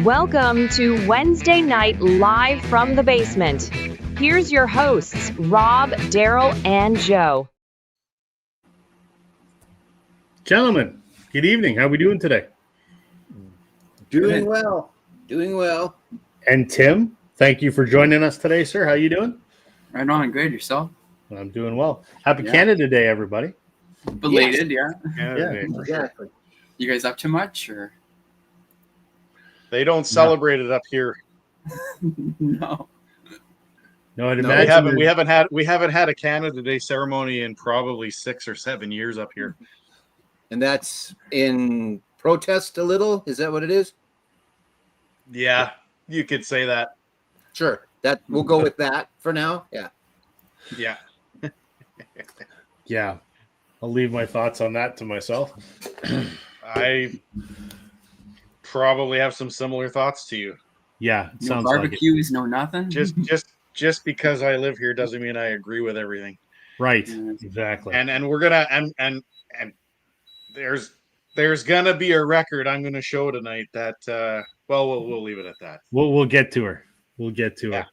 Welcome to Wednesday Night Live from the Basement. Here's your hosts, Rob, Daryl, and Joe. Gentlemen, good evening. How are we doing today? Doing well. And Tim, thank you for joining us today, sir. How you doing? Right on. Good. Yourself? I'm doing well. Happy Canada Day, everybody. Belated, Canada Day, for exactly. sure. You guys up to much, or? They don't celebrate it up here. No. No, I'd imagine we haven't had a Canada Day ceremony in probably 6 or 7 years up here. And that's in protest a little? Is that what it is? Yeah, you could say that. Sure. That we'll go with that for now. Yeah. Yeah. Yeah. I'll leave my thoughts on that to myself. I probably have some similar thoughts to you. Yeah, No sounds barbecues, no nothing. Just because I live here doesn't mean I agree with everything. right. Yeah. Exactly. And we're gonna and there's gonna be a record I'm gonna show tonight that we'll leave it at that. We'll get to her. We'll get to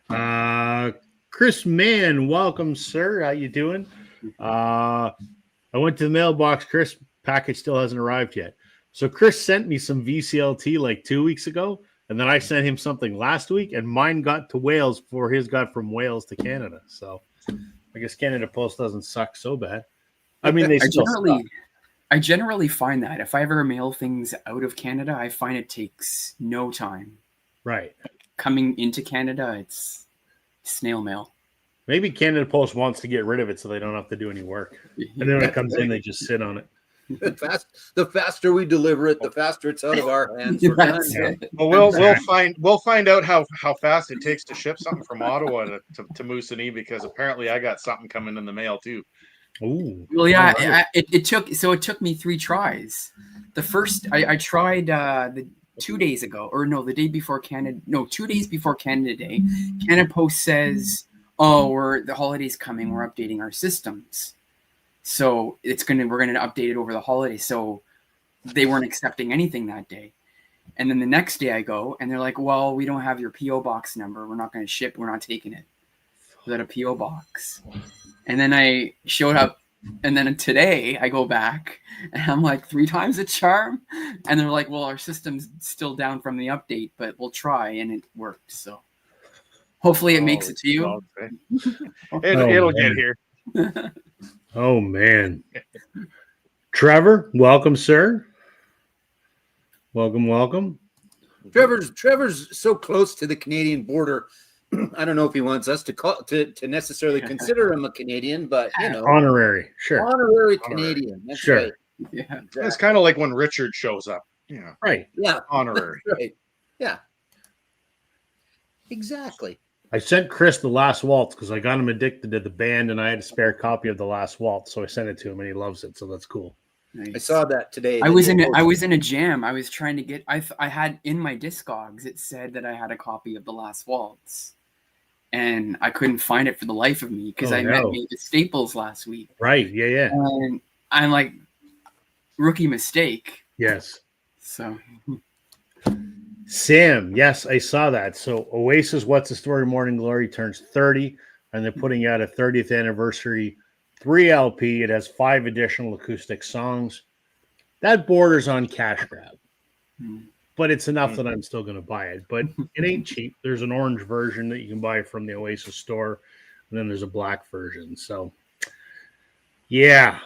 her. Chris Mann, welcome, sir. How you doing? I went to the mailbox. Chris, package still hasn't arrived yet. So Chris sent me some VCLT like 2 weeks ago, and then I sent him something last week, and mine got to Wales before his got from Wales to Canada. So I guess Canada Post doesn't suck so bad. I mean, I generally find that if I ever mail things out of Canada, I find it takes no time. Right. Coming into Canada, it's snail mail. Maybe Canada Post wants to get rid of it so they don't have to do any work. And then when it comes in, they just sit on it. The faster we deliver it, the faster it's out of our hands. We're done. Well, we'll find out how fast it takes to ship something from Ottawa to Moosonee, because apparently I got something coming in the mail too. Ooh. Well, yeah, it took me 3 tries. The first I tried the 2 days ago, or no, the day before Canada. No, 2 days before Canada Day. Canada Post says, "Oh, the holiday's coming. We're updating our systems, so we're gonna update it over the holiday." So they weren't accepting anything that day. And then the next day I go, and they're like, "Well, we don't have your PO box number. We're not going to ship. We're not taking it without a PO box." And then I showed up, and then today I go back, and I'm like 3 times the charm, and they're like, "Well, our system's still down from the update, but we'll try," and it worked. So hopefully it makes it to you. It'll get here. Oh, man. Trevor, welcome, sir. Welcome. Trevor's so close to the Canadian border. I don't know if he wants us to necessarily consider him a Canadian, but Honorary, sure. Honorary Canadian. That's Sure. right. Yeah. Exactly. It's kind of like when Richard shows up. Yeah. Right. Yeah. Honorary. That's right. Yeah. Exactly. I sent Chris The Last Waltz because I got him addicted to the band, and I had a spare copy of The Last Waltz, so I sent it to him, and he loves it, so that's cool. Nice. I saw that today. I was in a jam. I was trying to get. I had in my Discogs. It said that I had a copy of The Last Waltz, and I couldn't find it for the life of me because met me at Staples last week. Right? Yeah. And I'm like, rookie mistake. Yes. So. Sam, yes, I saw that. So Oasis, What's the Story, Morning Glory turns 30, and they're putting out a 30th anniversary 3 LP. It has 5 additional acoustic songs. That borders on cash grab, but it's enough that I'm still going to buy it. But it ain't cheap. There's an orange version that you can buy from the Oasis store, and then there's a black version. So, yeah.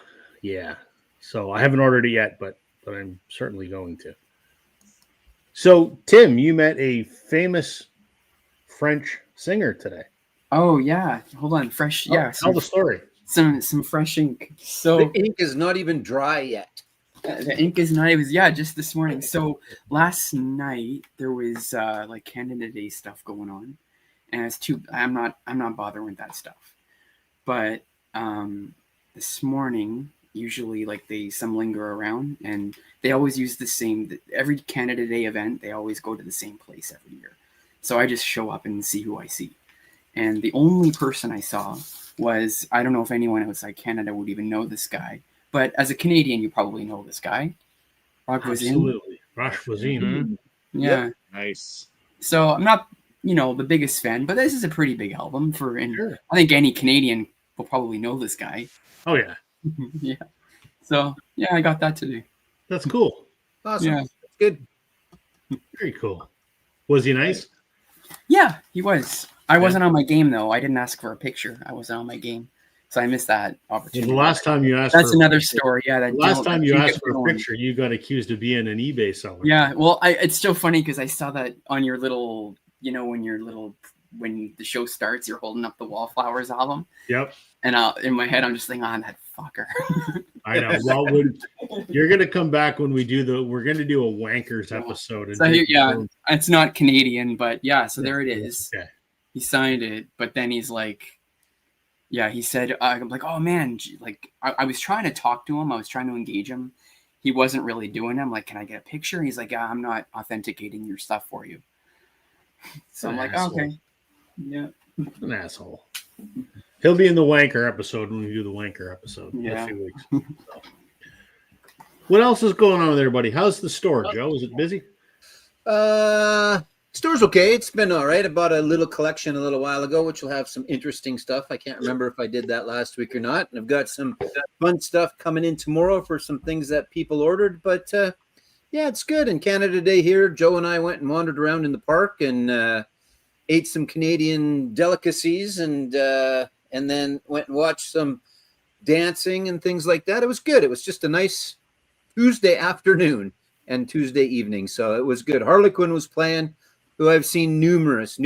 So I haven't ordered it yet, but I'm certainly going to. So, Tim, you met a famous French singer today. Oh yeah, hold on, fresh. Yeah, tell the story. Some fresh ink. So the ink is not even dry yet. The ink is not even. Yeah, just this morning. So last night there was like Canada Day stuff going on, and it's I'm not bothering with that stuff. But this morning, usually like some linger around, and they always use the same. Every Canada Day event, they always go to the same place every year. So I just show up and see who I see. And the only person I saw was, I don't know if anyone outside Canada would even know this guy, but as a Canadian, you probably know this guy. Absolutely. Rosh Voisine. Yeah. Nice. So I'm not, the biggest fan, but this is a pretty big album and Sure. I think any Canadian will probably know this guy. Oh yeah, Yeah. So yeah, I got that today. that's cool. Awesome. Yeah. That's good. Very cool. Was he nice? Yeah, he was. I wasn't on my game though. I didn't ask for a picture. I wasn't on my game, so I missed that opportunity. The last time you asked, that's for another picture, story. Yeah, the last time you asked for a picture, you got accused of being an eBay seller. Yeah, well, it's so funny because I saw that on your little, when the show starts, you're holding up the Wallflowers album. Yep. And in my head, I'm just thinking, that fucker. I know. Well, you're gonna come back when we're gonna do a Wankers episode. So it's not Canadian, but yeah. So there it is. Okay. He signed it, but then he's like, he said, I'm like, oh man, like I was trying to talk to him, I was trying to engage him. He wasn't really doing it. I'm like, can I get a picture? He's like, yeah, I'm not authenticating your stuff for you. So I'm like, okay, yeah, an asshole. He'll be in the Wanker episode when we do the Wanker episode in a few weeks. So. What else is going on there, buddy? How's the store, Joe? Is it busy? Store's okay. It's been all right. I bought a little collection a little while ago, which will have some interesting stuff. I can't remember if I did that last week or not. And I've got some fun stuff coming in tomorrow for some things that people ordered. But yeah, it's good. And Canada Day here, Joe and I went and wandered around in the park and ate some Canadian delicacies and then went and watched some dancing and things like that. It was good. It was just a nice Tuesday afternoon and Tuesday evening. So it was good. Harlequin was playing, who I've seen numerous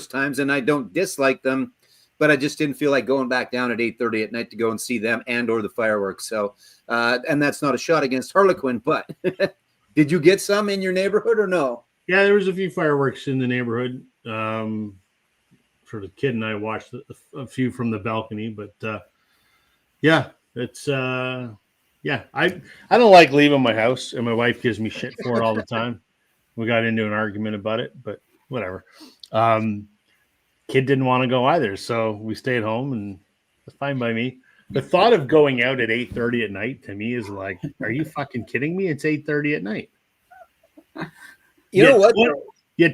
times, and I don't dislike them, but I just didn't feel like going back down at 8:30 at night to go and see them and or the fireworks. So, and that's not a shot against Harlequin, but did you get some in your neighborhood or no? Yeah, there was a few fireworks in the neighborhood. For the kid and I watched a few from the balcony, but yeah, it's yeah. I don't like leaving my house, and my wife gives me shit for it all the time. We got into an argument about it, but whatever. Kid didn't want to go either, so we stayed home, and it's fine by me. The thought of going out at 8:30 at night to me is like, are you fucking kidding me? It's 8:30 at night. You know what?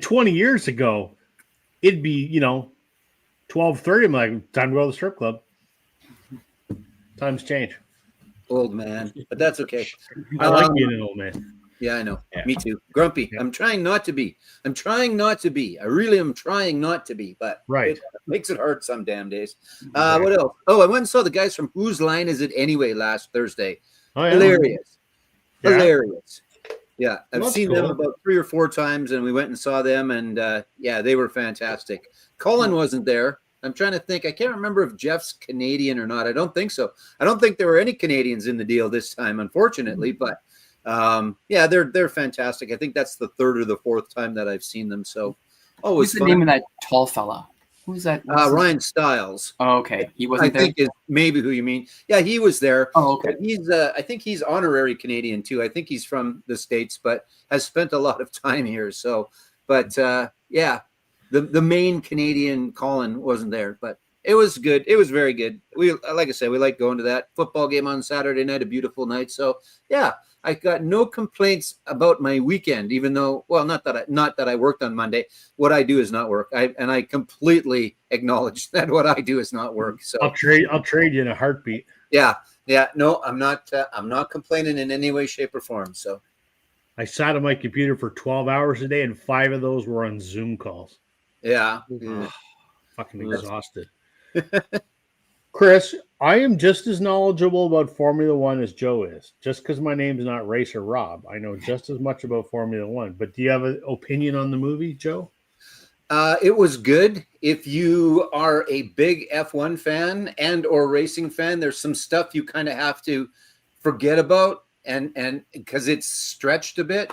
20 years ago, it'd be 12:30. I'm like, time to go to the strip club. Times change. Old man, but that's okay. I like being an old man. Yeah, I know. Yeah. Me too. Grumpy. Yeah. I'm trying not to be. I really am trying not to be, but Right. it makes it hard some damn days. What else? Oh, I went and saw the guys from Whose Line Is It Anyway last Thursday. Oh, yeah. Hilarious. Yeah. Hilarious. Yeah, I've That's seen cool. them about 3 or 4 times, and we went and saw them, and yeah, they were fantastic. Colin wasn't there. I'm trying to think. I can't remember if Jeff's Canadian or not. I don't think so. I don't think there were any Canadians in the deal this time, unfortunately, but yeah, they're fantastic. I think that's the 3rd or the 4th time that I've seen them. So always What's the name of that tall fella? Who's that? Ryan Stiles. Oh, okay. He wasn't there. I think is maybe who you mean. Yeah, he was there. Oh, okay. But he's I think he's honorary Canadian too. I think he's from the States, but has spent a lot of time here. So, but yeah, the main Canadian Colin wasn't there, but it was good. It was very good. We, like I said, we like going to that football game on Saturday night, a beautiful night. So yeah, I got no complaints about my weekend, even though, well, not that I worked on Monday. What I do is not work. I completely acknowledge that what I do is not work. So I'll trade you in a heartbeat. yeah. No, I'm not complaining in any way, shape, or form. So I sat on my computer for 12 hours a day, and 5 of those were on Zoom calls. yeah. Fucking exhausted. Chris, I am just as knowledgeable about Formula One as Joe is. Just because my name's not Racer Rob, I know just as much about Formula One. But do you have an opinion on the movie, Joe? It was good. If you are a big F1 fan and or racing fan, there's some stuff you kind of have to forget about, and because it's stretched a bit.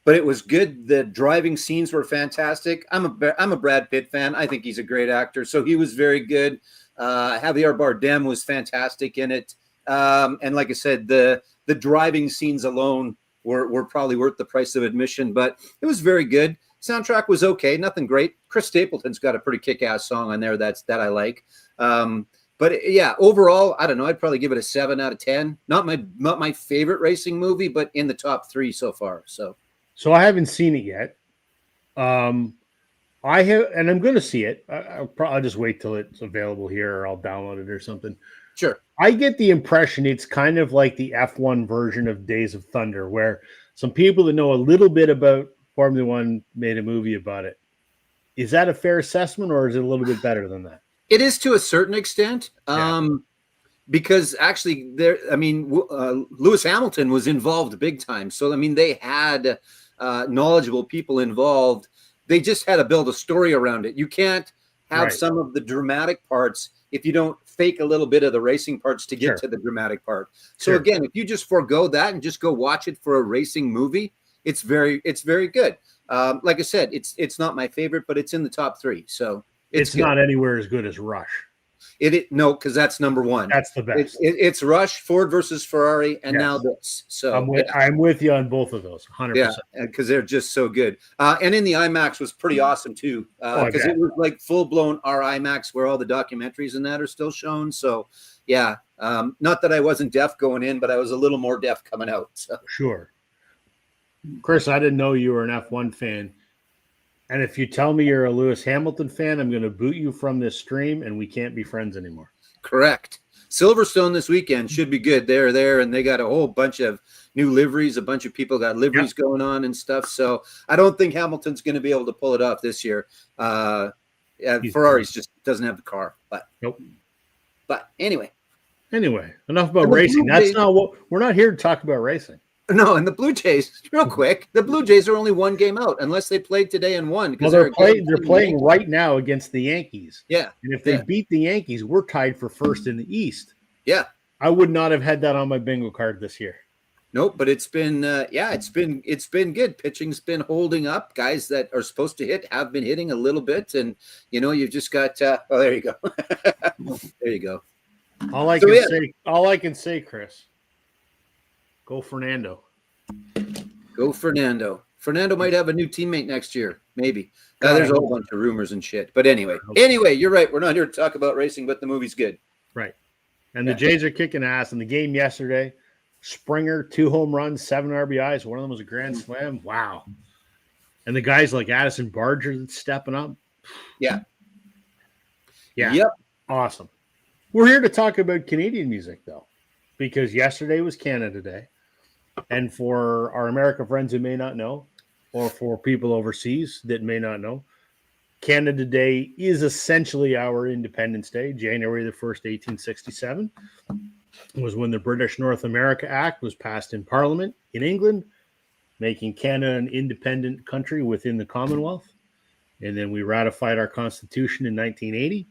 But it was good. The driving scenes were fantastic. I'm a Brad Pitt fan. I think he's a great actor, so he was very good. Javier Bardem was fantastic in it, and like I said, the driving scenes alone were probably worth the price of admission. But it was very good. Soundtrack was okay, nothing great. Chris Stapleton's got a pretty kick-ass song on there that I like. But yeah, overall, I don't know. I'd probably give it a 7 out of 10. Not my favorite racing movie, but in the top 3 so far. So So I haven't seen it yet. I have, and I'm going to see it. I'll just wait till it's available here, or I'll download it or something. Sure. I get the impression it's kind of like the F1 version of Days of Thunder, where some people that know a little bit about Formula One made a movie about it. Is that a fair assessment, or is it a little bit better than that? It is to a certain extent. Yeah. Because actually Lewis Hamilton was involved big time. So, I mean, they had knowledgeable people involved. They just had to build a story around it. You can't have some of the dramatic parts if you don't fake a little bit of the racing parts to get to the dramatic part. So again, if you just forego that and just go watch it for a racing movie, it's very good. Like I said, it's not my favorite, but it's in the top 3. So it's not anywhere as good as Rush. No, because that's number 1. That's the best. It's Rush, Ford versus Ferrari, and now this. So I'm with you on both of those, 100%. Yeah, because they're just so good. And in the IMAX was pretty awesome too, because it was like full blown our IMAX where all the documentaries and that are still shown. So yeah, not that I wasn't deaf going in, but I was a little more deaf coming out. So. Sure, Chris, I didn't know you were an F1 fan. And if you tell me you're a Lewis Hamilton fan, I'm going to boot you from this stream, and we can't be friends anymore. Correct. Silverstone this weekend should be good. They're there, and they got a whole bunch of new liveries. A bunch of people got liveries going on and stuff. So I don't think Hamilton's going to be able to pull it off this year. Ferrari's just doesn't have the car. But But anyway, enough about racing. That's not what we're not here to talk about racing. No, and the Blue Jays, real quick, the Blue Jays are only 1 game out unless they played today and won. Well, they're playing right now against the Yankees. Yeah. And if they beat the Yankees, we're tied for first in the East. Yeah. I would not have had that on my bingo card this year. Nope, but it's been it's been good. Pitching's been holding up. Guys that are supposed to hit have been hitting a little bit, and you've just got there you go. There you go. All I can say, Chris. Go Fernando. Go Fernando. Fernando might have a new teammate next year, maybe. There's a whole bunch of rumors and shit. But anyway, you're right. We're not here to talk about racing, but the movie's good. Right. And the Jays are kicking ass. In the game yesterday, Springer, 2 home runs, 7 RBIs. One of them was a grand slam. Wow. And the guys like Addison Barger that's stepping up. Yeah. Yeah. Yep. Awesome. We're here to talk about Canadian music, though, because yesterday was Canada Day. And for our American friends who may not know, or for people overseas that may not know, Canada Day is essentially our Independence Day. January the 1st, 1867 was when the British North America Act was passed in Parliament in England, making Canada an independent country within the Commonwealth. And then we ratified our Constitution in 1980.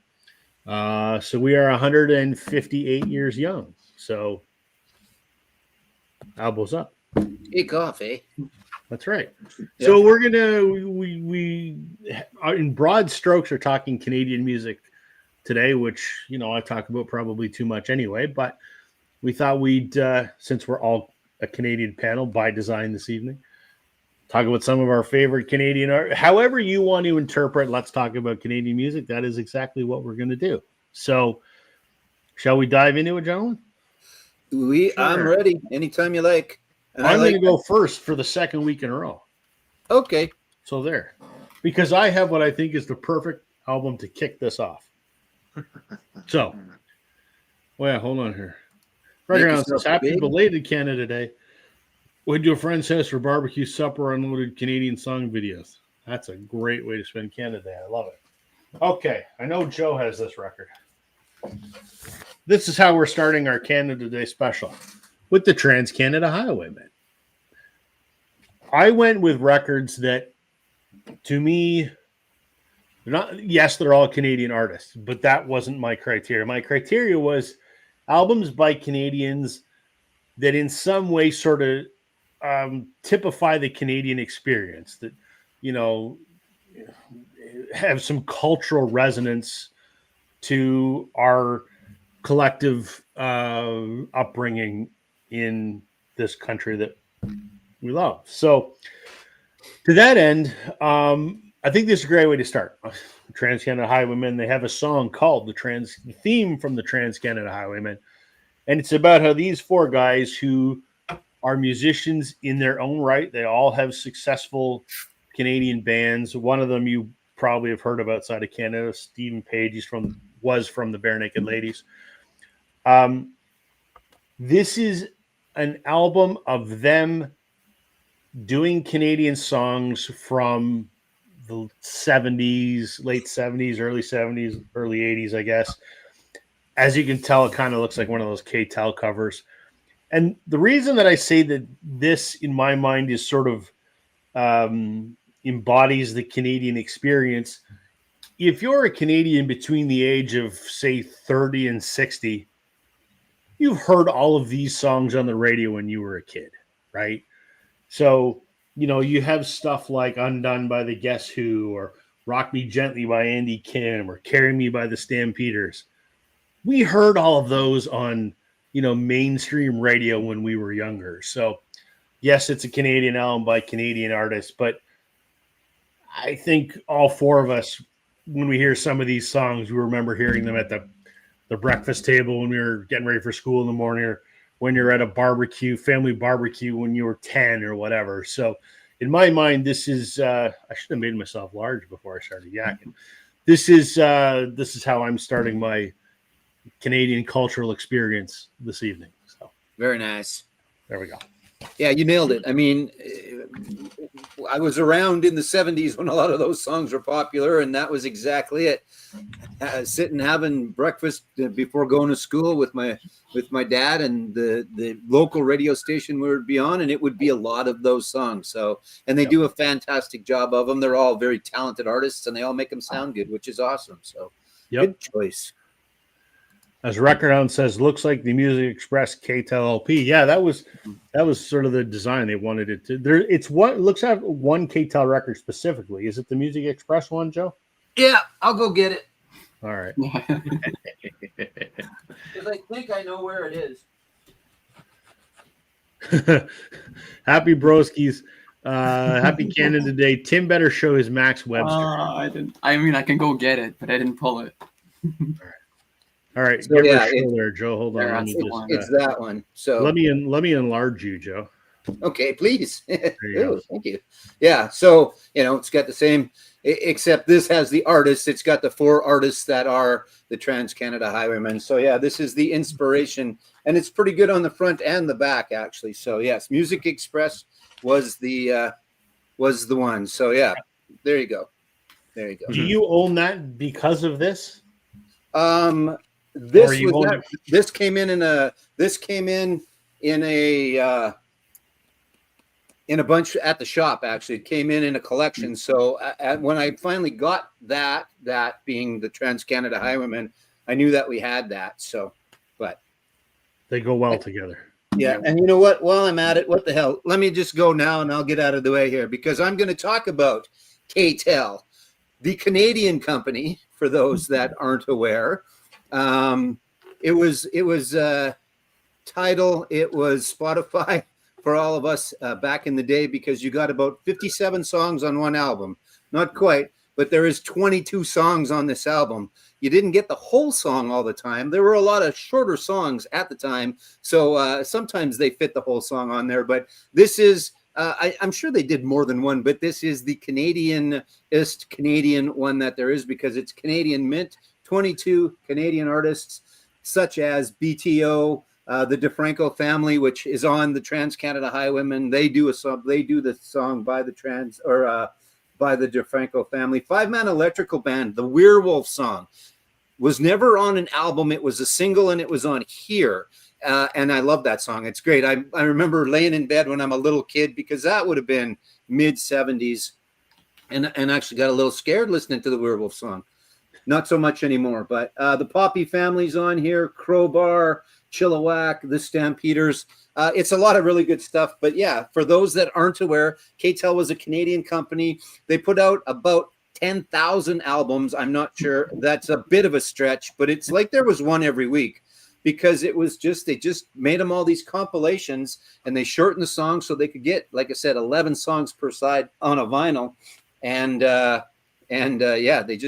So we are 158 years young. So elbows up. Take off, eh? That's right. Yeah. So we're we in broad strokes are talking Canadian music today, which I talk about probably too much anyway. But we thought we'd since we're all a Canadian panel by design this evening, talk about some of our favorite Canadian art. However you want to interpret, let's talk about Canadian music. That is exactly what we're going to do. So, shall we dive into it, gentlemen? I'm ready. Anytime you like. And I'm going to go first for the second week in a row. Okay. So there. Because I have what I think is the perfect album to kick this off. So, hold on here. Right around says, happy belated Canada Day. Went to a friend's house for barbecue, supper, unloaded Canadian song videos. That's a great way to spend Canada Day. I love it. Okay. I know Joe has this record. This is how we're starting our Canada Day special with the TransCanada Highwaymen. I went with records that, to me, they're all Canadian artists, but that wasn't my criteria. My criteria was albums by Canadians that in some way sort of typify the Canadian experience, that, have some cultural resonance to our collective upbringing in this country that we love. So to that end, I think this is a great way to start. TransCanada Highwaymen, they have a song called the theme from the TransCanada Highwaymen. And it's about how these 4 guys who are musicians in their own right. They all have successful Canadian bands. One of them you probably have heard of outside of Canada, Stephen Page. Was from the Bare Naked Ladies. This is an album of them doing Canadian songs from the 70s, late 70s, early 70s, early 80s, I guess. As you can tell, it kind of looks like one of those K-Tel covers. And the reason that I say that this, in my mind, is sort of embodies the Canadian experience, if you're a Canadian between the age of, say, 30 and 60, you've heard all of these songs on the radio when you were a kid, right? So, you have stuff like Undone by the Guess Who, or Rock Me Gently by Andy Kim, or Carry Me by the Stampeders. We heard all of those on, mainstream radio when we were younger. So, yes, it's a Canadian album by Canadian artists, but I think all four of us, when we hear some of these songs, we remember hearing them at the breakfast table when we were getting ready for school in the morning, or when you're at a barbecue, family barbecue when you were 10 or whatever. So in my mind, this is, I should have made myself large before I started yakking. This is how I'm starting my Canadian cultural experience this evening. So Very nice. there we go. Yeah, you nailed it. I mean, I was around in the 70s when a lot of those songs were popular, and that was exactly it. Sitting having breakfast before going to school with my dad, and the local radio station would be on, and it would be a lot of those songs. So, and they do a fantastic job of them. They're all very talented artists, and they all make them sound good, which is awesome. So, good choice. As Recordhound says, looks like the Music Express K-Tel LP. Yeah, that was sort of the design they wanted it to. It looks at one K-Tel record specifically. Is it the Music Express one, Joe? Yeah, I'll go get it. All right. Because I think I know where it is. Happy Broskies. Happy Canada Day. Tim better show his Max Webster. I didn't. I mean, I can go get it, but I didn't pull it. All right. So, give yeah, her a show there, Joe. Hold on. Let me It's that one. So let me enlarge you, Joe. Okay, please. Ooh, thank you. Yeah, so it's got the same, except this has the artists. It's got the four artists that are the TransCanada Highwaymen. So yeah, this is the inspiration, and it's pretty good on the front and the back actually. So yes, Music Express was the one. So yeah, there you go. There you go. Do you own that because of this? This came in a bunch at the shop. Actually, it came in a collection. So when I finally got that being the TransCanada Highwaymen, I knew that we had that. So, but they go well together. Yeah, and you know what? While I'm at it, what the hell? Let me just go now, and I'll get out of the way here because I'm going to talk about K-Tel, the Canadian company. For those that aren't aware. It was Tidal, it was Spotify for all of us back in the day, because you got about 57 songs on one album. Not quite, but there is 22 songs on this album. You didn't get the whole song all the time. There were a lot of shorter songs at the time, so sometimes they fit the whole song on there. But this is, I'm sure they did more than one, but this is the Canadian-est Canadian one that there is, because it's Canadian mint. 22 Canadian artists, such as BTO, the DeFranco family, which is on the TransCanada Highwaymen. They do a song. They do the song by the by the DeFranco family. 5-man electrical band. The Werewolf song was never on an album. It was a single, and it was on here. And I love that song. It's great. I remember laying in bed when I'm a little kid, because that would have been mid 70s, and actually got a little scared listening to the Werewolf song. Not so much anymore, but the Poppy family's on here, Crowbar, Chilliwack, the Stampeders. It's a lot of really good stuff. But yeah, for those that aren't aware, K-Tel was a Canadian company. They put out about 10,000 albums. I'm not sure. That's a bit of a stretch, but it's like there was one every week, because it was just, they just made them all these compilations, and they shortened the songs so they could get, like I said, 11 songs per side on a vinyl. And yeah, they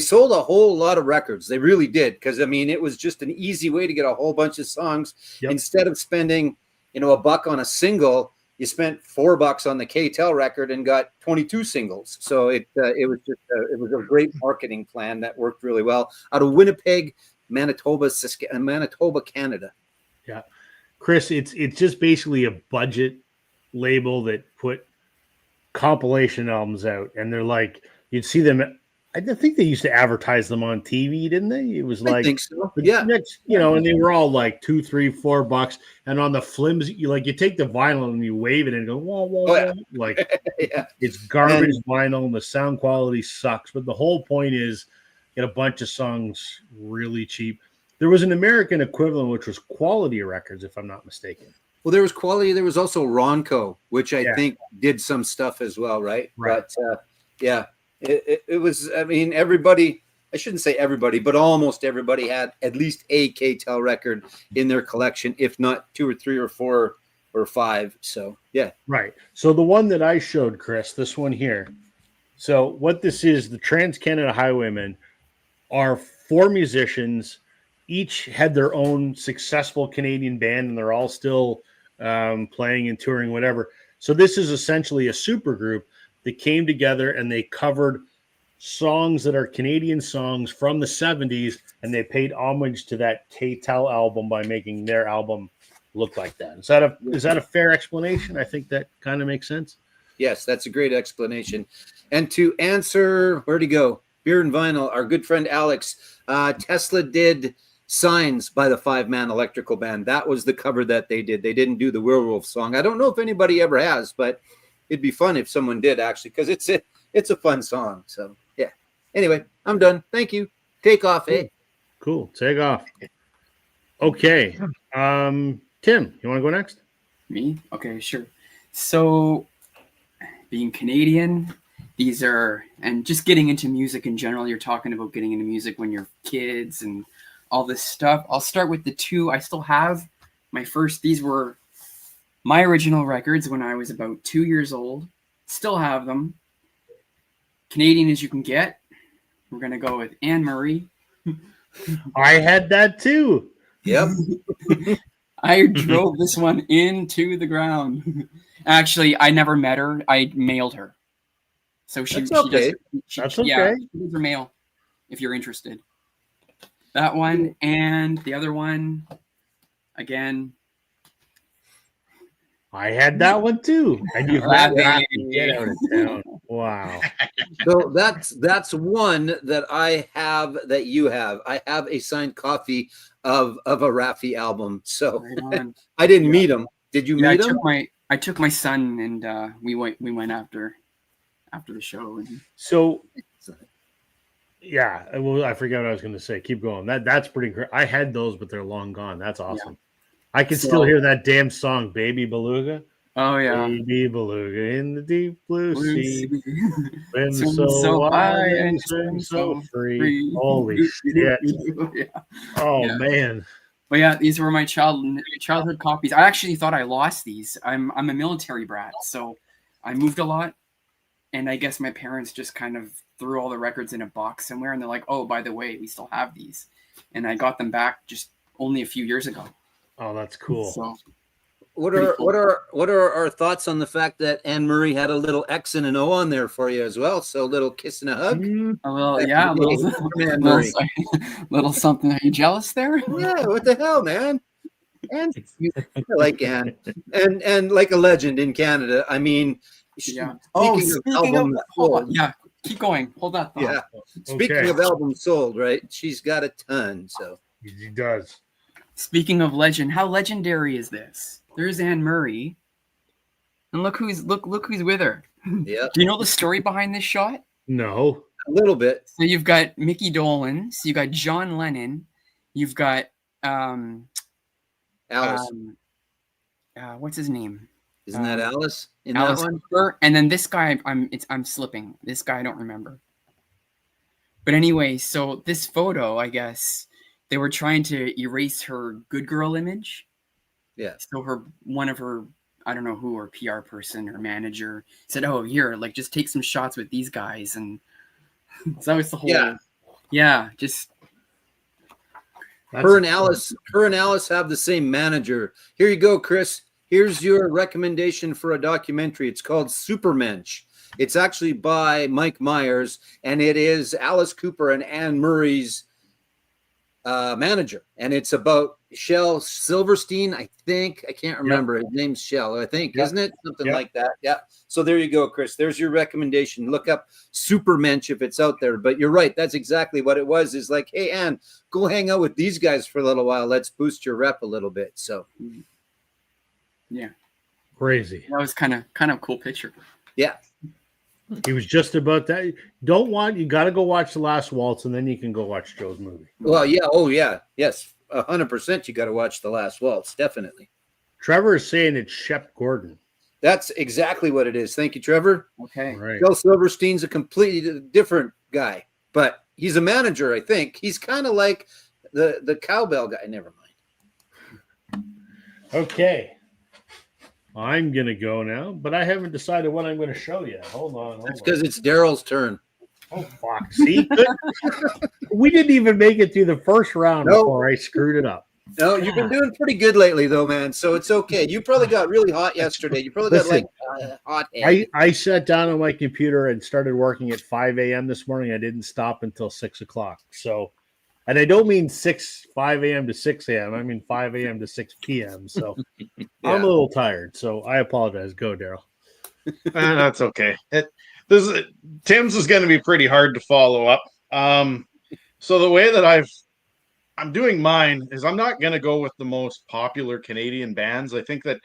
sold a whole lot of records. They really did, because I mean, it was just an easy way to get a whole bunch of songs. Instead of spending a buck on a single, you spent $4 on the KTEL record and got 22 singles. So it was a great marketing plan that worked really well out of Winnipeg, Manitoba, Canada. Yeah, Chris, it's just basically a budget label that put compilation albums out, and they're like, you'd see them. I think they used to advertise them on TV, didn't they? It was like, I think so. Yeah, next, and they were all like $2, $3, $4, and on the flimsy, you take the vinyl and you wave it and go, whoa, whoa, Oh, yeah. whoa. Like yeah. it's garbage vinyl, and the sound quality sucks. But the whole point is get a bunch of songs really cheap. There was an American equivalent, which was Quality Records, if I'm not mistaken. Well, there was Quality. There was also Ronco, which I think did some stuff as well, right? But yeah. It was, I mean, everybody, I shouldn't say everybody, but almost everybody had at least a KTEL record in their collection, if not 2 or 3 or 4 or 5. So, yeah. Right. So the one that I showed, Chris, this one here. So what this is, the TransCanada Highwaymen are 4 musicians. Each had their own successful Canadian band, and they're all still playing and touring, whatever. So this is essentially a super group that came together and they covered songs that are Canadian songs from the 70s, and they paid homage to that KTEL album by making their album look like that. Is that a fair explanation? I think that kind of makes sense. Yes, that's a great explanation. And to answer, where'd he go? Beer and Vinyl, our good friend Alex, Tesla did Signs by the 5-man electrical band. That was the cover that they did. They didn't do the Werewolf song. I don't know if anybody ever has, but it'd be fun if someone did, actually, because it's a fun song. So, yeah. Anyway, I'm done. Thank you. Take off, eh? Cool. Take off. Okay. Tim, you want to go next? Me? Okay, sure. So, being Canadian, these are, and just getting into music in general, you're talking about getting into music when you're kids and all this stuff. I'll start with the 2. I still have these were my original records when I was about 2 years old. Still have them. Canadian as you can get. We're going to go with Anne Marie. I had that too. Yep. I drove this one into the ground. Actually, I never met her. I mailed her. So That's okay. That's okay. Yeah, she does her mail if you're interested. That one and the other one, again. I had that one too. And you've got that to get out of town. Wow. So that's one that I have that you have. I have a signed copy of a Raffi album. So Right I didn't meet him. Did you meet him? I took my son and we went after the show. And so yeah, well, I forgot what I was going to say. Keep going. That's pretty great. I had those, but they're long gone. That's awesome. Yeah. I can still hear that damn song, Baby Beluga. Oh, yeah. Baby Beluga in the deep blue sea. Swim so wide and swim so free. Holy shit. Yeah. Oh, yeah. Man. But yeah, these were my childhood copies. I actually thought I lost these. I'm a military brat, so I moved a lot. And I guess my parents just kind of threw all the records in a box somewhere. And they're like, oh, by the way, we still have these. And I got them back just only a few years ago. Oh, that's cool. So, what are our thoughts on the fact that Anne Marie had a little X and an O on there for you as well? So a little kiss and a hug. Yeah, little something. Are you jealous there? Yeah. What the hell, man? And like Anne, and like a legend in Canada. I mean, yeah. Speaking of hold on. Yeah, keep going. Hold that thought. Yeah. Speaking of albums sold, right? She's got a ton. So she does. Speaking of legend, how legendary is this? There's Anne Marie, and look who's with her. Yeah. Do you know the story behind this shot? No. A little bit. So you've got Mickey Dolenz, you got John Lennon, you've got Alice. What's his name? Isn't that Alice in Alice that one? Cooper. And then this guy, I'm slipping. This guy I don't remember. But anyway, so this photo, I guess. They were trying to erase her good girl image. Yeah. So one of her, I don't know who, or PR person or manager said, "Oh, here, like just take some shots with these guys." And so that was the whole. Yeah. Just. Her and Alice have the same manager. Here you go, Chris. Here's your recommendation for a documentary. It's called Supermensch. It's actually by Mike Myers, and it is Alice Cooper and Anne Murray's manager. And it's about Shel Silverstein, I think. I can't remember. His name's Shel, I think, isn't it? Something like that. Yeah. So there you go, Chris. There's your recommendation. Look up Supermensch if it's out there. But you're right. That's exactly what it was. Is like, hey, Anne, go hang out with these guys for a little while. Let's boost your rep a little bit. So yeah. Crazy. That was kind of a cool picture. Yeah. He was just about that. You got to go watch The Last Waltz, and then you can go watch Joe's movie. Well, yeah. Oh, yeah. Yes. 100%. You got to watch The Last Waltz. Definitely. Trevor is saying it's Shep Gordon. That's exactly what it is. Thank you, Trevor. Okay. Right. Shel Silverstein's a completely different guy, but he's a manager, I think. He's kind of like the cowbell guy. Never mind. Okay. I'm going to go now, but I haven't decided what I'm going to show yet. Hold on. That's because it's Daryl's turn. Oh, fuck. See? We didn't even make it through the first round before I screwed it up. No, you've been doing pretty good lately, though, man. So it's okay. You probably got really hot yesterday. You probably got hot head. I sat down on my computer and started working at 5 a.m. this morning. I didn't stop until 6 o'clock. So, and I don't mean 5 a.m. to 6 a.m. I mean 5 a.m. to 6 p.m. So I'm a little tired. So I apologize. Go, Daryl. That's okay. Tim's is going to be pretty hard to follow up. So the way that I'm doing mine is I'm not going to go with the most popular Canadian bands. I think that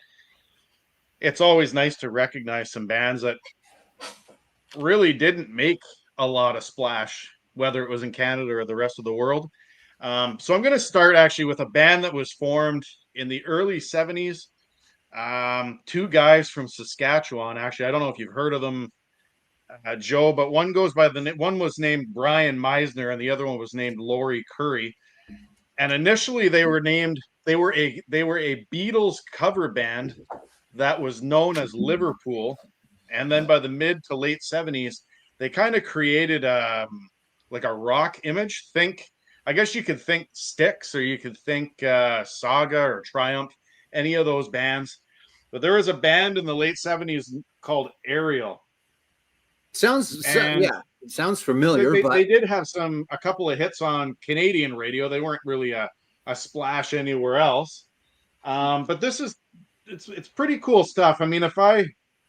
it's always nice to recognize some bands that really didn't make a lot of splash, whether it was in Canada or the rest of the world. So I'm going to start actually with a band that was formed in the early 70s. Two guys from Saskatchewan. Actually, I don't know if you've heard of them, Joe, but one was named Brian Meisner and the other one was named Laurie Curry. And initially they were a Beatles cover band that was known as Liverpool. And then by the mid to late 70s, they kind of created like a rock image. I guess you could think Styx, or you could think Saga or Triumph, any of those bands. But there was a band in the late 70s called Ariel. Sounds familiar. They did have a couple of hits on Canadian radio. They weren't really a splash anywhere else. But it's pretty cool stuff. I mean,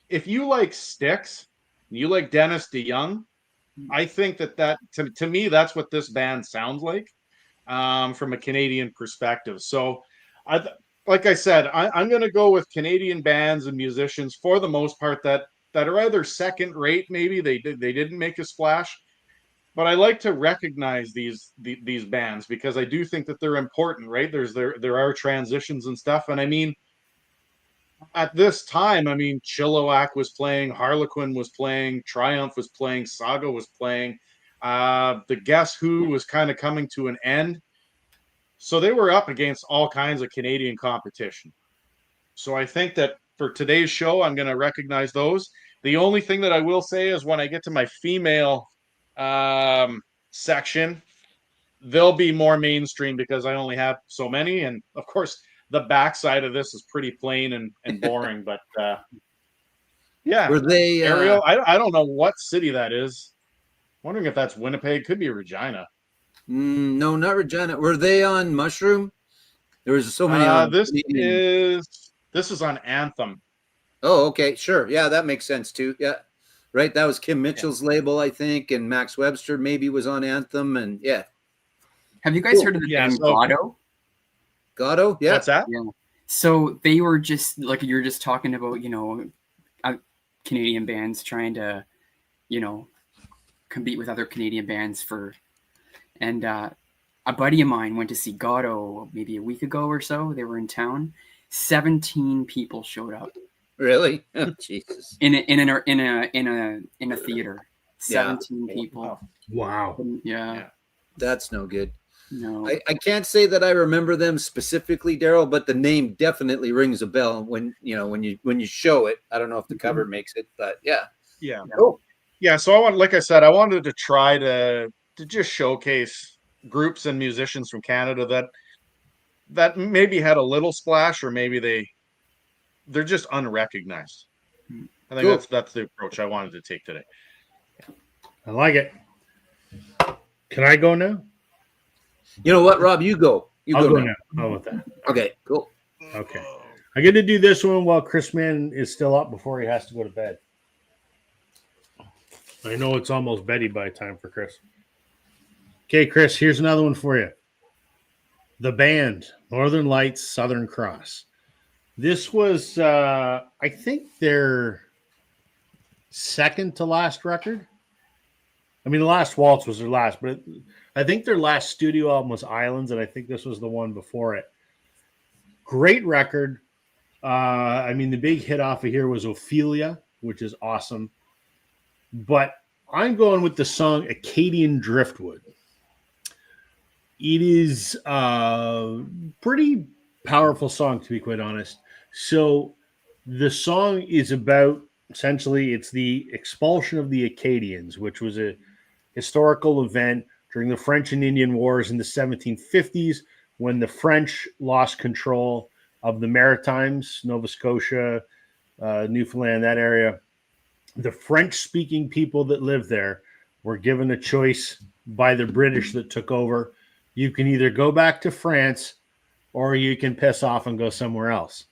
if you like Styx, you like Dennis DeYoung, I think that to me, that's what this band sounds like from a Canadian perspective. So like I said, I'm going to go with Canadian bands and musicians for the most part that are either second rate, maybe they didn't make a splash, but I like to recognize these bands because I do think that they're important, right? There are transitions and stuff, and I mean, at this time, I mean, Chilliwack was playing, Harlequin was playing, Triumph was playing, Saga was playing, the Guess Who was kind of coming to an end, so they were up against all kinds of Canadian competition. So I think that for today's show, I'm going to recognize those. The only thing that I will say is when I get to my female section, they'll be more mainstream because I only have so many. And of course, the backside of this is pretty plain and boring. But yeah, were they Ariel? I don't know what city that is. Wondering if that's Winnipeg. Could be Regina. No, not Regina. Were they on Mushroom? There was so many. This is on Anthem. Oh, okay, sure. Yeah, that makes sense too. Yeah, right. That was Kim Mitchell's label, I think, and Max Webster maybe was on Anthem, and yeah. Have you guys heard of the band Gotto? Gotto, yeah. What's that? Yeah. So they were just like you're just talking about, Canadian bands trying to, compete with other Canadian bands and a buddy of mine went to see Gotto maybe a week ago or so. They were in town. 17 people showed up. Really? Oh, Jesus. In a theater. 17 people. Wow. Yeah. That's no good. No. I can't say that I remember them specifically, Daryl, but the name definitely rings a bell when you show it. I don't know if the cover makes it, but yeah. Yeah. Oh. Yeah. So like I said, I wanted to try to just showcase groups and musicians from Canada that maybe had a little splash, or maybe they're just unrecognized. I think Cool. that's the approach I wanted to take today. I like it. Can I go now? You know what, Rob? You go. I'll go now. How about that? Okay, cool. Okay. I get to do this one while Chris Mann is still up before he has to go to bed. I know it's almost bedtime time for Chris. Okay, Chris, here's another one for you. The band, Northern Lights, Southern Cross. This was, I think, their second to last record. I mean, The Last Waltz was their last, but I think their last studio album was Islands, and I think this was the one before it. Great record. I mean, the big hit off of here was Ophelia, which is awesome. But I'm going with the song Acadian Driftwood. It is a pretty powerful song, to be quite honest. So the song is about, essentially, it's the expulsion of the Acadians, which was a historical event during the French and Indian Wars in the 1750s when the French lost control of the Maritimes, Nova Scotia, Newfoundland, that area. The French-speaking people that lived there were given a choice by the British that took over. You can either go back to France or you can piss off and go somewhere else.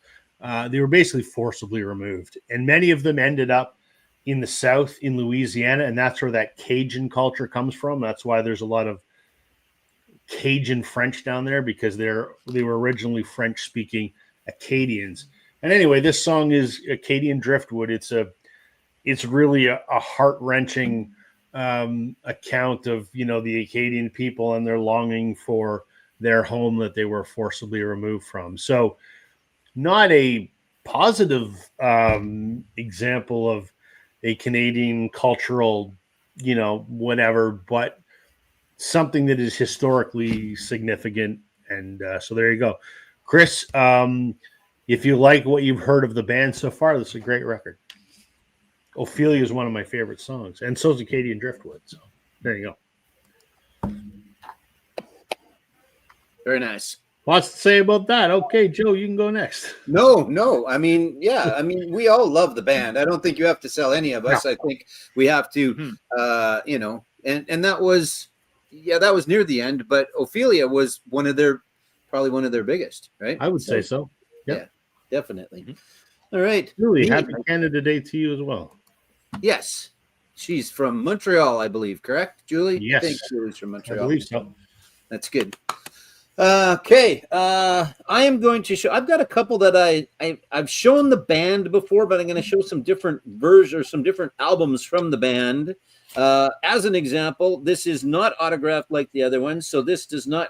They were basically forcibly removed. And many of them ended up in the South, in Louisiana, and that's where that Cajun culture comes from. That's why there's a lot of Cajun French down there, because they were originally French-speaking Acadians. And anyway, this song is Acadian Driftwood. It's really a heart-wrenching account of, you know, the Acadian people and their longing for their home that they were forcibly removed from. So not a positive example of a Canadian cultural, you know, whatever, but something that is historically significant. And so there you go. Chris, if you like what you've heard of the band so far, this is a great record. Ophelia is one of my favorite songs, and so is Acadian Driftwood. So there you go. Very nice. Lots to say about that. Okay, Joe, you can go next. No. I mean, yeah. I mean, we all love the band. I don't think you have to sell any of us. No. I think we have to, you know, and that was near the end. But Ophelia was probably one of their biggest, right? I would say so. Yep. Yeah, definitely. Mm-hmm. All right. Julie, happy Canada Day to you as well. Yes. She's from Montreal, I believe, correct, Julie? Yes. I think Julie's from Montreal. I believe so. That's good. Okay. I am going to show, I've got a couple that I've shown the band before, but I'm going to show some different versions or some different albums from the band. As an example, this is not autographed like the other one, so this does not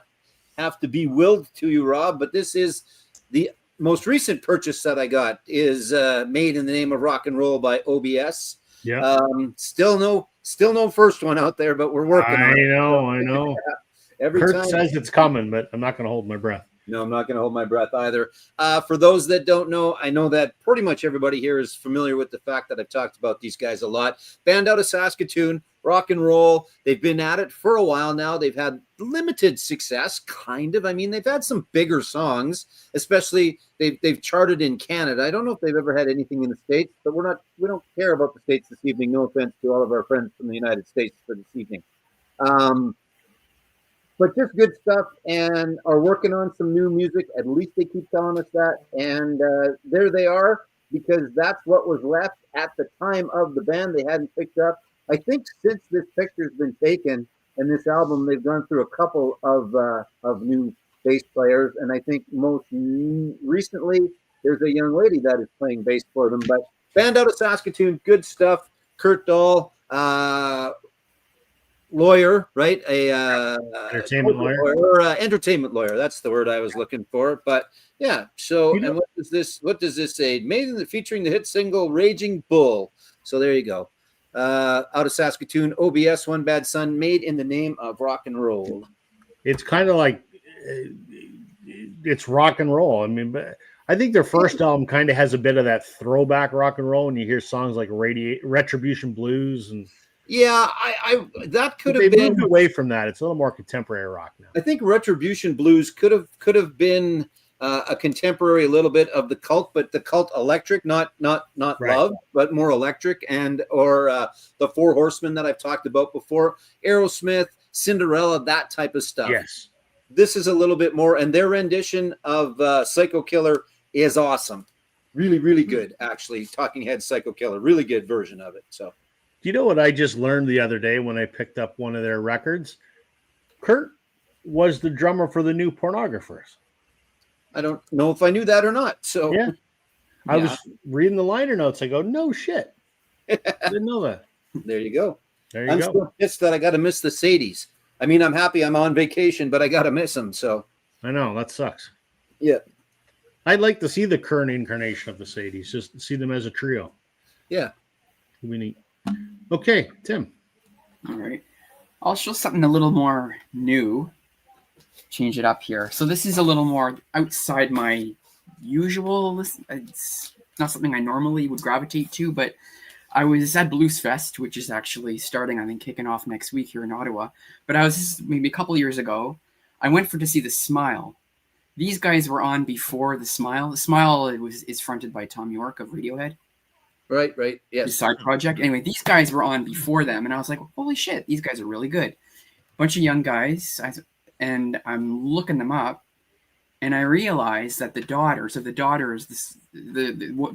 have to be willed to you, Rob, but this is the most recent purchase that I got is Made in the Name of Rock and Roll by OBS. Yeah. Still no first one out there, but we're working on it. I know. Every Kurt time says it's coming, but I'm not going to hold my breath. No, I'm not going to hold my breath either. For those that don't know, I know that pretty much everybody here is familiar with the fact that I've talked about these guys a lot. Band out of Saskatoon, rock and roll. They've been at it for a while now. They've had limited success, kind of. I mean, they've had some bigger songs, especially they've charted in Canada. I don't know if they've ever had anything in the States, but we don't care about the States this evening. No offense to all of our friends from the United States for this evening. But just good stuff, and are working on some new music. At least they keep telling us that. And there they are, because that's what was left at the time of the band. They hadn't picked up. I think since this picture's been taken and this album, they've gone through a couple of new bass players. And I think most recently, there's a young lady that is playing bass for them. But band out of Saskatoon, good stuff. Kurt Dahl, lawyer, right? Entertainment lawyer. Or entertainment lawyer. That's the word I was looking for. But yeah, so and what does this say? Featuring the hit single Raging Bull. So there you go. Out of Saskatoon, OBS, One Bad Son, Made in the Name of Rock and Roll. It's kind of like it's rock and roll. I mean, but I think their first album kind of has a bit of that throwback rock and roll, and you hear songs like Retribution Blues and. Yeah, I that could have been. They moved been away from that. It's a little more contemporary rock now. I think Retribution Blues could have been a contemporary, a little bit of the Cult, but the Cult electric, not Right. Love, but more electric, and or the Four Horsemen that I've talked about before, Aerosmith, Cinderella, that type of stuff. Yes. This is a little bit more, and their rendition of Psycho Killer is awesome. Really, really good, actually. Talking Head Psycho Killer, really good version of it. So, Do you know what I just learned the other day when I picked up one of their records? Kurt was the drummer for the New Pornographers. I don't know if I knew that or not. So, Yeah. I was reading the liner notes. I go, no shit. I didn't know that. there you go. There you I'm go. still pissed that I got to miss the Sadies. I mean, I'm happy I'm on vacation, but I got to miss them. So, I know. That sucks. yeah. I'd like to see the current incarnation of the Sadies, just see them as a trio. Yeah. We need. Okay, Tim. All right. I'll show something a little more new. Change it up here. So this is a little more outside my usual list. It's not something I normally would gravitate to, but I was at Blues Fest, which is actually starting, I think, kicking off next week here in Ottawa. But I was maybe a couple years ago. I went to see The Smile. These guys were on before The Smile. The Smile is fronted by Tom York of Radiohead. Right. His Yes. side project. Anyway, these guys were on before them, and I was like, holy shit, these guys are really good. Bunch of young guys, and I'm looking them up, and I realized that the daughter is the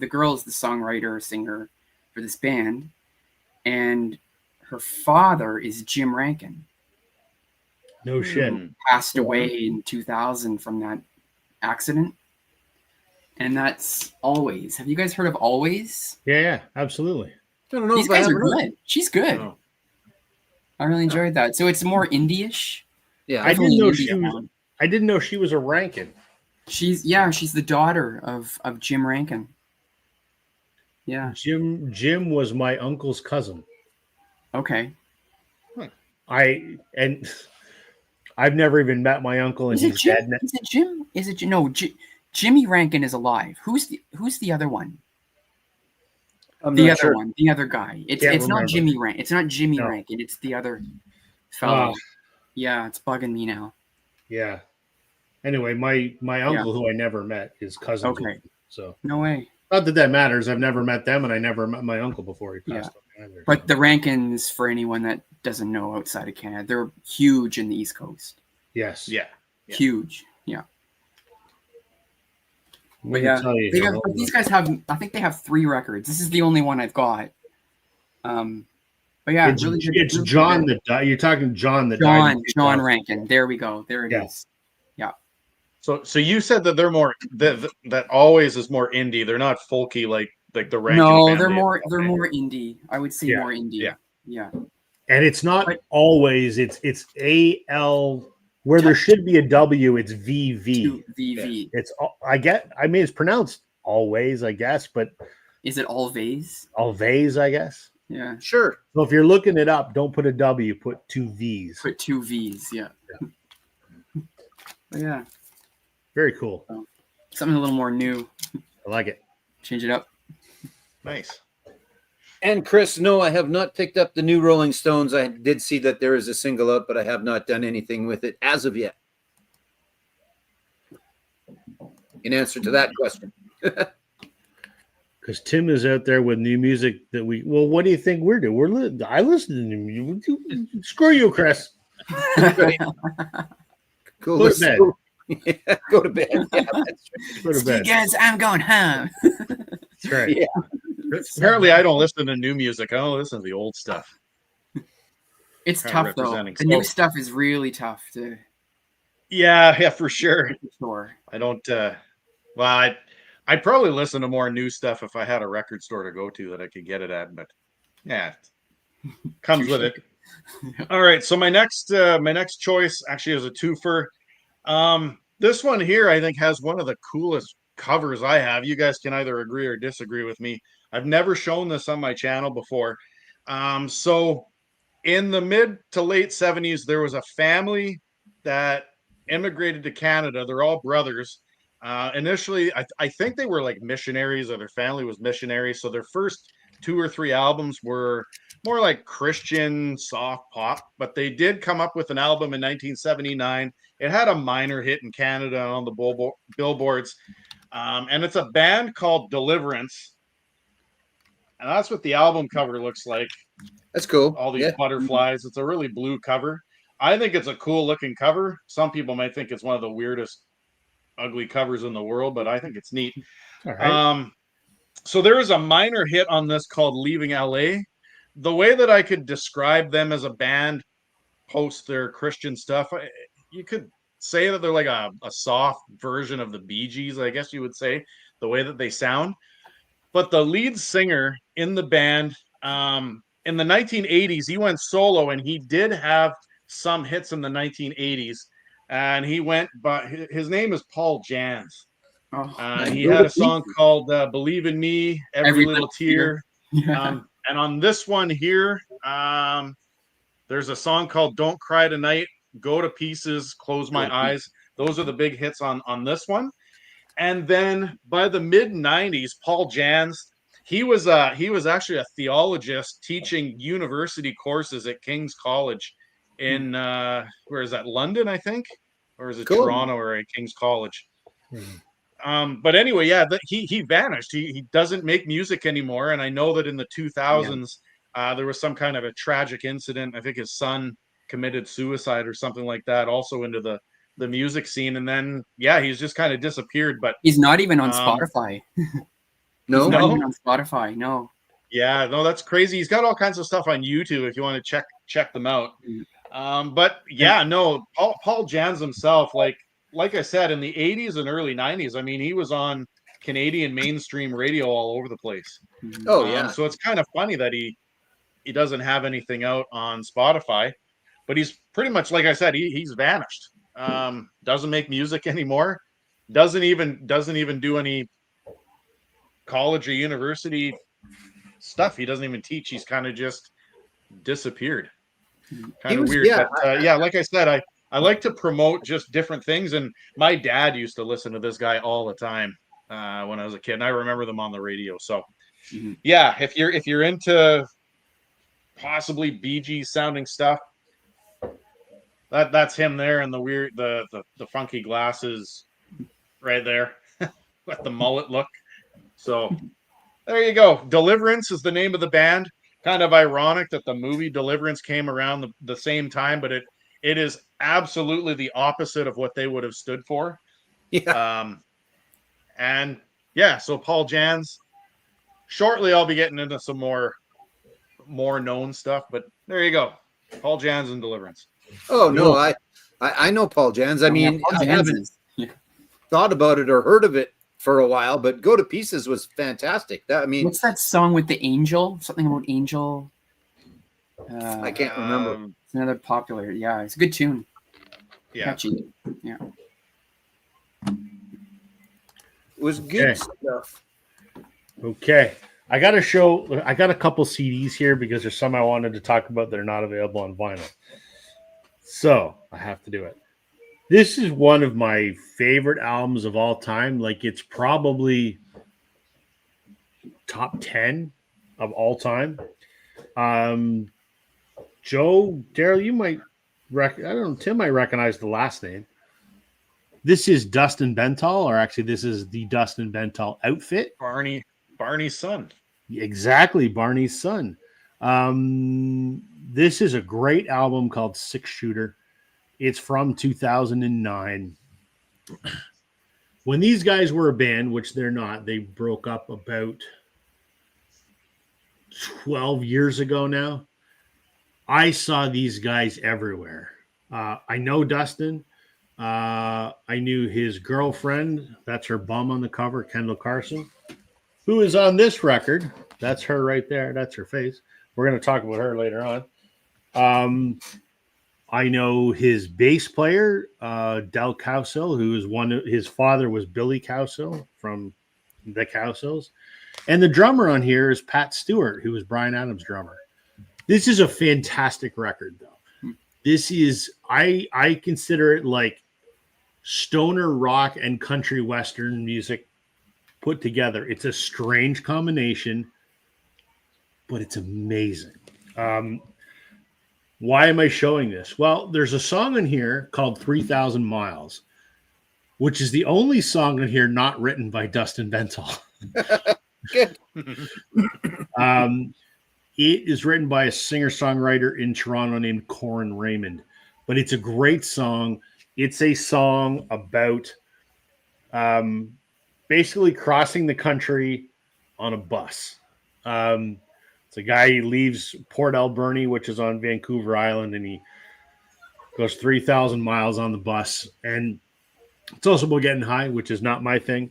girl is the songwriter, singer for this band, and her father is Jim Rankin. No shit. Passed away in 2000 from that accident. And that's Always. Have you guys heard of Always? Yeah, absolutely. I don't know These if I guys have are or not. good. She's good. Oh. I really enjoyed that. So it's more indie-ish. Yeah. I didn't know Definitely she was. indie. I didn't know she was a Rankin. She's the daughter of Jim Rankin. Yeah. Jim was my uncle's cousin. Okay. I've never even met my uncle, and Is it he's Jim? dead now. Is it Jim? Is it no? Jimmy Rankin is alive. Who's the other one? I'm The not other sure. one. The other guy. It's Can't not remember. Jimmy Rankin. It's not Jimmy No. Rankin. It's the other fellow. Oh. Yeah, it's bugging me now. Yeah. Anyway, my uncle, who I never met, is cousin. Okay. So No way. not that matters. I've never met them, and I never met my uncle before he passed away either. But the Rankins, for anyone that doesn't know outside of Canada, they're huge in the East Coast. yes, Yeah. Yeah. Huge. Yeah. Let But me yeah, tell you, but these guys have, I think they have 3 records. This is the only one I've got. But yeah, it's, really good. it's really John good. that died. You're talking John that died. in John 2000. Rankin. There we go. There it is. Yeah. So you said that they're more that Always is more indie. They're not folky like the Rankin No, family. they're more indie. I would say Yeah, more indie. yeah. Yeah. And it's not But- always. It's AL where there should be a W. It's VV. VV. It's it's pronounced always, I guess, but Is it Always? always, I guess. Yeah. Sure. So if you're looking it up, don't put a W. Put 2 V's. Put 2 V's. Yeah. But yeah. Very cool. Something a little more new. I like it. Change it up. Nice. And Chris, no, I have not picked up the new Rolling Stones. I did see that there is a single out, but I have not done anything with it as of yet. In answer to that question. Because Tim is out there with new music that well, what do you think we're doing? I listen to new music. Screw you, Chris. Right. Cool. Go to bed. Yeah, go to bed. Yeah, that's right. Go to bed. Guys, I'm going home. That's right. Yeah. Apparently, I don't listen to new music. I don't listen to the old stuff. It's Kinda tough though. representing The new stuff. stuff is really tough to Yeah, for sure. store. I don't. Well, I'd probably listen to more new stuff if I had a record store to go to that I could get it at. But yeah, comes with it. All right. So my next choice actually is a twofer. This one here I think has one of the coolest covers I have. You guys can either agree or disagree with me. I've never shown this on my channel before. So in the mid to late 70s, there was a family that immigrated to Canada. They're all brothers. Initially, I think they were like missionaries, or their family was missionaries. So their first 2 or 3 albums were more like Christian soft pop, but they did come up with an album in 1979. It had a minor hit in Canada on the billboards, and it's a band called Deliverance, and that's what the album cover looks like. That's cool. All these butterflies. It's a really blue cover. I think it's a cool looking cover. Some people might think it's one of the weirdest ugly covers in the world, but I think it's neat. All right. So there is a minor hit on this called Leaving LA. The way that I could describe them as a band post their Christian stuff, you could say that they're like a soft version of the Bee Gees, I guess you would say, the way that they sound. But the lead singer in the band, in the 1980s, he went solo, and he did have some hits in the 1980s. And he went, but his name is Paul Jans. And he had a song called Believe in Me, Every Little Tear. Yeah. And on this one here, there's a song called Don't Cry Tonight, Go to Pieces, Close My Eyes. Those are the big hits on this one. And then by the mid-90s, Paul Jans, he was actually a theologist teaching university courses at King's College in, where is that, London, I think? Or is it Toronto or at King's College? But anyway, yeah, he vanished. He doesn't make music anymore. And I know that in the 2000s, there was some kind of a tragic incident. I think his son committed suicide or something like that, also into the music scene. And then, yeah, he's just kind of disappeared. But he's not even on Spotify. No, not even on Spotify. No. Yeah, no, that's crazy. He's got all kinds of stuff on YouTube if you want to check them out. But yeah, no, Paul Jans himself, like I said, in the 80s and early 90s, I mean, he was on Canadian mainstream radio all over the place. Oh, yeah. So it's kind of funny that he doesn't have anything out on Spotify, but he's pretty much, like I said, he's vanished. Doesn't make music anymore. Doesn't even do any college or university stuff. He doesn't even teach. He's kind of just disappeared. Kind of weird. Yeah, but yeah, like I said, I like to promote just different things, and my dad used to listen to this guy all the time when I was a kid, and I remember them on the radio. So, yeah, if you're into possibly Bee Gees sounding stuff, that's him there, and the weird, the funky glasses, right there, with the mullet look. So, there you go. Deliverance is the name of the band. Kind of ironic that the movie Deliverance came around the same time, but it is absolutely the opposite of what they would have stood for. Yeah. And yeah, so Paul Jans. Shortly, I'll be getting into some more known stuff, but there you go. Paul Jans and Deliverance. Oh no, I know Paul Jans. I mean, I haven't thought about it or heard of it for a while, but Go to Pieces was fantastic. What's that song with the angel? Something about angel. I can't remember. It's another popular. Yeah, it's a good tune. Yeah. Catchy. Yeah. It was good stuff. Okay. I got a couple CDs here because there's some I wanted to talk about that are not available on vinyl. So I have to do it. This is one of my favorite albums of all time. Like, it's probably top 10 of all time. Joe, Daryl, you might Tim might recognize the last name. This is Dustin Bentall, or actually this is the Dustin Bentall outfit. Barney's son. Exactly, Barney's son. This is a great album called Six Shooter. It's from 2009. When these guys were a band, which they're not, they broke up about 12 years ago now. I saw these guys everywhere. I know Dustin. I knew his girlfriend. That's her bum on the cover, Kendall Carson, who is on this record. That's her right there. That's her face. We're going to talk about her later on. I know his bass player, Del Cowsill, who is his father was Billy Cowsill from the Cowsills. And the drummer on here is Pat Stewart, who was Bryan Adams' drummer. This is a fantastic record, though. This is, I consider it like stoner rock and country western music put together. It's a strange combination. but it's amazing. Why am I showing this? Well, there's a song in here called 3,000 Miles, which is the only song in here not written by Dustin Bentall. Good. It is written by a singer-songwriter in Toronto named Corin Raymond, but it's a great song. It's a song about basically crossing the country on a bus. It's a guy, he leaves Port Alberni, which is on Vancouver Island, and he goes 3,000 miles on the bus. And it's also about getting high, which is not my thing,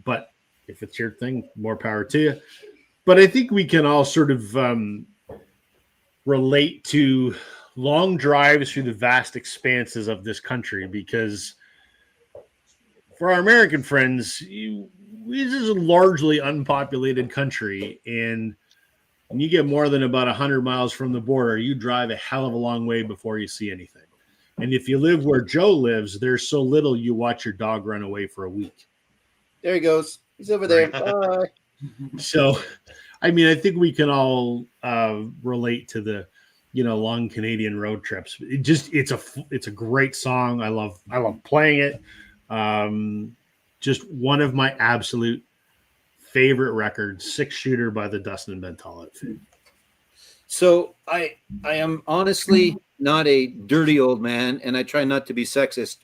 but if it's your thing, more power to you. But I think we can all sort of relate to long drives through the vast expanses of this country, because for our American friends, this is a largely unpopulated country, and when you get more than about 100 miles from the border, you drive a hell of a long way before you see anything. And if you live where Joe lives, there's so little you watch your dog run away for a week. There he goes. He's over there. Bye. So, I mean, I think we can all relate to the, long Canadian road trips. It's a great song. I love playing it. Just one of my absolute favorite records, 6-Shooter by the Dustin Bentall outfit. So I am honestly not a dirty old man, and I try not to be sexist,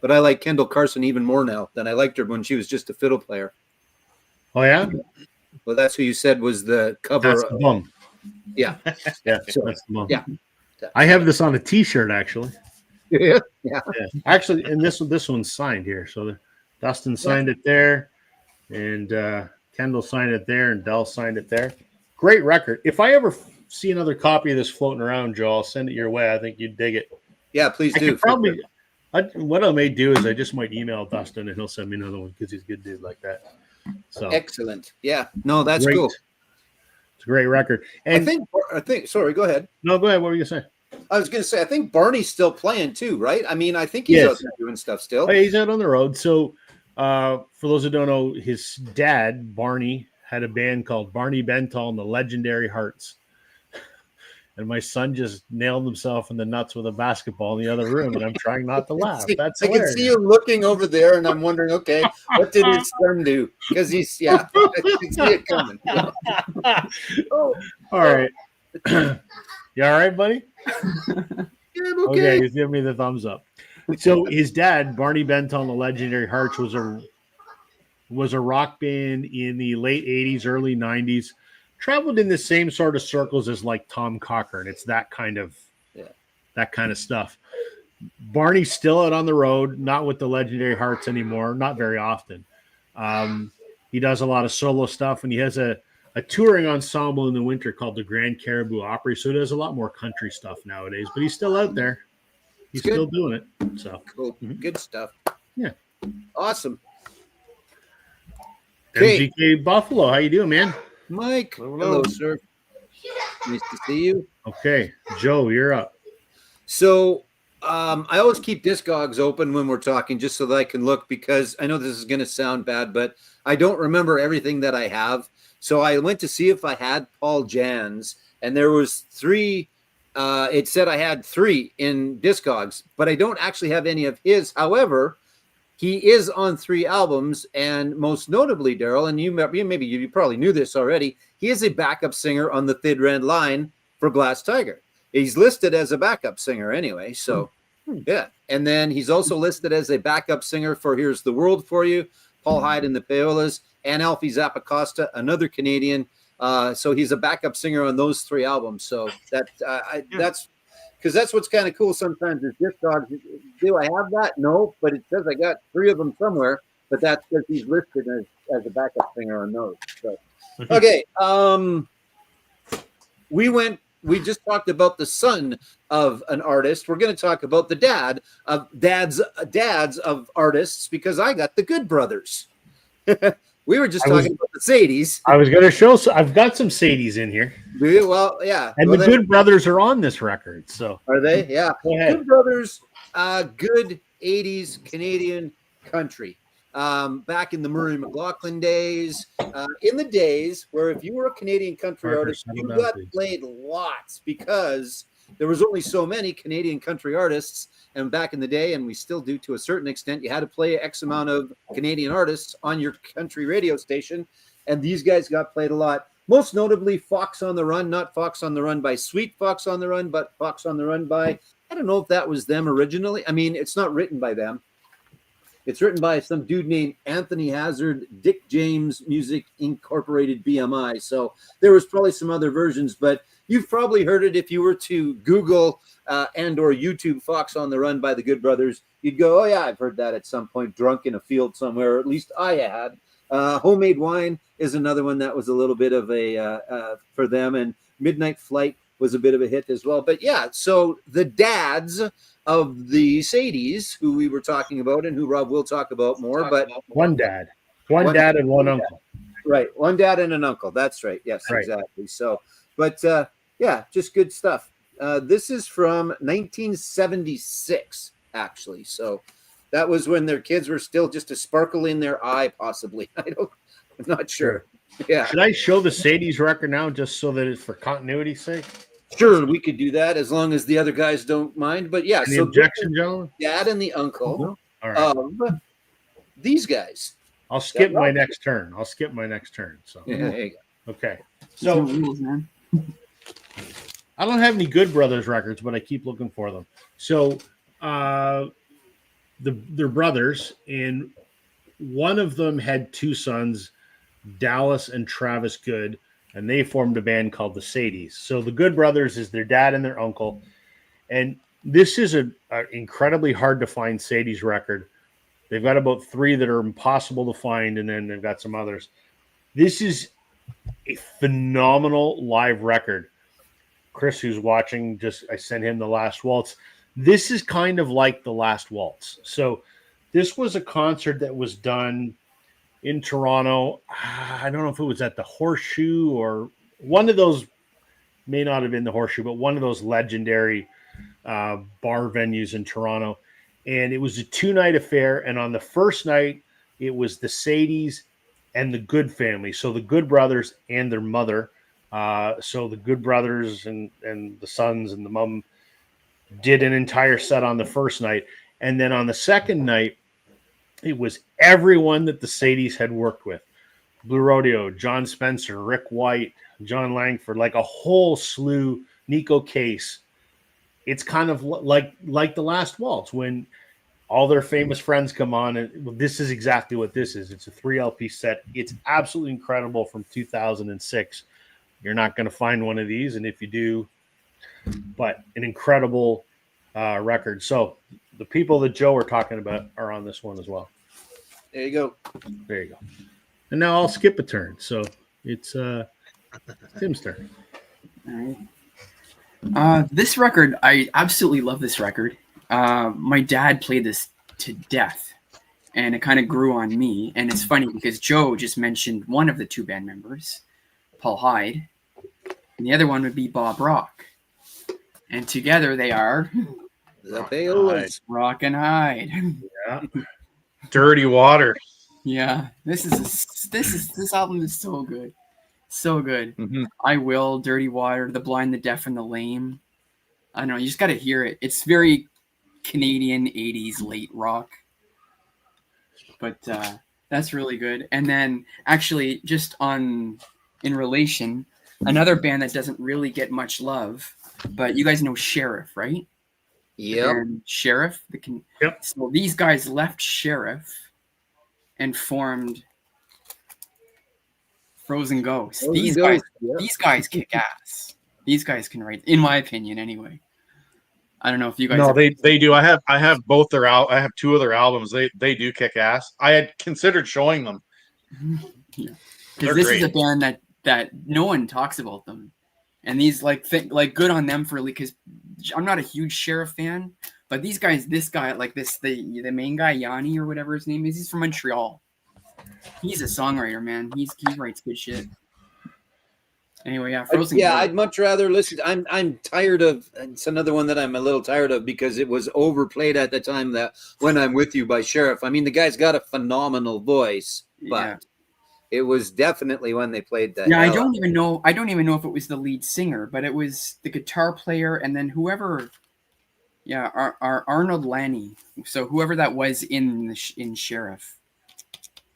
but I like Kendall Carson even more now than I liked her when she was just a fiddle player. Oh, yeah? Well, that's who you said was the cover. That's the bum. Yeah. Yeah, So, that's the bum. yeah. I have this on a T-shirt, actually. Yeah. Actually, and this one's signed here. So Dustin signed it there, and Kendall signed it there, and Dell signed it there. Great record. If I ever see another copy of this floating around, Joe, I'll send it your way. I think you'd dig it. Yeah, please do. What I may do is I just might email Dustin, and he'll send me another one because he's a good dude like that. So excellent. Yeah. No, that's great. cool. It's a great record. And I think. Sorry, go ahead. No, go ahead. What were you gonna say? I was going to say, I think Barney's still playing too, right? I mean, I think he's out there doing stuff still. Oh, he's out on the road. So, for those who don't know, his dad, Barney, had a band called Barney Benton and the Legendary Hearts. And my son just nailed himself in the nuts with a basketball in the other room, and I'm trying not to laugh. I can see you looking over there, and I'm wondering, okay, what did his son do? Because I can see it coming. All right. You all right, buddy? Yeah, I'm okay. Okay, he's giving me the thumbs up. So his dad, Barney Benton, the Legendary Hearts, was a rock band in the late 80s, early 90s. Traveled in the same sort of circles as like Tom Cochran. It's that kind of stuff. Barney's still out on the road, not with the Legendary Hearts anymore, not very often. He does a lot of solo stuff, and he has a touring ensemble in the winter called the Grand Caribou Opry. So he does a lot more country stuff nowadays, but he's still out there. He's still doing it. So cool. Good stuff. Yeah. Awesome. MGK Buffalo, how you doing, man? Mike. Hello, sir. Nice to see you. Okay. Joe, you're up. So I always keep Discogs open when we're talking just so that I can look, because I know this is going to sound bad, but I don't remember everything that I have. So I went to see if I had Paul Jan's, and there was 3. It said I had 3 in Discogs, but I don't actually have any of his. However, he is on 3 albums, and most notably, Daryl, and you probably knew this already, he is a backup singer on the Thid Red Line for Glass Tiger. He's listed as a backup singer anyway, so yeah. And then he's also listed as a backup singer for Here's the World for You, Paul Hyde and the Paolas, and Alfie Zappacosta, another Canadian. So he's a backup singer on those 3 albums. So that's because that's what's kind of cool sometimes is Discogs. Do I have that? No, but it says I got 3 of them somewhere, but that's because he's listed as a backup singer on those. So, okay. We just talked about the son of an artist. We're going to talk about the dads of artists, because I got the Good Brothers. We were just talking about the Sadies. I was going to show. I've got some Sadies in here. Well, yeah. And the Good Brothers are on this record. So are they? Yeah. Go ahead. Good Brothers, good 80s Canadian country. back in the Murray McLaughlin days, in the days where if you were a Canadian country artist, you got played lots because there was only so many Canadian country artists. And back in the day, and we still do to a certain extent, you had to play X amount of Canadian artists on your country radio station. And these guys got played a lot. Most notably, Fox on the Run, not Fox on the Run by Sweet Fox on the Run, but Fox on the Run by, I don't know if that was them originally. I mean, it's not written by them. It's written by some dude named Anthony Hazard, Dick James Music Incorporated BMI. So there was probably some other versions, but you've probably heard it if you were to Google and or YouTube Fox on the Run by the Good Brothers. You'd go, oh yeah, I've heard that at some point, drunk in a field somewhere, or at least I had. Homemade Wine is another one that was a little bit of a for them, and Midnight Flight was a bit of a hit as well. But yeah, so the dads of the Sadies, who we were talking about and who Rob will talk about more, but one dad and one uncle. Right, one dad and an uncle. That's right. Yes, right. Exactly. So, but yeah, just good stuff. This is from 1976, actually. So that was when their kids were still just a sparkle in their eye, possibly. I'm not sure. Yeah. Should I show the Sadies record now just so that it's for continuity's sake? Sure, we could do that as long as the other guys don't mind. But yeah, so objection, gentlemen? Dad and the uncle right. of these guys. I'll skip my next turn. So yeah, there you go. Okay. So I don't have any Good Brothers records, but I keep looking for them. So they're brothers, and one of them had two sons, Dallas and Travis Good, and they formed a band called the Sadies. So the Good Brothers is their dad and their uncle, and this is an incredibly hard to find Sadies record. They've got about 3 that are impossible to find, and then they've got some others. This is a phenomenal live record. Chris, who's watching, I sent him The Last Waltz. This is kind of like The Last Waltz. So this was a concert that was done in Toronto. I don't know if it was at the Horseshoe or one of those, may not have been the Horseshoe, but one of those legendary bar venues in Toronto. And it was a 2-night affair. And on the first night, it was the Sadies and the Good family. So the Good brothers and their mother. So the Good brothers and the sons and the mom did an entire set on the first night. And then on the second night, it was everyone that the Sadies had worked with. Blue Rodeo, John Spencer, Rick White, John Langford, like a whole slew, Nico Case. It's kind of like The Last Waltz when all their famous friends come on. And this is exactly what this is. It's a 3 LP set. It's absolutely incredible from 2006. You're not going to find one of these. And if you do, but an incredible record. So the people that Joe were talking about are on this one as well. There you go. There you go. And now I'll skip a turn. So it's Tim's turn. All right. This record, I absolutely love this record. My dad played this to death, and it kind of grew on me. And it's funny because Joe just mentioned one of the 2 band members, Paul Hyde, and the other one would be Bob Rock. And together they are Rock and Hyde. Yeah. Dirty Water. Yeah. This album is so good. So good. Mm-hmm. I Will, Dirty Water, The Blind, the Deaf, and the Lame. I don't know. You just got to hear it. It's very Canadian 80s late rock. But that's really good. And then actually just in relation, another band that doesn't really get much love, but you guys know Sheriff, right? Yeah. Sheriff. Yep. So these guys left Sheriff and formed Frozen Ghost. These guys kick ass. These guys can write, in my opinion, anyway. I don't know if you guys. No, they do. I have both their I have 2 of their albums. They do kick ass. I had considered showing them. Yeah, because this is a band that no one talks about them, and these good on them for, because I'm not a huge Sheriff fan, but these guys, the main guy Yanni or whatever his name is, he's from Montreal. He's a songwriter, man. He writes good shit. Anyway, yeah, Frozen. Yeah, I'd much rather listen. I'm tired of. It's another one that I'm a little tired of because it was overplayed at the time that When I'm With You by Sheriff. I mean, the guy's got a phenomenal voice, but Yeah. it was definitely when they played that. Yeah, I don't even know if it was the lead singer, but it was the guitar player and then whoever. Yeah, our Arnold Lanny. So whoever that was in Sheriff,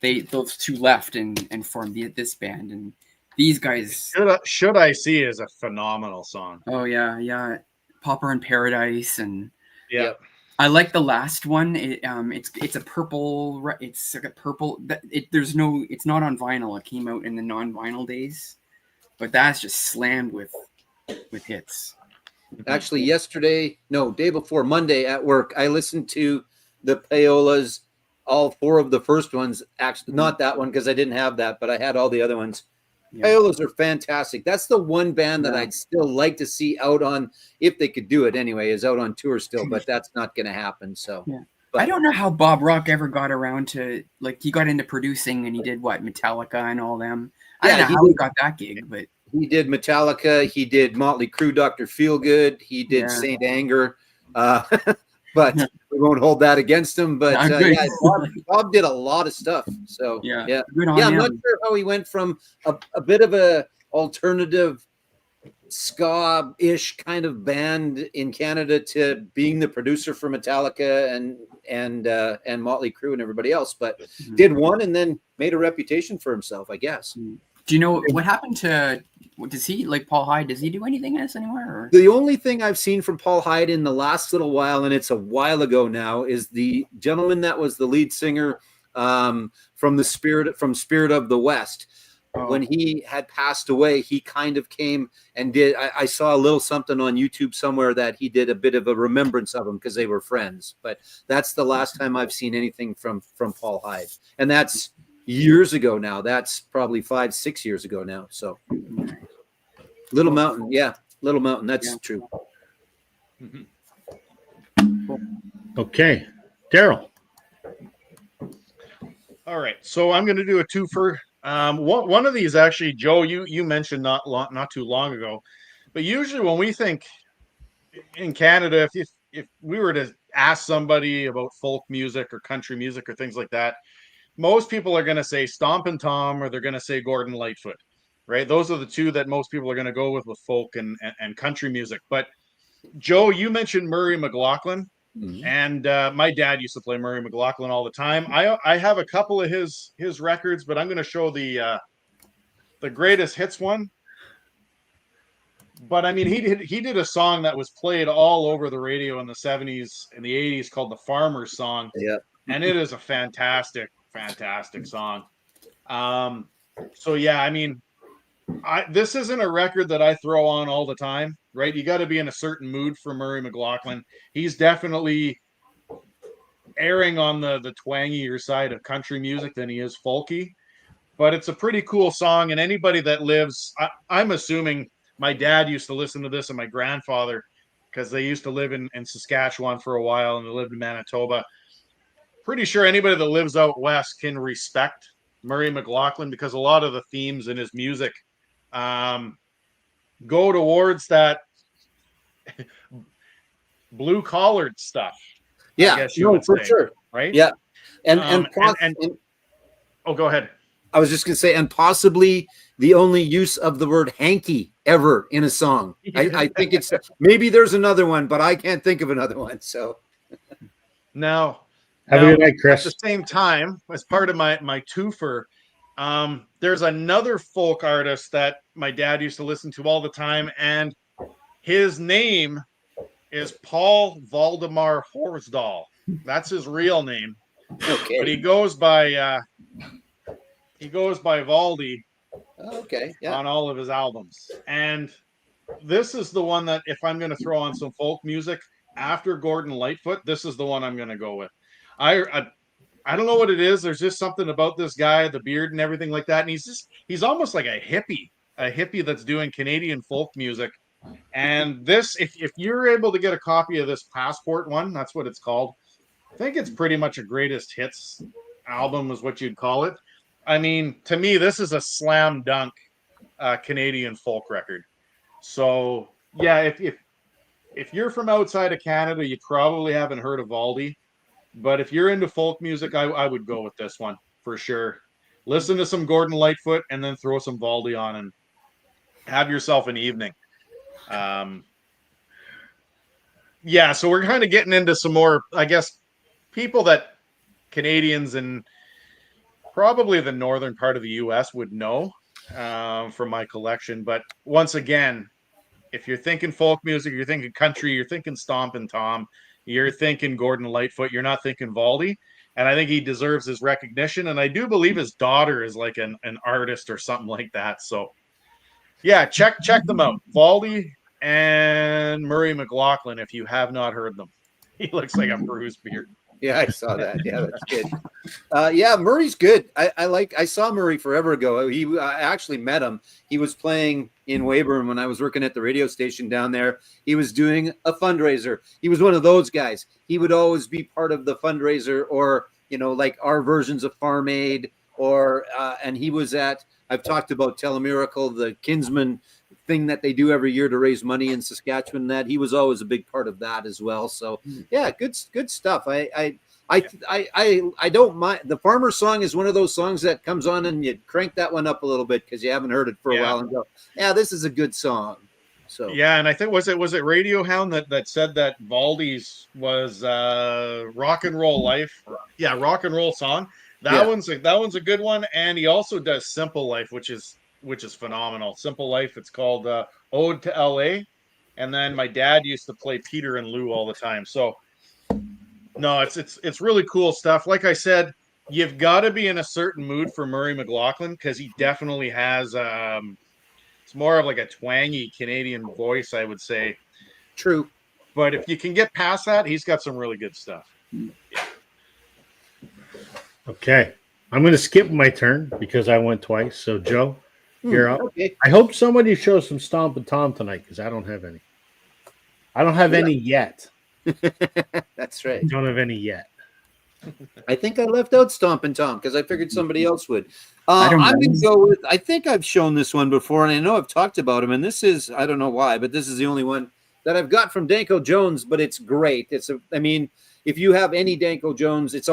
those two left and formed this band, and these guys. Should I See is a phenomenal song. Oh yeah, Pauper in Paradise, and Yeah. I like the last one. It's a purple. It's like a purple. It's not on vinyl. It came out in the non-vinyl days, but that's just slammed with hits. Actually, day before Monday at work, I listened to the Payolas, all 4 of the first ones. Actually, not that one because I didn't have that, but I had all the other ones. Yeah. Payolas are fantastic. That's the one band that I'd still like to see out on, if they could do it anyway, is out on tour still, but that's not going to happen. So yeah. But I don't know how Bob Rock ever got around to, like, he got into producing and he did Metallica and all them. I don't know how he got that gig, but he did Metallica, he did Motley Crue, Dr. Feelgood, he did Saint Anger, but we won't hold that against him. But Bob did a lot of stuff. So I'm not sure how he went from a bit of a alternative ska-ish kind of band in Canada to being the producer for Metallica and Motley Crue and everybody else, but did one and then made a reputation for himself, I guess. Do you know what happened to? Does he, like Paul Hyde? Does he do anything else anymore? Or? The only thing I've seen from Paul Hyde in the last little while, and it's a while ago now, is the gentleman that was the lead singer from Spirit of the West. Oh. When he had passed away, he kind of came and did. I saw a little something on YouTube somewhere that he did a bit of a remembrance of him because they were friends. But that's the last time I've seen anything from Paul Hyde, and that's years ago now. That's probably 5-6 years ago now. So Little Mountain. That's true. Okay. Daryl. All right. So I'm going to do a twofer. One of these actually, Joe, you mentioned not too long ago, but usually when we think in Canada, if we were to ask somebody about folk music or country music or things like that, most people are going to say Stompin' Tom or they're going to say Gordon Lightfoot, right? Those are the two that most people are going to go with folk and country music. But Joe, you mentioned Murray McLaughlin, and my dad used to play Murray McLaughlin all the time. I have a couple of his records, but I'm going to show the greatest hits one. But I mean, he did a song that was played all over the radio in the 70s and the 80s called the Farmer's Song. Yeah. And it is a fantastic song. So yeah, I mean, this isn't a record that I throw on all the time, right? You got to be in a certain mood for Murray McLaughlin. He's definitely erring on the twangier side of country music than he is folky, but it's a pretty cool song. And anybody that lives, I'm assuming my dad used to listen to this and my grandfather, because they used to live in Saskatchewan for a while and they lived in Manitoba. Pretty sure anybody that lives out west can respect Murray McLaughlin because a lot of the themes in his music go towards that blue collared stuff. Yeah, for sure. Right? Yeah. And go ahead. I was just going to say, and possibly the only use of the word hanky ever in a song. I think it's, maybe there's another one, but I can't think of another one. So now, have a good night, Chris. At the same time, as part of my twofer, there's another folk artist that my dad used to listen to all the time, and his name is Paul Valdemar Horsdal. That's his real name. Okay. But he goes by Valdy. Okay. Yeah. On all of his albums. And this is the one that if I'm going to throw on some folk music after Gordon Lightfoot, this is the one I'm going to go with. I don't know what it is. There's just something about this guy, the beard and everything like that. And he's almost like a hippie that's doing Canadian folk music. And this, if you're able to get a copy of this Passport one, that's what it's called. I think it's pretty much a greatest hits album is what you'd call it. I mean, to me, this is a slam dunk Canadian folk record. So yeah, if you're from outside of Canada, you probably haven't heard of Valdi. But if you're into folk music, I would go with this one for sure. Listen to some Gordon Lightfoot and then throw some Valdi on and have yourself an evening. Yeah, so we're kind of getting into some more, I guess, people that Canadians and probably the northern part of the U.S. would know from my collection. But once again, if you're thinking folk music, you're thinking country, you're thinking Stompin' Tom, you're thinking Gordon Lightfoot, you're not thinking Valdi. And I think he deserves his recognition. And I do believe his daughter is like an artist or something like that. So yeah, check them out. Valdi and Murray McLaughlin, if you have not heard them. He looks like a bruised beard. Yeah, I saw that. Yeah, that's good. Yeah, Murray's good. I saw Murray forever ago. I actually met him. He was playing in Weyburn when I was working at the radio station down there. He was doing a fundraiser. He was one of those guys. He would always be part of the fundraiser, or like our versions of Farm Aid, or and he was at. I've talked about Telemiracle, the Kinsman thing that they do every year to raise money in Saskatchewan. That he was always a big part of that as well. So yeah, good stuff. I don't mind. The Farmer Song is one of those songs that comes on and you crank that one up a little bit because you haven't heard it for a while and go, yeah, this is a good song. So yeah, and I think was it Radio Hound that said that Valdi's was Rock and Roll Life. Yeah, Rock and Roll Song. That one's a good one, and he also does Simple Life, which is phenomenal. Simple Life. It's called Ode to L.A. And then my dad used to play Peter and Lou all the time. So no, it's really cool stuff. Like I said, you've got to be in a certain mood for Murray McLaughlin because he definitely has it's more of like a twangy Canadian voice, I would say. True. But if you can get past that, he's got some really good stuff. Yeah. Okay. I'm going to skip my turn because I went twice. So, Joe, you're up. Okay. I hope somebody shows some Stompin' Tom tonight because I don't have any. I don't have any yet. That's right. I don't have any yet. I think I left out Stompin' Tom because I figured somebody else would. I'm going to go with, I think I've shown this one before, and I know I've talked about him, and this is, I don't know why, but this is the only one that I've got from Danko Jones, but it's great. I mean, if you have any Danko Jones, it's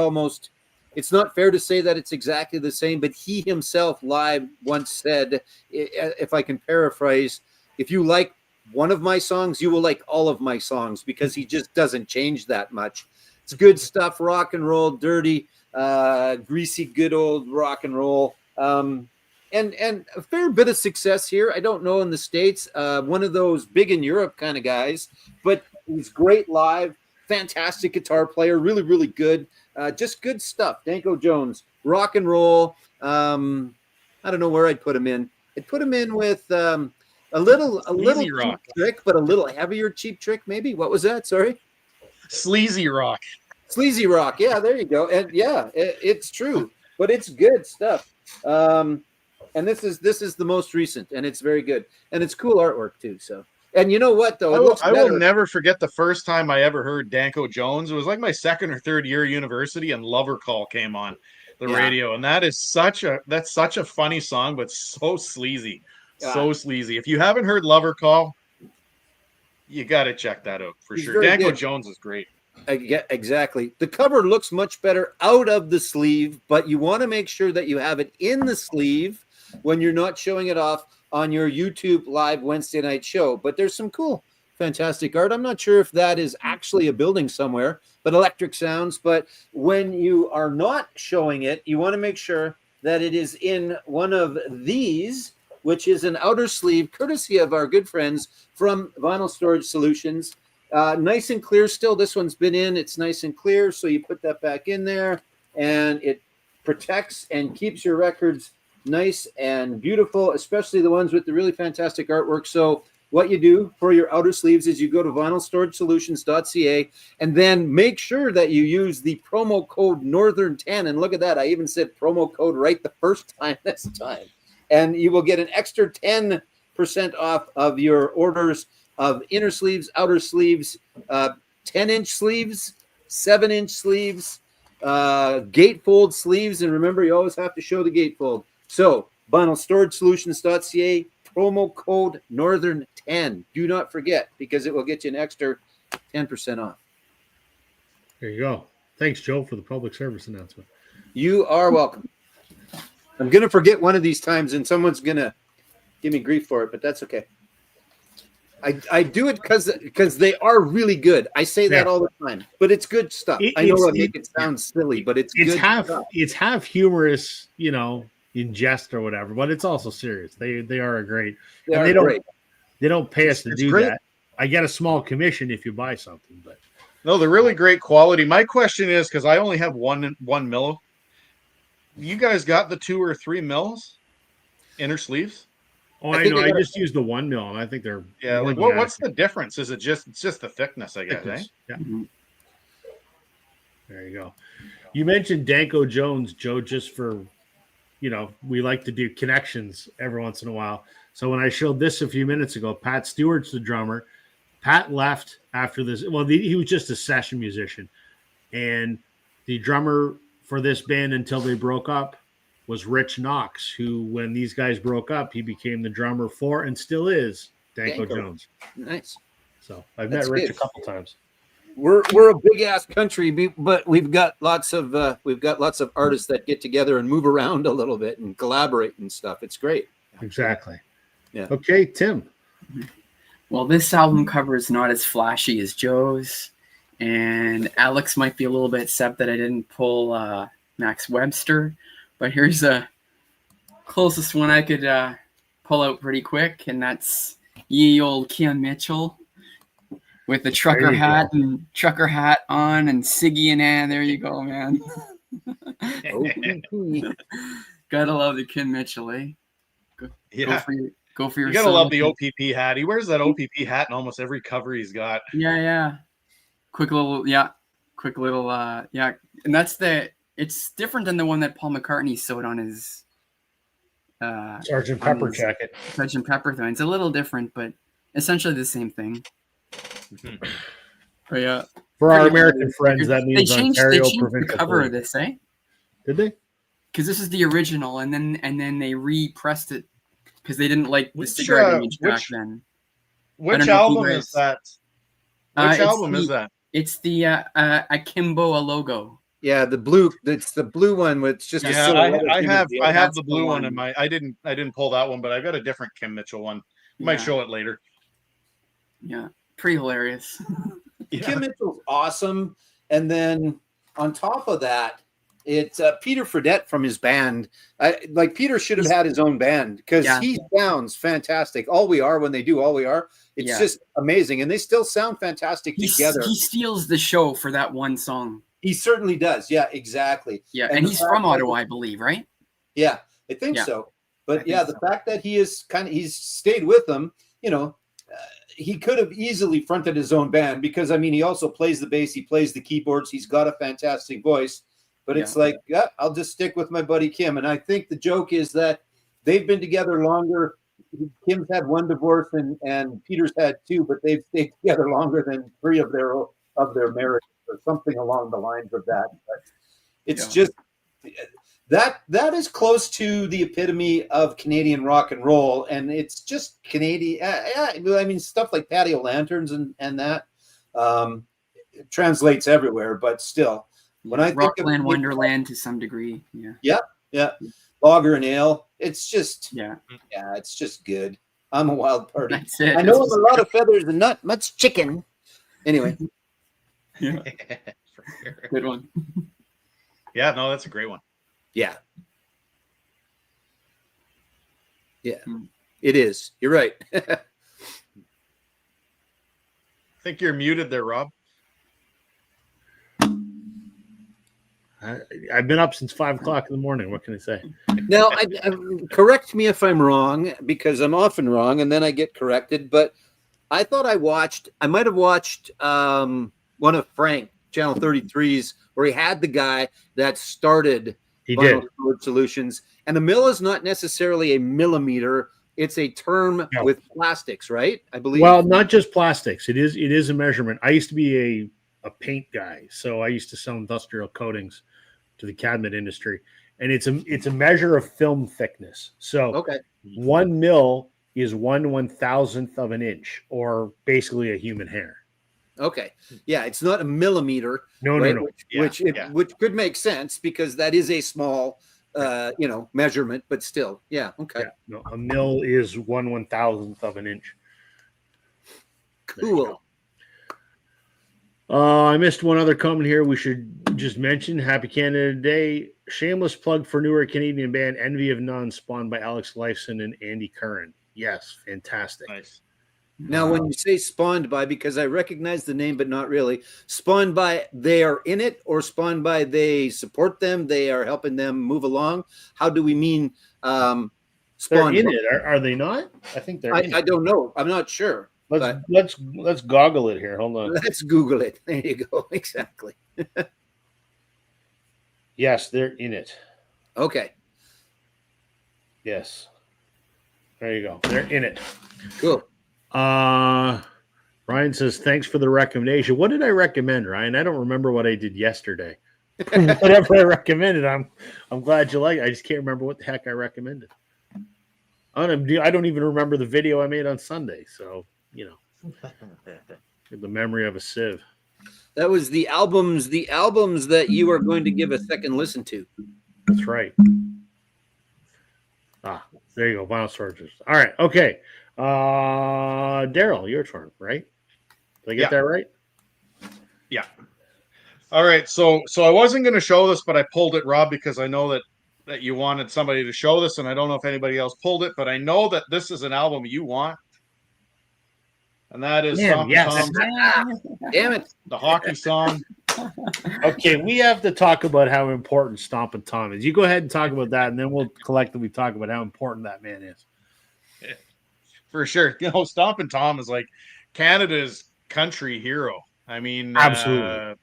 not fair to say that it's exactly the same, but he himself live once said, if I can paraphrase, if you like one of my songs, you will like all of my songs because he just doesn't change that much. It's good stuff, rock and roll, dirty, greasy, good old rock and roll. And a fair bit of success here. I don't know in the States, one of those big in Europe kind of guys, but he's great live, fantastic guitar player, really, really good. Just good stuff. Danko Jones, rock and roll. I don't know where I'd put him in. I'd put him in with a little rock. Cheap Trick, but a little heavier Cheap Trick, maybe. What was that? Sorry. Sleazy rock. Sleazy rock. Yeah, there you go. And yeah, it's true, but it's good stuff. And this is the most recent, and it's very good, and it's cool artwork too. So, and you know what though, I will never forget the first time I ever heard Danko Jones. It was like my second or third year of university, and Lover Call came on the radio, and that's such a funny song, but so sleazy, so sleazy. If you haven't heard Lover Call, you got to check that out for sure. Danko Jones is great. Exactly. The cover looks much better out of the sleeve, but you want to make sure that you have it in the sleeve when you're not showing it off on your YouTube live Wednesday night show. But there's some cool, fantastic art. I'm not sure if that is actually a building somewhere, but Electric Sounds. But when you are not showing it, you want to make sure that it is in one of these, which is an outer sleeve, courtesy of our good friends from Vinyl Storage Solutions. Nice and clear still. This one's been in. It's nice and clear. So you put that back in there, and it protects and keeps your records nice and beautiful, especially the ones with the really fantastic artwork. So what you do for your outer sleeves is you go to vinylstoragesolutions.ca and then make sure that you use the promo code Northern10. And look at that. I even said promo code right the first time this time. And you will get an extra 10% off of your orders of inner sleeves, outer sleeves, 10-inch sleeves, 7-inch sleeves, gatefold sleeves. And remember, you always have to show the gatefold. So, vinylstoragesolutions.ca, promo code Northern10. Do not forget, because it will get you an extra 10% off. There you go. Thanks, Joe, for the public service announcement. You are welcome. I'm going to forget one of these times, and someone's going to give me grief for it, but that's okay. I do it because they are really good. I say that all the time, but it's good stuff. I know I make it sound silly, but it's good stuff. It's half humorous, in jest or whatever, but it's also serious. They are great. They don't pay us to do that. I get a small commission if you buy something, but no, they're really great quality. My question is, because I only have one mil, you guys got the 2 or 3 mils inner sleeves? Oh, I know. I just used the 1 mil, and I think they're what's the difference? Is it just the thickness? I guess. Eh? Yeah. Mm-hmm. There you go. You mentioned Danko Jones, Joe. Just for we like to do connections every once in a while. So when I showed this a few minutes ago, Pat Stewart's the drummer. Pat left after this. Well, he was just a session musician, and the drummer for this band until they broke up was Rich Knox, who, when these guys broke up, he became the drummer for and still is Danko Jones. Nice. So I've met Rich a couple times. We're a big ass country, but we've got lots of artists that get together and move around a little bit and collaborate and stuff. It's great. Exactly. Yeah. Okay, Tim. Well, this album cover is not as flashy as Joe's, and Alex might be a little bit upset that I didn't pull Max Webster. But here's the closest one I could pull out pretty quick, and that's ye old Kim Mitchell with the trucker hat and trucker hat on, and Siggy and Ann. There you go, man. Gotta love the Kim Mitchell, eh? Go for your. You gotta love the OPP hat. He wears that OPP hat in almost every cover he's got. Yeah. Quick little, and that's it's different than the one that Paul McCartney sewed on his Sgt. Pepper jacket. Sgt. Pepper thing. It's a little different, but essentially the same thing. But yeah. For our American friends, that means Ontario they changed provincial the cover of this, eh? Did they? Because this is the original, and then they repressed it because they didn't like the cigarette image back then. Which album is that? Which album is that? It's the Akimbo logo. Yeah, the blue. It's the blue one with just. I have the blue one in my. I didn't pull that one, but I've got a different Kim Mitchell one. Might show it later. Yeah, pretty hilarious. Kim Mitchell's awesome, and then on top of that, it's Peter Fredette from his band. Peter should have had his own band because he sounds fantastic. All We Are, when they do All We Are, it's just amazing, and they still sound fantastic together. He steals the show for that one song. He certainly does. Yeah, exactly. Yeah, and he's from Ottawa, I believe, right? Yeah, I think so. But the fact that he's stayed with them, he could have easily fronted his own band because, he also plays the bass, he plays the keyboards, he's got a fantastic voice. But it's I'll just stick with my buddy Kim. And I think the joke is that they've been together longer. Kim's had one divorce and Peter's had 2, but they've stayed together longer than 3 of their marriage. Or something along the lines of that. But it's just that is close to the epitome of Canadian rock and roll, and it's just Canadian. Stuff like Patio Lanterns and that translates everywhere, but still, when I think of Wonderland to some degree, yeah, Lager and Ale, it's just it's just good. I'm a wild party. That's it. I know I'm a lot of feathers and not much chicken. Anyway. Yeah. For sure. Good one. Yeah, no, that's a great one. Yeah. Yeah, it is. You're right. I think you're muted there, Rob. I've been up since 5 o'clock in the morning. What can I say? Now, correct me if I'm wrong, because I'm often wrong, and then I get corrected. But I thought I might have watched one of Frank, Channel 33's, where he had the guy that started Vinyl Storage Solutions. And the mill is not necessarily a millimeter. It's a term with plastics, right? I believe. Well, not just plastics. It is a measurement. I used to be a paint guy, so I used to sell industrial coatings to the cabinet industry. And it's a measure of film thickness. So 1 mil is 1/1000th of an inch, or basically a human hair. Okay. Yeah, it's not a millimeter. No, right? no. Which could make sense because that is a small, measurement, but still, yeah. Okay. Yeah, no, a mil is 1/1000th of an inch. Cool. I missed one other comment here. We should just mention Happy Canada Day. Shameless plug for newer Canadian band Envy of None, spawned by Alex Lifeson and Andy Curran. Yes, fantastic. Nice. Now, when you say spawned by, because I recognize the name, but not really, spawned by they are in it, or spawned by they support them, they are helping them move along? How do we mean They're spawned in by? it, are they not? I think they're in I it. don't know. I'm not sure. Let's goggle it here. Hold on. Let's Google it. There you go. Exactly. Yes, they're in it. Okay. Yes. There you go. They're in it. Cool. Ryan says, thanks for the recommendation. What did I recommend, Ryan? I don't remember what I did yesterday. Whatever I recommended, I'm glad you like it. I just can't remember what the heck I recommended. I don't even remember the video I made on Sunday. So, the memory of a sieve. That was the albums that you are going to give a second listen to. That's right. There you go. Vinyl Soldiers. All right. Okay. Daryl, your turn, right? Did I get that right? Yeah. All right. So I wasn't going to show this, but I pulled it, Rob, because I know that you wanted somebody to show this, and I don't know if anybody else pulled it, but I know that this is an album you want. And that is Stompin' Tom's. Damn it. The hockey song. Okay, we have to talk about how important Stompin' Tom is. You go ahead and talk about that, and then we'll collectively talk about how important that man is. For sure. Stompin' Tom is like Canada's country hero. I mean, absolutely.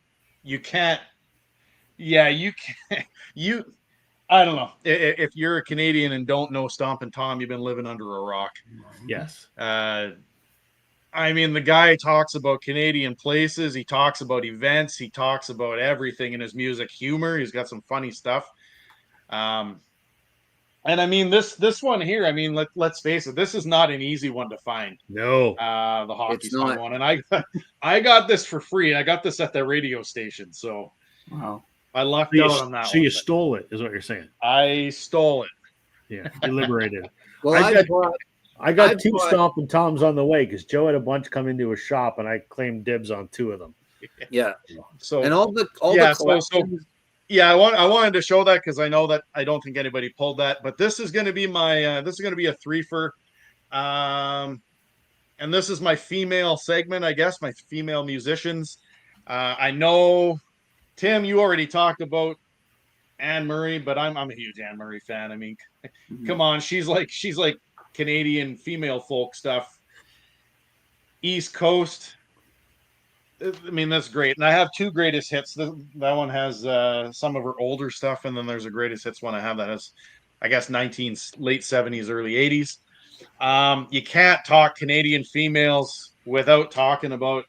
I don't know. If you're a Canadian and don't know Stompin' Tom, you've been living under a rock. Yes. I mean, the guy talks about Canadian places. He talks about events. He talks about everything in his music. Humor. He's got some funny stuff. And I mean, this one here, I mean, let's face it, this is not an easy one to find. No. The hockey song one. And I got this for free. I got this at the radio station. So wow. I lucked out on that one. So you stole it, is what you're saying. I stole it. Yeah, you liberated it. Well, I got two Stompin' Toms on the way because Joe had a bunch come into his shop, and I claimed dibs on two of them. Yeah. So and all the I wanted to show that because I know that I don't think anybody pulled that, but this is going to be my this is going to be a threefer, and this is my female segment, I guess, my female musicians. I know, Tim, you already talked about Anne Murray, but I'm a huge Anne Murray fan. I mean, come on, she's like Canadian female folk stuff, East Coast. I mean, that's great. And I have two greatest hits. That one has some of her older stuff, and then there's a greatest hits one I have that has, I guess, late 70s, early 80s. You can't talk Canadian females without talking about,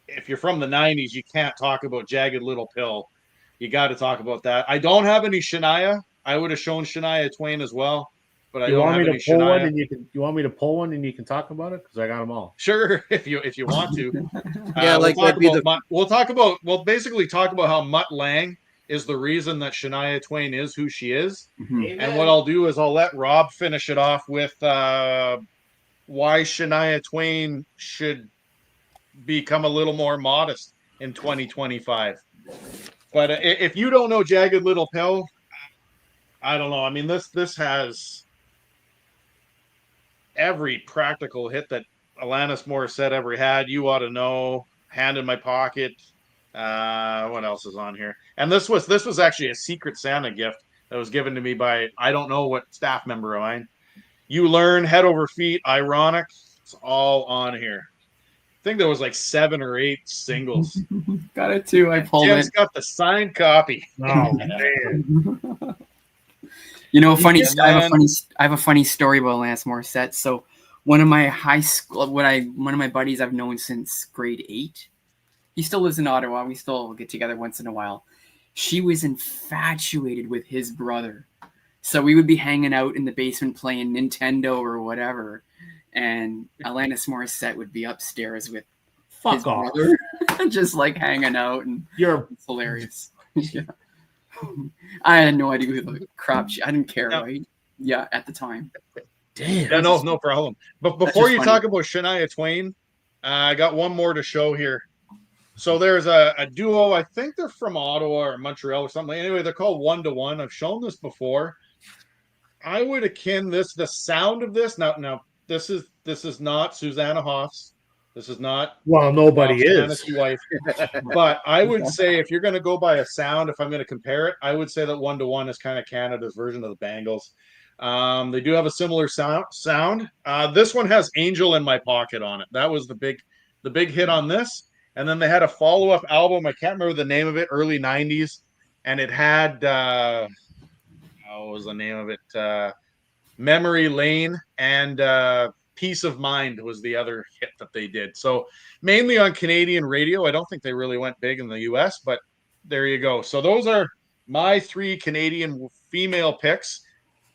if you're from the 90s, you can't talk about Jagged Little Pill. You got to talk about that. I don't have any Shania. I would have shown Shania Twain as well. But I don't have any Shania. You want me to pull one and you can talk about it? Because I got them all. Sure, if you want to. Yeah, we'll basically talk about how Mutt Lange is the reason that Shania Twain is who she is. Mm-hmm. And what I'll do is I'll let Rob finish it off with why Shania Twain should become a little more modest in 2025. But if you don't know Jagged Little Pill, I don't know. I mean, this has every practical hit that Alanis Morissette ever had. You Ought to Know, Hand in My Pocket. What else is on here? And this was actually a Secret Santa gift that was given to me by, I don't know what staff member of mine. You Learn, Head Over Feet, Ironic. It's all on here. I think there was like 7 or 8 singles. Got it too. I pulled Jim's it. got the signed copy. Oh man. You know, I have a funny story about Alanis Morissette. So one of my one of my buddies I've known since grade 8. He still lives in Ottawa. We still get together once in a while. She was infatuated with his brother. So we would be hanging out in the basement playing Nintendo or whatever, and Alanis Morissette would be upstairs with his Fuck off. brother, just like hanging out, and it's hilarious. Yeah. I had no idea who the crap. I didn't care, right? Yeah, at the time. Damn. Yeah, no problem. But before you talk about Shania Twain, I got one more to show here. So there's a duo. I think they're from Ottawa or Montreal or something. Anyway, they're called One to One. I've shown this before. I would akin the sound of this. Now this is not Susanna Hoffs. This is not. Well, nobody is. Wife. But I would say if you're going to go by a sound, if I'm going to compare it, I would say that One to One is kind of Canada's version of the Bangles. They do have a similar sound. This one has Angel in My Pocket on it. That was the big hit on this. And then they had a follow-up album. I can't remember the name of it, early 90s. And it had, what was the name of it? Memory Lane and Peace of Mind was the other hit that they did. So mainly on Canadian radio. I don't think they really went big in the US, but there you go. So those are my 3 Canadian female picks.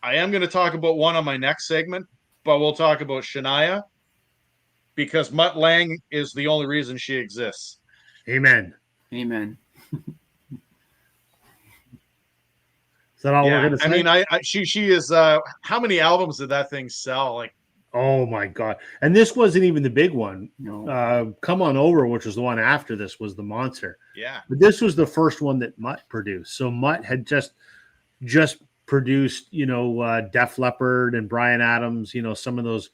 I am going to talk about one on my next segment, but we'll talk about Shania because Mutt Lange is the only reason she exists. Amen. Amen. Is that all we're going to say? I mean, she is. How many albums did that thing sell? Like, oh my God! And this wasn't even the big one. No. Come On Over, which was the one after this, was the monster. Yeah. But this was the first one that Mutt produced. So Mutt had just produced, Def Leppard and Bryan Adams, some of those,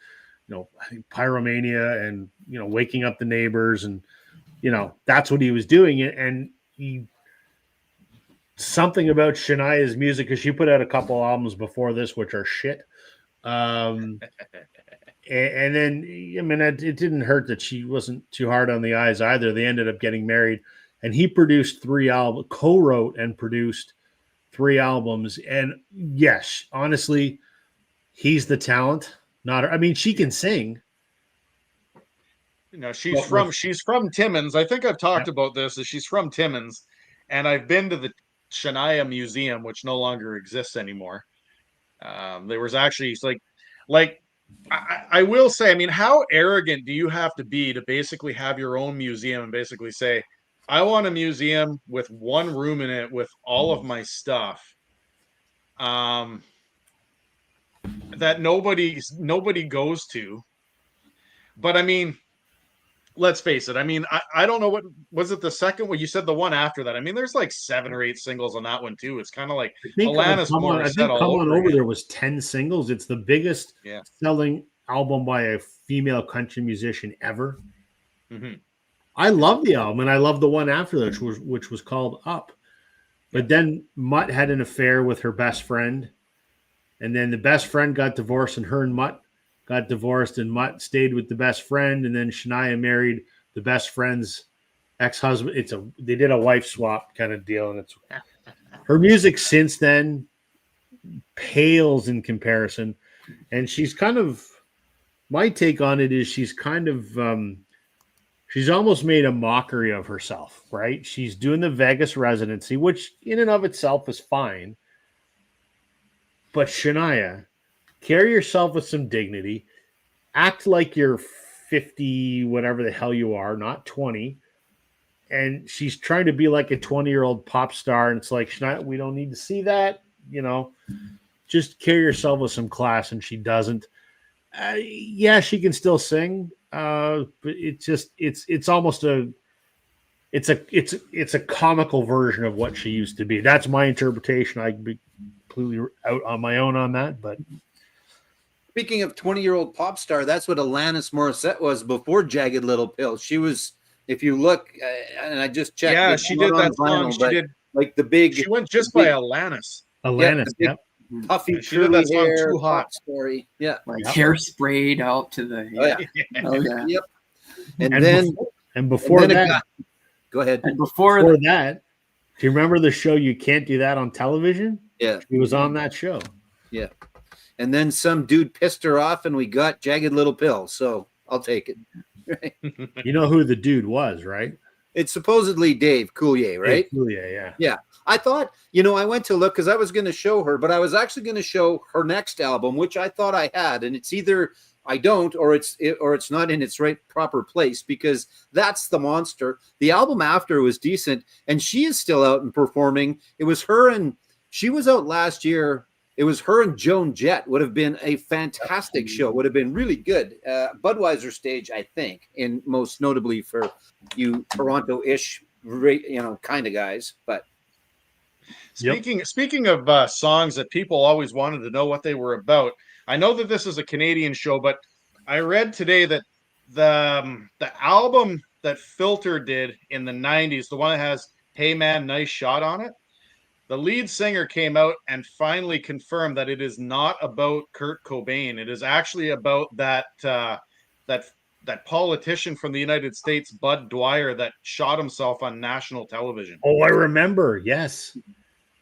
I think Pyromania and, Waking Up the Neighbors. And, that's what he was doing. And something about Shania's music, because she put out a couple albums before this, which are shit. And then, I mean, it didn't hurt that she wasn't too hard on the eyes either. They ended up getting married. And he produced 3 albums, co-wrote and produced 3 albums. And yes, honestly, he's the talent. She can sing. She's from Timmins. I think I've talked about this. She's from Timmins, and I've been to the Shania Museum, which no longer exists anymore. There was actually I will say, I mean, how arrogant do you have to be to basically have your own museum and basically say, I want a museum with one room in it with all of my stuff that nobody goes to. But I mean, let's face it. I mean, I don't know, what was it, the second one? You said the one after that. I mean, there's like 7 or 8 singles on that one too. It's kind of like Alanis Morissette. I think Come On Over, there was 10 singles. It's the biggest selling album by a female country musician ever. Mm-hmm. I love the album, and I love the one after that, which was called Up. But then Mutt had an affair with her best friend, and then the best friend got divorced, and her and Mutt got divorced, and Mutt stayed with the best friend, and then Shania married the best friend's ex-husband. They did a wife swap kind of deal, and her music since then pales in comparison, and she's kind of, my take on it is she's kind of she's almost made a mockery of herself, right? She's doing the Vegas residency, which in and of itself is fine. But Shania, carry yourself with some dignity. Act like you're 50, whatever the hell you are, not 20. And she's trying to be like a 20-year-old pop star. And it's like, Shania, we don't need to see that. Just carry yourself with some class. And she doesn't. Yeah, she can still sing. But it's almost it's a comical version of what she used to be. That's my interpretation. I could be completely out on my own on that, but speaking of 20-year-old pop star, that's what Alanis Morissette was before Jagged Little Pill. She was, if you look, and I just checked. Yeah, she did that song. She did like the big. She went just by Alanis. Alanis, yep. Puffy, she did that song hair, Too Hot story. Yeah, like hair sprayed out to the. Yep. And before that, go ahead. And before that, do you remember the show You Can't Do That on Television? Yeah, she was on that show. Yeah, and then some dude pissed her off, and we got Jagged Little Pill. So I'll take it. Right? You know who the dude was, right? It's supposedly Dave Coulier, right? Dave Coulier, yeah. Yeah. I thought, I went to look because I was going to show her, but I was actually going to show her next album, which I thought I had, and it's either I don't, or it's not in its right proper place, because that's the monster. The album after was decent, and she is still out and performing. It was her, and she was out last year. It was her and Joan Jett. Would have been a fantastic show. Would have been really good. Budweiser stage, I think, and most notably for you Toronto-ish, kind of guys. But speaking of songs that people always wanted to know what they were about, I know that this is a Canadian show, but I read today that the album that Filter did in the 90s, the one that has "Hey Man, Nice Shot" on it, the lead singer came out and finally confirmed that it is not about Kurt Cobain. It is actually about that politician from the United States, Bud Dwyer, that shot himself on national television. Oh, I remember. Yes.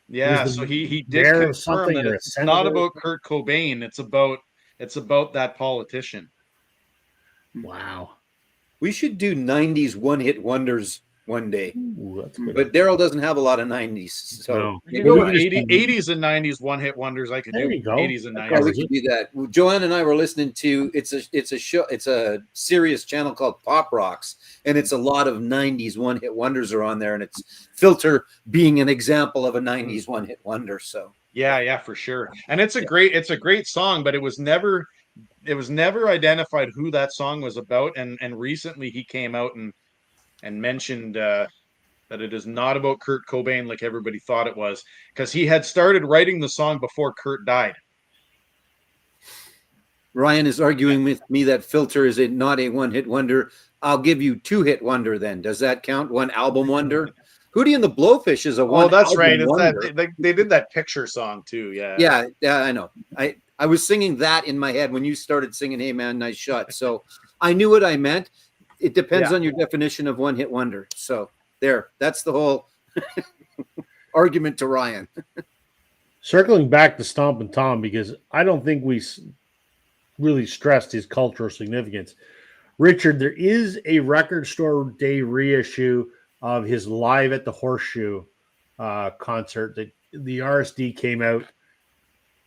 Yeah. So he did confirm that it's not about Kurt Cobain. It's about that politician. Wow. We should do 90s one-hit wonders one day. Ooh, that's good. But Daryl doesn't have a lot of 90s. So No. You go 80s and 90s one-hit wonders. I could There do you go. 80s and 90s. yeah, we could do that. Joanne and I were listening to it's a show. It's a serious channel called Pop Rocks, and it's a lot of 90s one-hit wonders are on there, and it's Filter being an example of a 90s one-hit wonder. So yeah, for sure. And it's a great song, but it was never identified who that song was about. And recently he came out and mentioned that it is not about Kurt Cobain like everybody thought it was, because he had started writing the song before Kurt died. Ryan is arguing with me that Filter is not a one-hit wonder. I'll give you two-hit wonder then. Does that count? One album wonder? Hootie and the Blowfish is a one. Oh, that's right. It's wonder. that they did that picture song too. Yeah, I know. I was singing that in my head when you started singing "Hey Man, Nice Shot." So I knew what I meant. It depends on your definition of one-hit wonder. So that's the whole argument to Ryan. Circling back to Stompin' Tom, because I don't think we really stressed his cultural significance. Richard, there is a Record Store Day reissue of his Live at the Horseshoe concert that the RSD came out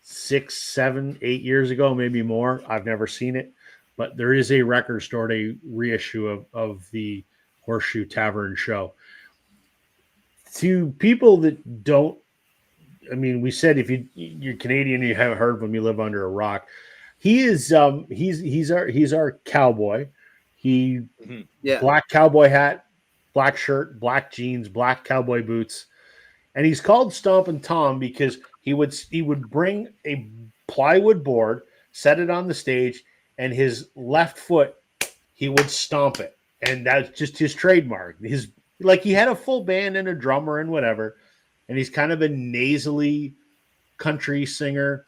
6, 7, 8 years ago, maybe more. I've never seen it, but there is a Record Store Day reissue of the Horseshoe Tavern show. To people that don't, I mean, we said if you're Canadian and you haven't heard of him, you live under a rock. He is he's our cowboy. Black cowboy hat, black shirt, black jeans, black cowboy boots, and he's called Stompin' Tom because he would bring a plywood board, set it on the stage, and his left foot he would stomp it, and that's just his trademark. He had a full band and a drummer and whatever, and he's kind of a nasally country singer.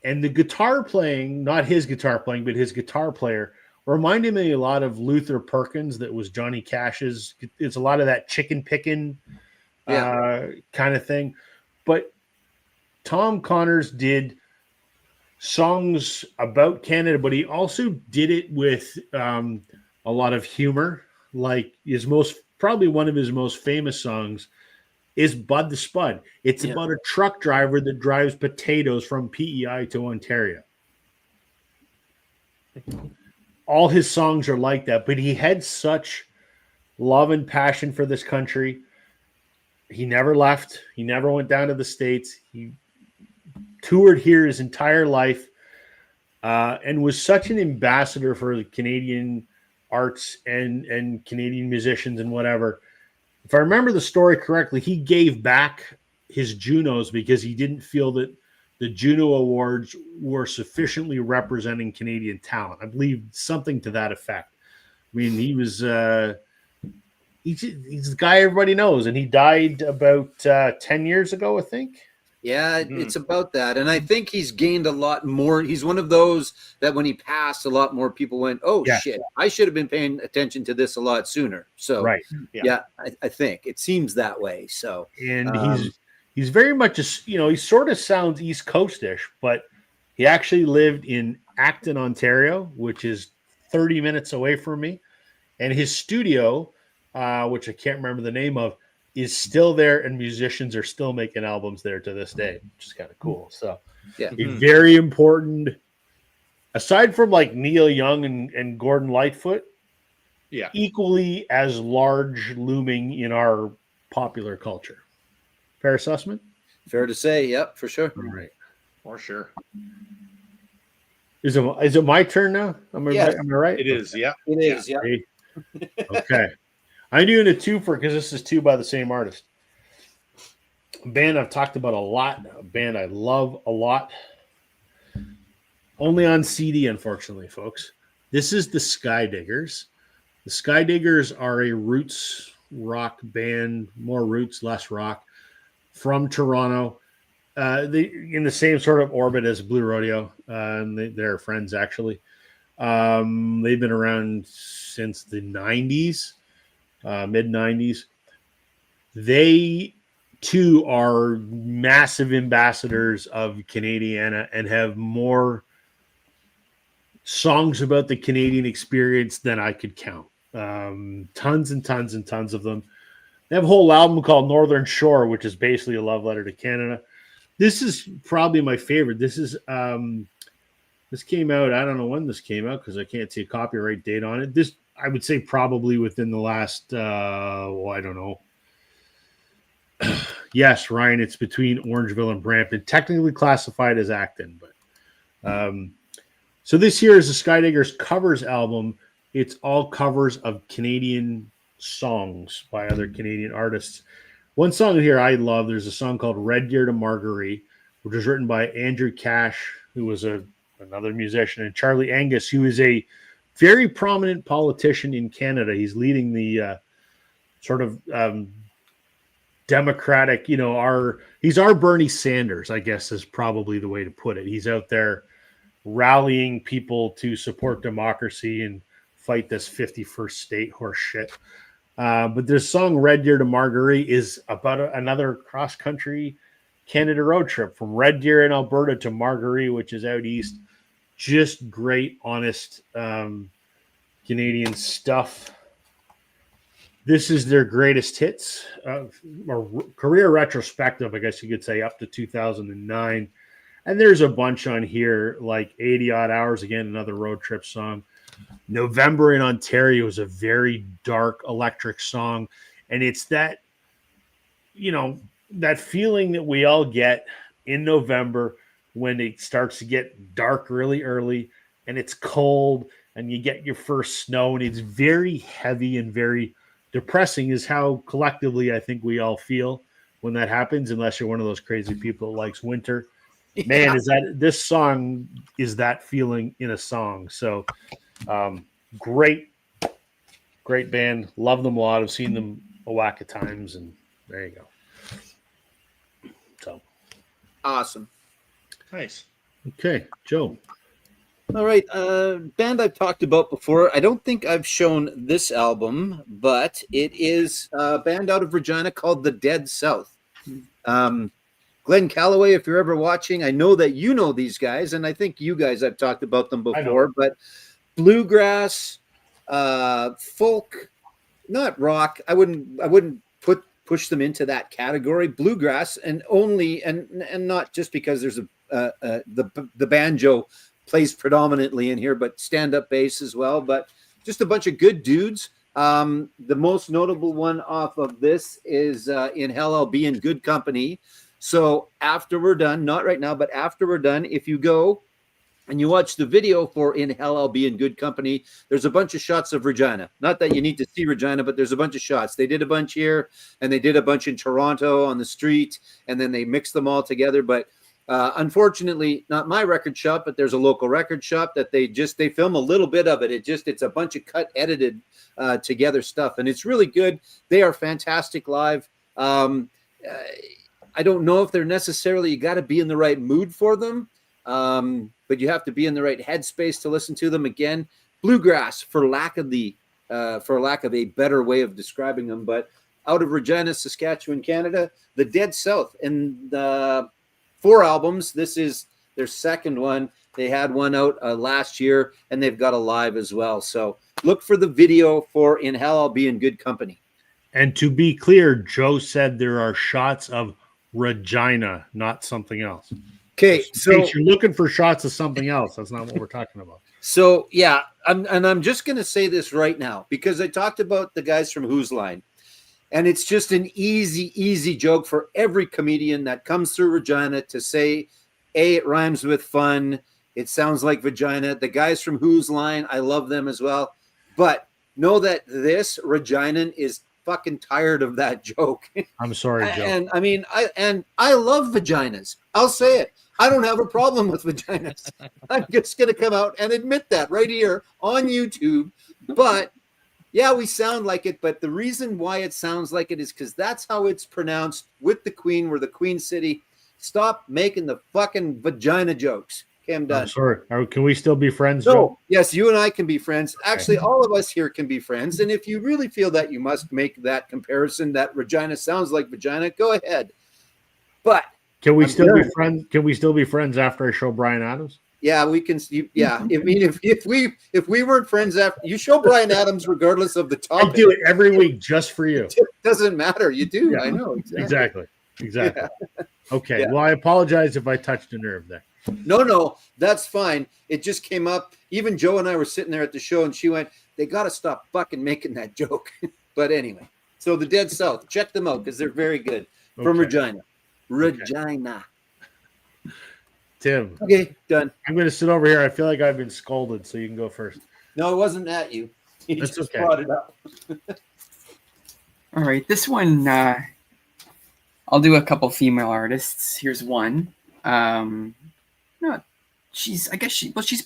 And the guitar playing, not his guitar playing, but his guitar player, reminded me a lot of Luther Perkins. That was Johnny Cash's. It's a lot of that chicken picking kind of thing. But Tom Connors did songs about Canada, but he also did it with a lot of humor. Like probably one of his most famous songs is Bud the Spud. It's about a truck driver that drives potatoes from PEI to Ontario. All his songs are like that, but he had such love and passion for this country. He never left. He never went down to the States. He toured here his entire life and was such an ambassador for the Canadian arts and Canadian musicians and whatever. If I remember the story correctly, he gave back his Junos because he didn't feel that the Juno Awards were sufficiently representing Canadian talent. I believe something to that effect. I mean, he was he's the guy everybody knows, and he died about 10 years ago, I think. Yeah, it's about that. And I think he's gained a lot more. He's one of those that when he passed, a lot more people went, oh, shit, I should have been paying attention to this a lot sooner. So, right. I think it seems that way. So, and he's very much, he sort of sounds East Coastish, but he actually lived in Acton, Ontario, which is 30 minutes away from me. And his studio, which I can't remember the name of, is still there, and musicians are still making albums there to this day, which is kind of cool. So, Yeah. a very important, aside from like Neil Young and Gordon Lightfoot, equally as large looming in our popular culture. Fair assessment? Fair to say. Yep, for sure. All right. For sure. Is it my turn now? Am I right? It is, yeah. It is, yeah. Okay. I'm doing a twofer because this is two by the same artist. A band I've talked about a lot. A band I love a lot. Only on CD, unfortunately, folks. This is the Skydiggers. The Skydiggers are a roots rock band, more roots, less rock, from Toronto. They in the same sort of orbit as Blue Rodeo, and they're friends actually. They've been around since the 90s, mid 90s. They too are massive ambassadors of Canadiana and have more songs about the Canadian experience than I could count. Tons and tons and tons of them. They have a whole album called Northern Shore, which is basically a love letter to Canada. This is probably my favorite. This came out, I don't know when this came out because I can't see a copyright date on it. This, I would say, probably within the last, I don't know. Yes, Ryan, it's between Orangeville and Brampton, technically classified as Acton. But so this here is the Skydiggers covers album. It's all covers of Canadian songs by other Canadian artists. One song here I love, there's a song called Red Deer to Marguerite, which was written by Andrew Cash, who was another musician, and Charlie Angus, who is a very prominent politician in Canada. He's leading the sort of Democratic, he's our Bernie Sanders, I guess is probably the way to put it. He's out there rallying people to support democracy and fight this 51st state horse shit. But this song Red Deer to Marguerite is about another cross-country Canada road trip from Red Deer in Alberta to Marguerite, which is out east. Just great, honest Canadian stuff. This is their greatest hits, or career retrospective, I guess you could say, up to 2009. And there's a bunch on here, like 80 Odd Hours, again, another road trip song. November in Ontario is a very dark electric song. And it's that, that feeling that we all get in November when it starts to get dark really early and it's cold and you get your first snow and it's very heavy and very depressing is how collectively I think we all feel when that happens, unless you're one of those crazy people that likes winter. Man, this song is that feeling in a song. So great band. Love them a lot. I've seen them a whack of times, and there you go. So awesome. Nice. Okay, Joe. All right. Band I've talked about before. I don't think I've shown this album, but it is a band out of Regina called The Dead South. Glenn Calloway, if you're ever watching, I know that you know these guys, and I think you guys, I've talked about them before, but bluegrass, folk, not rock. I wouldn't push them into that category. Bluegrass, and not just because there's the banjo plays predominantly in here, but stand-up bass as well. But just a bunch of good dudes. The most notable one off of this is In Hell I'll Be in Good Company. So after we're done, not right now, but after we're done, if you go and you watch the video for In Hell I'll Be in Good Company, there's a bunch of shots of Regina. Not that you need to see Regina, but there's a bunch of shots. They did a bunch here, and they did a bunch in Toronto on the street, and then they mixed them all together. But unfortunately, not my record shop, but there's a local record shop that they film a little bit of it. It's a bunch of cut, edited together stuff, and it's really good. They are fantastic live. I don't know if they're necessarily, you got to be in the right mood for them, but you have to be in the right headspace to listen to them. Again, bluegrass, for lack of a better way of describing them, but out of Regina, Saskatchewan, Canada, The Dead South, and 4 albums. This is their second one. They had one out last year, and they've got a live as well. So look for the video for In Hell I'll Be in Good Company. And to be clear, Joe said there are shots of Regina, not something else. Okay, In so case you're looking for shots of something else, that's not what we're talking about. So yeah, I'm just gonna say this right now because I talked about the guys from Who's Line, and it's just an easy joke for every comedian that comes through Regina to say, A, it rhymes with fun, it sounds like vagina. The guys from Who's Line, I love them as well, but know that this Reginan is fucking tired of that joke. I'm sorry, Joe. And I mean, I love vaginas. I'll say it. I don't have a problem with vaginas. I'm just going to come out and admit that right here on YouTube. But yeah, we sound like it. But the reason why it sounds like it is because that's how it's pronounced with the Queen. We're the Queen City. Stop making the fucking vagina jokes. Okay, I'm done. I'm sorry. Can we still be friends, No, Joe? yes, you and I can be friends. Actually, all of us here can be friends. And if you really feel that you must make that comparison, that Regina sounds like vagina, go ahead. But Can we I'm still be good. friends? Can we still be friends after I show Brian Adams? yeah, we can. Yeah, I mean, if we weren't friends after you show Brian Adams, regardless of the I topic, do it every week just for you. it doesn't matter. You do. Yeah. I know exactly. Exactly. Okay. Yeah. Well, I apologize if I touched a nerve there. No, that's fine. It just came up. Even Joe and I were sitting there at the show, and she went, "They got to stop fucking making that joke." But anyway, so the Dead South, check them out because they're very good. From Okay. Regina. Tim, Okay, done. I'm going to sit over here. I feel like I've been scolded, so you can go first. No, it wasn't at you. You That's just okay. brought it up. All right, this one I'll do a couple female artists. Here's one. No, she's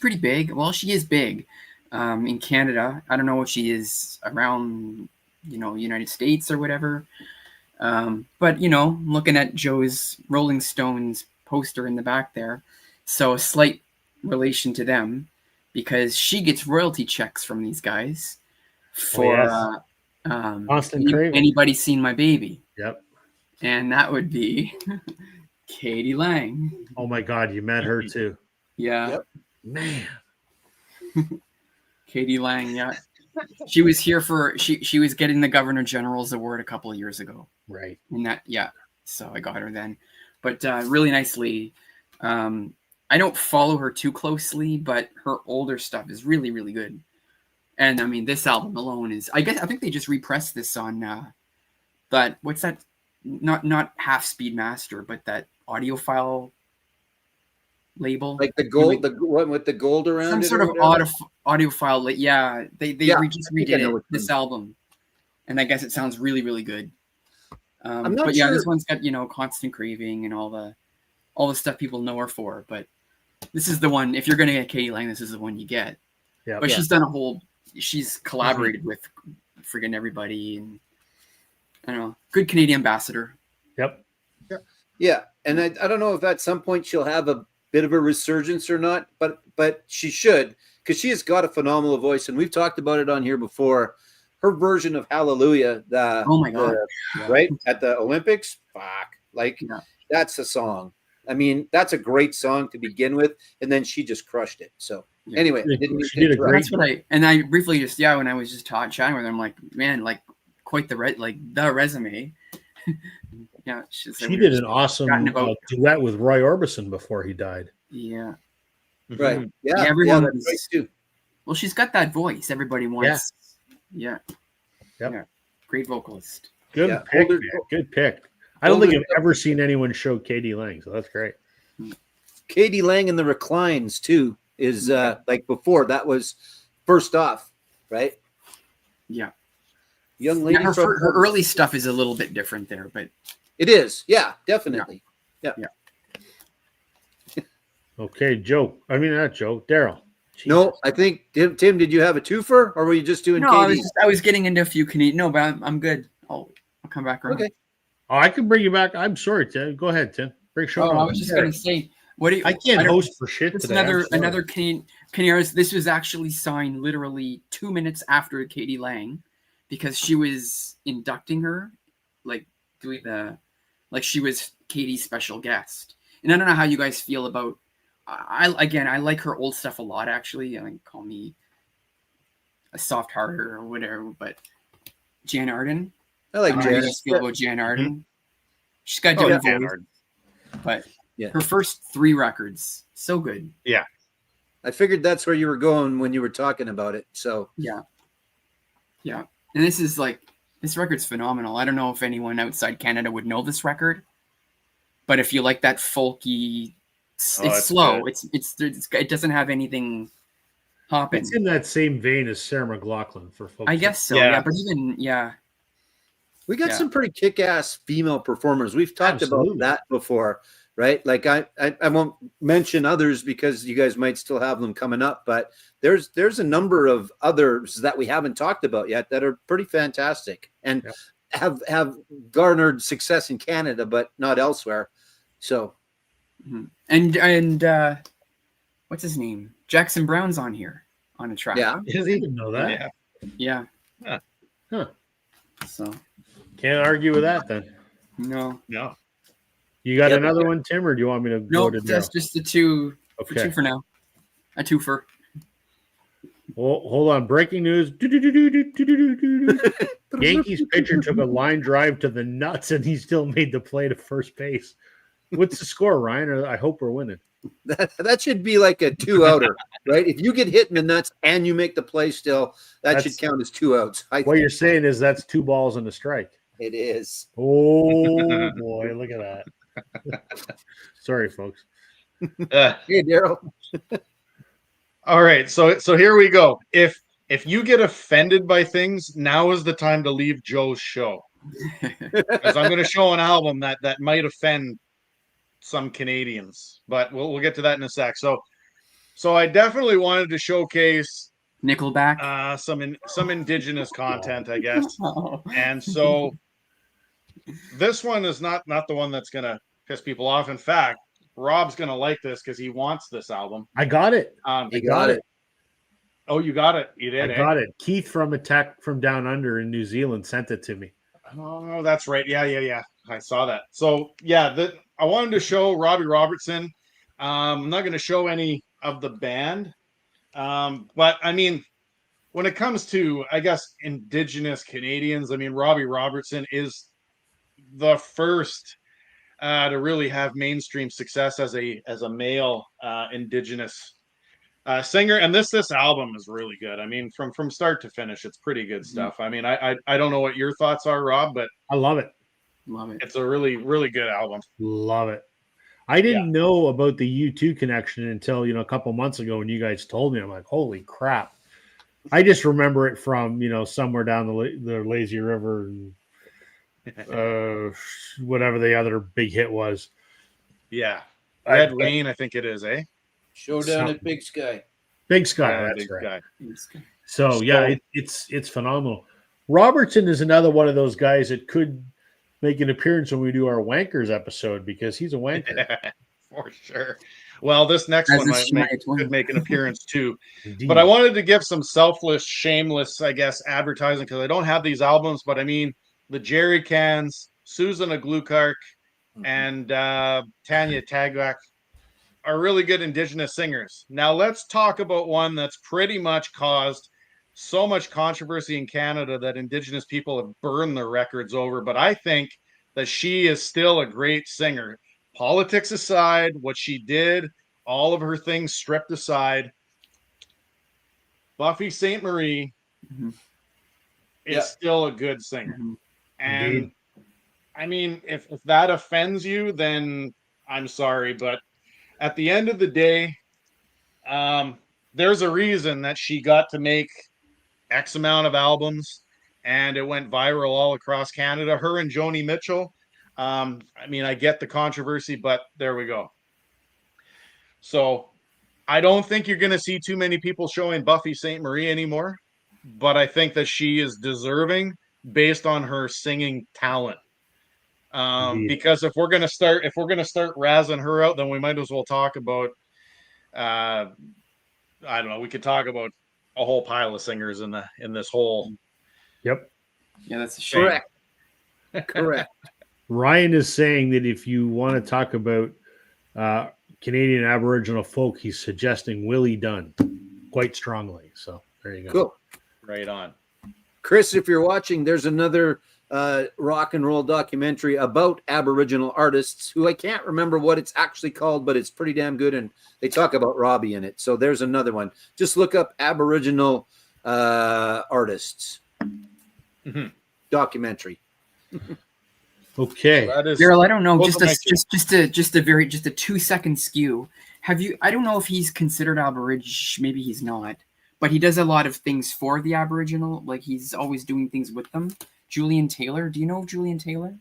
pretty big. Well, she is big in Canada. I don't know if she is around, United States or whatever. But looking at Joe's Rolling Stones poster in the back there, so a slight relation to them because she gets royalty checks from these guys for Constant Craving. Anybody Seen My Baby? Yep. And that would be Katie Lang. Oh my God, you met her too. Yeah. Yep. Man. Katie Lang, yeah. She was here for she was getting the Governor General's Award a couple of years ago. Right. And that, yeah. So I got her then. But really nice lady. I don't follow her too closely, but her older stuff is really, really good. And I mean, this album alone is, I think they just repressed this on that, what's that? Not Half Speed Master, but that audiophile label. Like the gold, the one with the gold around some it sort or of whatever? audiophile. Yeah, they Yeah, just I think I know redid what you this mean. album, and I guess it sounds really, really good. I'm not but yeah, sure. this one's got Constant Craving and all the stuff people know her for. But this is the one. If you're gonna get Katie Lang, this is the one you get. Yeah. But she's done she's collaborated with friggin' everybody, and I don't know, good Canadian ambassador. Yep. Yeah, and I don't know if at some point she'll have a bit of a resurgence or not, but she should because she has got a phenomenal voice, and we've talked about it on here before. Her version of Hallelujah, Oh my God. Yeah. right at the Olympics, Yeah. that's a song. I mean, that's a great song to begin with, and then she just crushed it. So Yeah. anyway, She did a great That's what I briefly just when I was just chatting with her, I'm like, man, like quite the resume. Yeah, She we did were an awesome chatting about- duet with Roy Orbison before he died. Yeah. right, Yeah, yeah, everyone that's was- right too. Well, she's got that voice. Everybody wants. Yeah. Yep. Yeah. Great vocalist. Good Yeah, pick, older- man. Good pick. I don't think older- I've ever seen anyone show Katie Lang, so that's great. Katie Lang in the Reclines too is like before that was first off, right? Yeah. Young lady Yeah, from her early stuff is a little bit different there, but it is, yeah, definitely. Okay, Joe. I mean, not Joe. Daryl. No, I think Tim. Did you have a twofer, or were you just doing no, Katie? I was getting into a few Canadian. No, but I'm good. I'll come back around. Okay. Oh, I can bring you back. I'm sorry, Tim. Go ahead, Tim. Bring show. Oh, I was just going to say, what do you? I can't don't- host for shit This today. I'm sorry. another Canadian artist. This was actually signed literally 2 minutes after Katie Lang, because she was inducting her, like doing she was Katie's special guest. And I don't know how you guys feel about. I like her old stuff a lot. Actually, call me a soft hearter or whatever. But Jan Arden, I like How do Jan. you feel about Jan Arden? Mm-hmm. She's got Oh, different Jan voice, Arden. but Yeah. her first 3 records, so good. Yeah. I figured that's where you were going when you were talking about it. So Yeah. And this record's phenomenal. I don't know if anyone outside Canada would know this record, but if you like that folky, it's slow. good. It doesn't have anything hopping. It's in that same vein as Sarah McLachlan for folks. I guess so. Yeah. Yeah, but even we got Yeah. some pretty kick-ass female performers. We've talked Absolutely. about that before, right? Like I won't mention others because you guys might still have them coming up, but there's a number of others that we haven't talked about yet that are pretty fantastic and have garnered success in Canada, but not elsewhere. So, and what's his name? Jackson Brown's on here on a track. yeah, I didn't know that. Yeah. Yeah. Huh. So Can't argue with that then. no. You got Yeah, another one, Tim, or do you want me to No, go to that's just the two. Okay. Two for now. A twofer. Well, hold on. Breaking news. Yankees pitcher took a line drive to the nuts, and he still made the play to first base. What's the score, Ryan? I hope we're winning. that should be like a 2-outer, right? If you get hit in the nuts and you make the play still, that should count as 2 outs. What you're saying is that's 2 balls and a strike. It is. Oh, boy. Look at that. Sorry, folks. Hey, Daryl. All right, so here we go. If you get offended by things, now is the time to leave Joe's show, because I'm going to show an album that might offend some Canadians, but we'll get to that in a sec. So I definitely wanted to showcase Nickelback. some Indigenous content, I guess, Oh. and so this one is not the one that's going to piss people off. In fact, Rob's going to like this because he wants this album. I got it. You got it. Oh, you got it. You did. I got it. Keith from Attack from Down Under in New Zealand sent it to me. Oh, that's right. Yeah. I saw that. So yeah, I wanted to show Robbie Robertson. I'm not going to show any of the band, but I mean, when it comes to, I guess, Indigenous Canadians, I mean, Robbie Robertson is the first to really have mainstream success as a male Indigenous singer, and this album is really good. I mean, from start to finish, it's pretty good stuff. I mean, I don't know what your thoughts are, Rob, but I love it. it's a really, really good album. Love it. I didn't know about the U2 connection until, a couple months ago when you guys told me. I'm like, holy crap. I just remember it from, somewhere down the lazy river and whatever the other big hit was. Yeah. Red Rain, I think it is, eh? Showdown at Big Sky. Big Sky, that's Big right. Sky. So yeah, it's phenomenal. Robertson is another one of those guys that could make an appearance when we do our Wankers episode because he's a wanker. For sure. Well, this next As one is could make an appearance too. Indeed. But I wanted to give some selfless, shameless, I guess, advertising because I don't have these albums, but I mean, the Jerry Cans, Susan Aglukark, and Tanya Tagak are really good Indigenous singers. Now let's talk about one that's pretty much caused so much controversy in Canada that Indigenous people have burned their records over, but I think that she is still a great singer. Politics aside, what she did, all of her things stripped aside, Buffy St. Marie is still a good singer. And Indeed. I mean, if that offends you, then I'm sorry, but at the end of the day, there's a reason that she got to make X amount of albums and it went viral all across Canada. Her and Joni Mitchell. I mean, I get the controversy, but there we go. So I don't think you're going to see too many people showing Buffy St. Marie anymore, but I think that she is deserving based on her singing talent. Because if we're gonna start razzing her out, then we might as well talk about I don't know, we could talk about a whole pile of singers in this whole. Yep. Yeah, that's a shame. Correct. Ryan is saying that if you want to talk about Canadian Aboriginal folk, he's suggesting Willie Dunn quite strongly. So there you go. Cool. Right on. Chris, if you're watching, there's another rock and roll documentary about Aboriginal artists who I can't remember what it's actually called, but it's pretty damn good. And they talk about Robbie in it. So there's another one. Just look up Aboriginal artists documentary. Okay. Daryl, I don't know. Those are my Just a 2-second skew. I don't know if he's considered Aboriginal. Maybe he's not, but he does a lot of things for the Aboriginal. Like he's always doing things with them. Julian Taylor. Do you know Julian Taylor?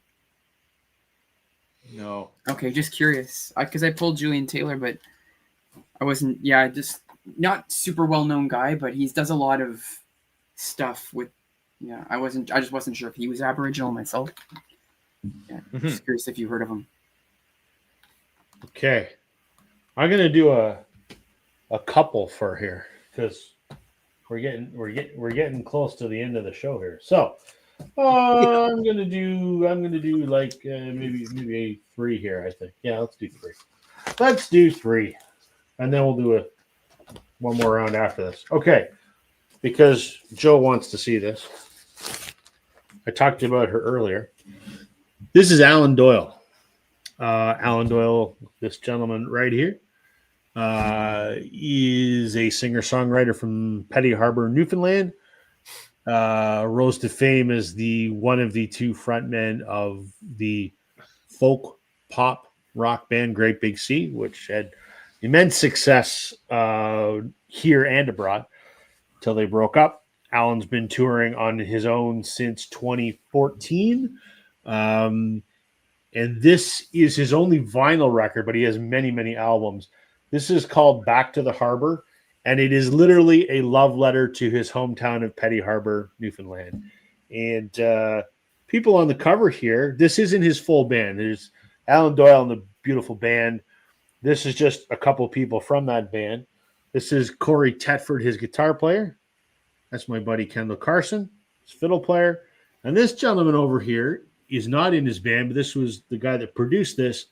No. Okay, just curious. Because I pulled Julian Taylor, but I wasn't. Yeah, just not super well known guy, but he does a lot of stuff with. Yeah, I just wasn't sure if he was Aboriginal myself. Yeah, just curious if you heard of him. Okay. I'm gonna do a couple for here because we're getting close to the end of the show here. So I'm gonna do like maybe 3 here. I think. Yeah, let's do 3. Let's do 3, and then we'll do one more round after this. Okay, because Joe wants to see this. I talked about her earlier. This is Alan Doyle. Alan Doyle, this gentleman right here, is a singer-songwriter from Petty Harbor, Newfoundland. Rose to fame as one of the 2 frontmen of the folk pop rock band Great Big Sea, which had immense success here and abroad until they broke up. Alan's been touring on his own since 2014. And this is his only vinyl record, but he has many, many albums. This is called Back to the Harbor, and it is literally a love letter to his hometown of Petty Harbor, Newfoundland. And people on the cover here, this isn't his full band. There's Alan Doyle and the beautiful band. This is just a couple people from that band. This is Corey Tetford, his guitar player. That's my buddy Kendall Carson, his fiddle player. And this gentleman over here is not in his band, but this was the guy that produced this,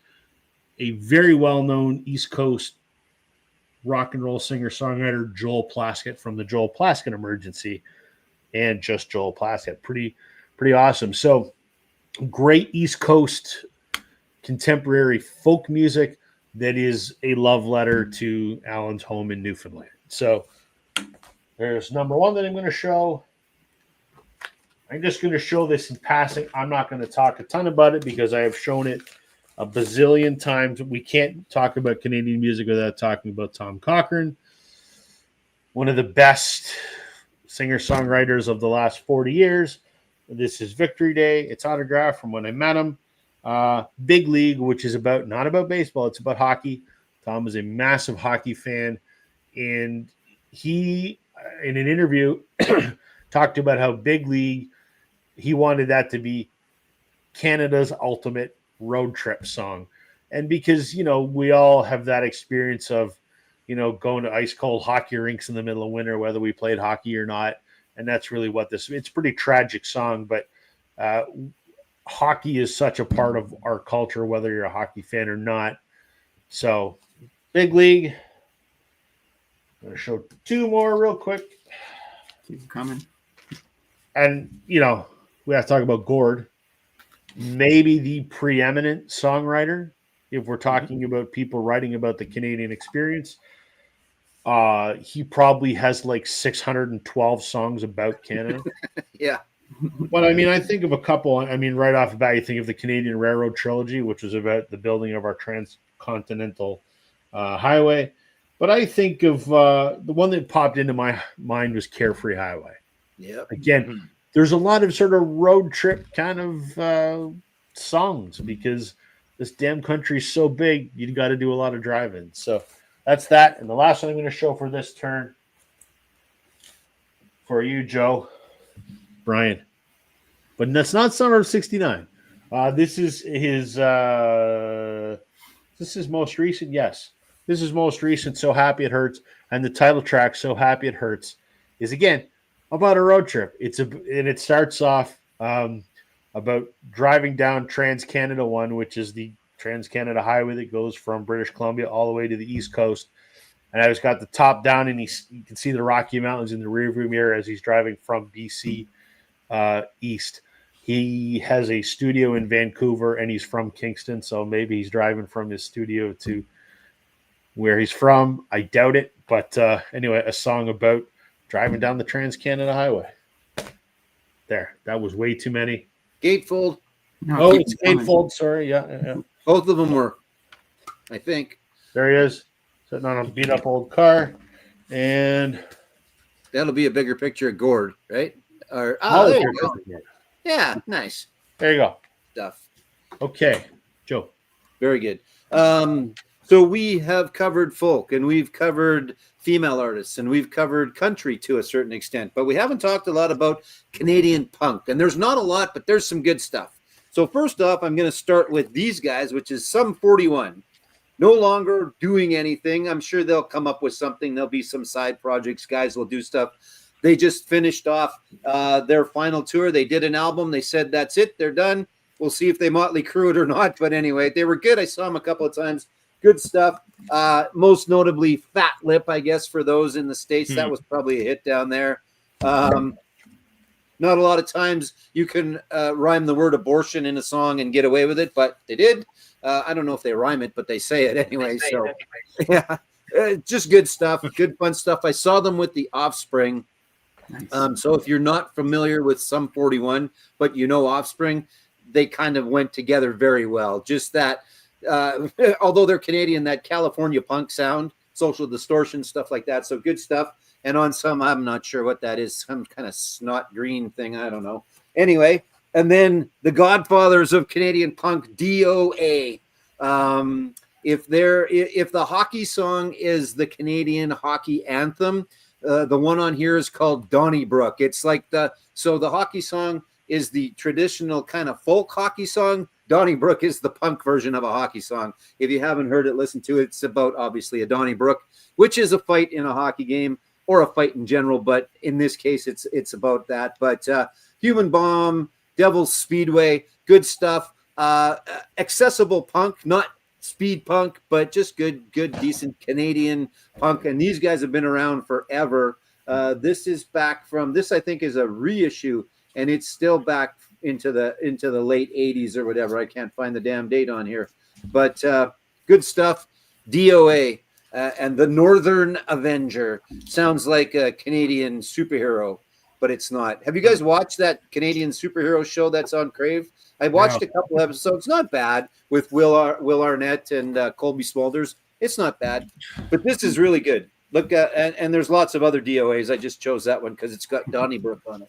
a very well-known East Coast rock and roll singer-songwriter, Joel Plaskett from the Joel Plaskett Emergency, and just Joel Plaskett. Pretty awesome. So great East Coast contemporary folk music that is a love letter to Alan's home in Newfoundland. So there's number 1 that I'm going to show. I'm just going to show this in passing. I'm not going to talk a ton about it because I have shown it a bazillion times. We can't talk about Canadian music without talking about Tom Cochrane, one of the best singer-songwriters of the last 40 years. This is Victory Day. It's autographed from when I met him. Big League, which is not about baseball. It's about hockey. Tom is a massive hockey fan. And he, in an interview, talked about how Big League, he wanted that to be Canada's ultimate road trip song. And because, we all have that experience of, going to ice cold hockey rinks in the middle of winter, whether we played hockey or not. And that's really what it's a pretty tragic song, but hockey is such a part of our culture, whether you're a hockey fan or not. So Big League. I'm going to show 2 more real quick. Keep coming. And, we have to talk about Gord. Maybe the preeminent songwriter, if we're talking about people writing about the Canadian experience. He probably has like 612 songs about Canada. Yeah. But I think of a couple. Right off the bat, you think of the Canadian Railroad Trilogy, which was about the building of our transcontinental highway. But I think of the one that popped into my mind was Carefree Highway. Yeah. Again, there's a lot of sort of road trip kind of songs because this damn country is so big, you got to do a lot of driving. So that's that. And the last one I'm going to show for this turn for you, Joe, Brian. But that's not Summer of '69. This is his. This is most recent. Yes, this is most recent. So Happy It Hurts, and the title track, So Happy It Hurts, is again about a road trip. And it starts off about driving down TransCanada 1, which is the TransCanada Highway that goes from British Columbia all the way to the East Coast. And I just got the top down, and you can see the Rocky Mountains in the rearview mirror as he's driving from BC east. He has a studio in Vancouver, and he's from Kingston, so maybe he's driving from his studio to where he's from. I doubt it, but anyway, a song about driving down the TransCanada Highway. There, that was way too many. Gatefold. No, it's Gatefold. Sorry, yeah. Both of them were, I think. There he is, sitting on a beat up old car, and that'll be a bigger picture of Gord, right? Or there you go. Yeah, nice. There you go. Stuff. Okay, Joe. Very good. So we have covered folk, and we've covered female artists, and we've covered country to a certain extent, but we haven't talked a lot about Canadian punk. And there's not a lot, but there's some good stuff. So first off, I'm going to start with these guys, which is Sum 41. No longer doing anything. I'm sure they'll come up with something. There'll be some side projects. Guys will do stuff. They just finished off their final tour. They did an album. They said, that's it. They're done. We'll see if they Motley Crue it or not. But anyway, they were good. I saw them a couple of times. Good stuff. Most notably, Fat Lip, I guess, for those in the States. That was probably a hit down there. Not a lot of times you can rhyme the word abortion in a song and get away with it, but they did. I don't know if they rhyme it, but they say it anyway. Yeah, just good stuff, good fun stuff. I saw them with the Offspring. Nice. So if you're not familiar with Sum 41, but you know Offspring, they kind of went together very well. Just that, although they're Canadian, that California punk sound, Social Distortion, stuff like that. So good stuff. And on some, I'm not sure what that is, some kind of snot green thing. I don't know. Anyway, and then the godfathers of Canadian punk, DOA. If the hockey song is the Canadian hockey anthem, the one on here is called Donnybrook. It's like the hockey song is the traditional kind of folk hockey song. Donnybrook is the punk version of a hockey song. If you haven't heard it, listen to it. It's about obviously a Donnybrook, which is a fight in a hockey game or a fight in general. But in this case, it's about that. But Human Bomb, Devil's Speedway, good stuff. Accessible punk, not speed punk, but just good, decent Canadian punk. And these guys have been around forever. This is back from, this I think is a reissue, and it's still back into the late 80s or whatever. I can't find the damn date on here, but good stuff. DOA and the Northern Avenger sounds like a Canadian superhero, but it's not. Have you guys watched that Canadian superhero show that's on Crave? I watched a couple episodes. Not bad, with Will Arnett and Colby Smulders. It's not bad, but this is really good. Look at and there's lots of other DOAs. I just chose that one because it's got Donnybrook on it.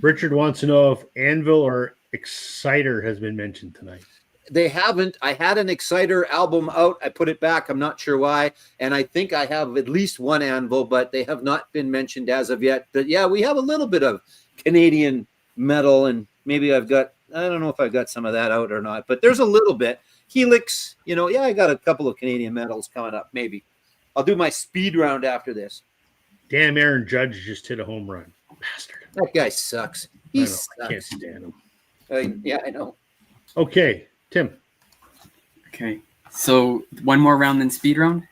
Richard wants to know if Anvil or Exciter has been mentioned tonight. They haven't. I had an Exciter album out. I put it back. I'm not sure why. And I think I have at least one Anvil, but they have not been mentioned as of yet. But yeah, we have a little bit of Canadian metal, and maybe I don't know if I've got some of that out or not, but there's a little bit. Helix, I got a couple of Canadian metals coming up. Maybe I'll do my speed round after this. Damn, Aaron Judge just hit a home run. Bastard. That guy sucks. He sucks. I can't stand him. Yeah, I know. Okay, Tim. Okay, so one more round than speed round.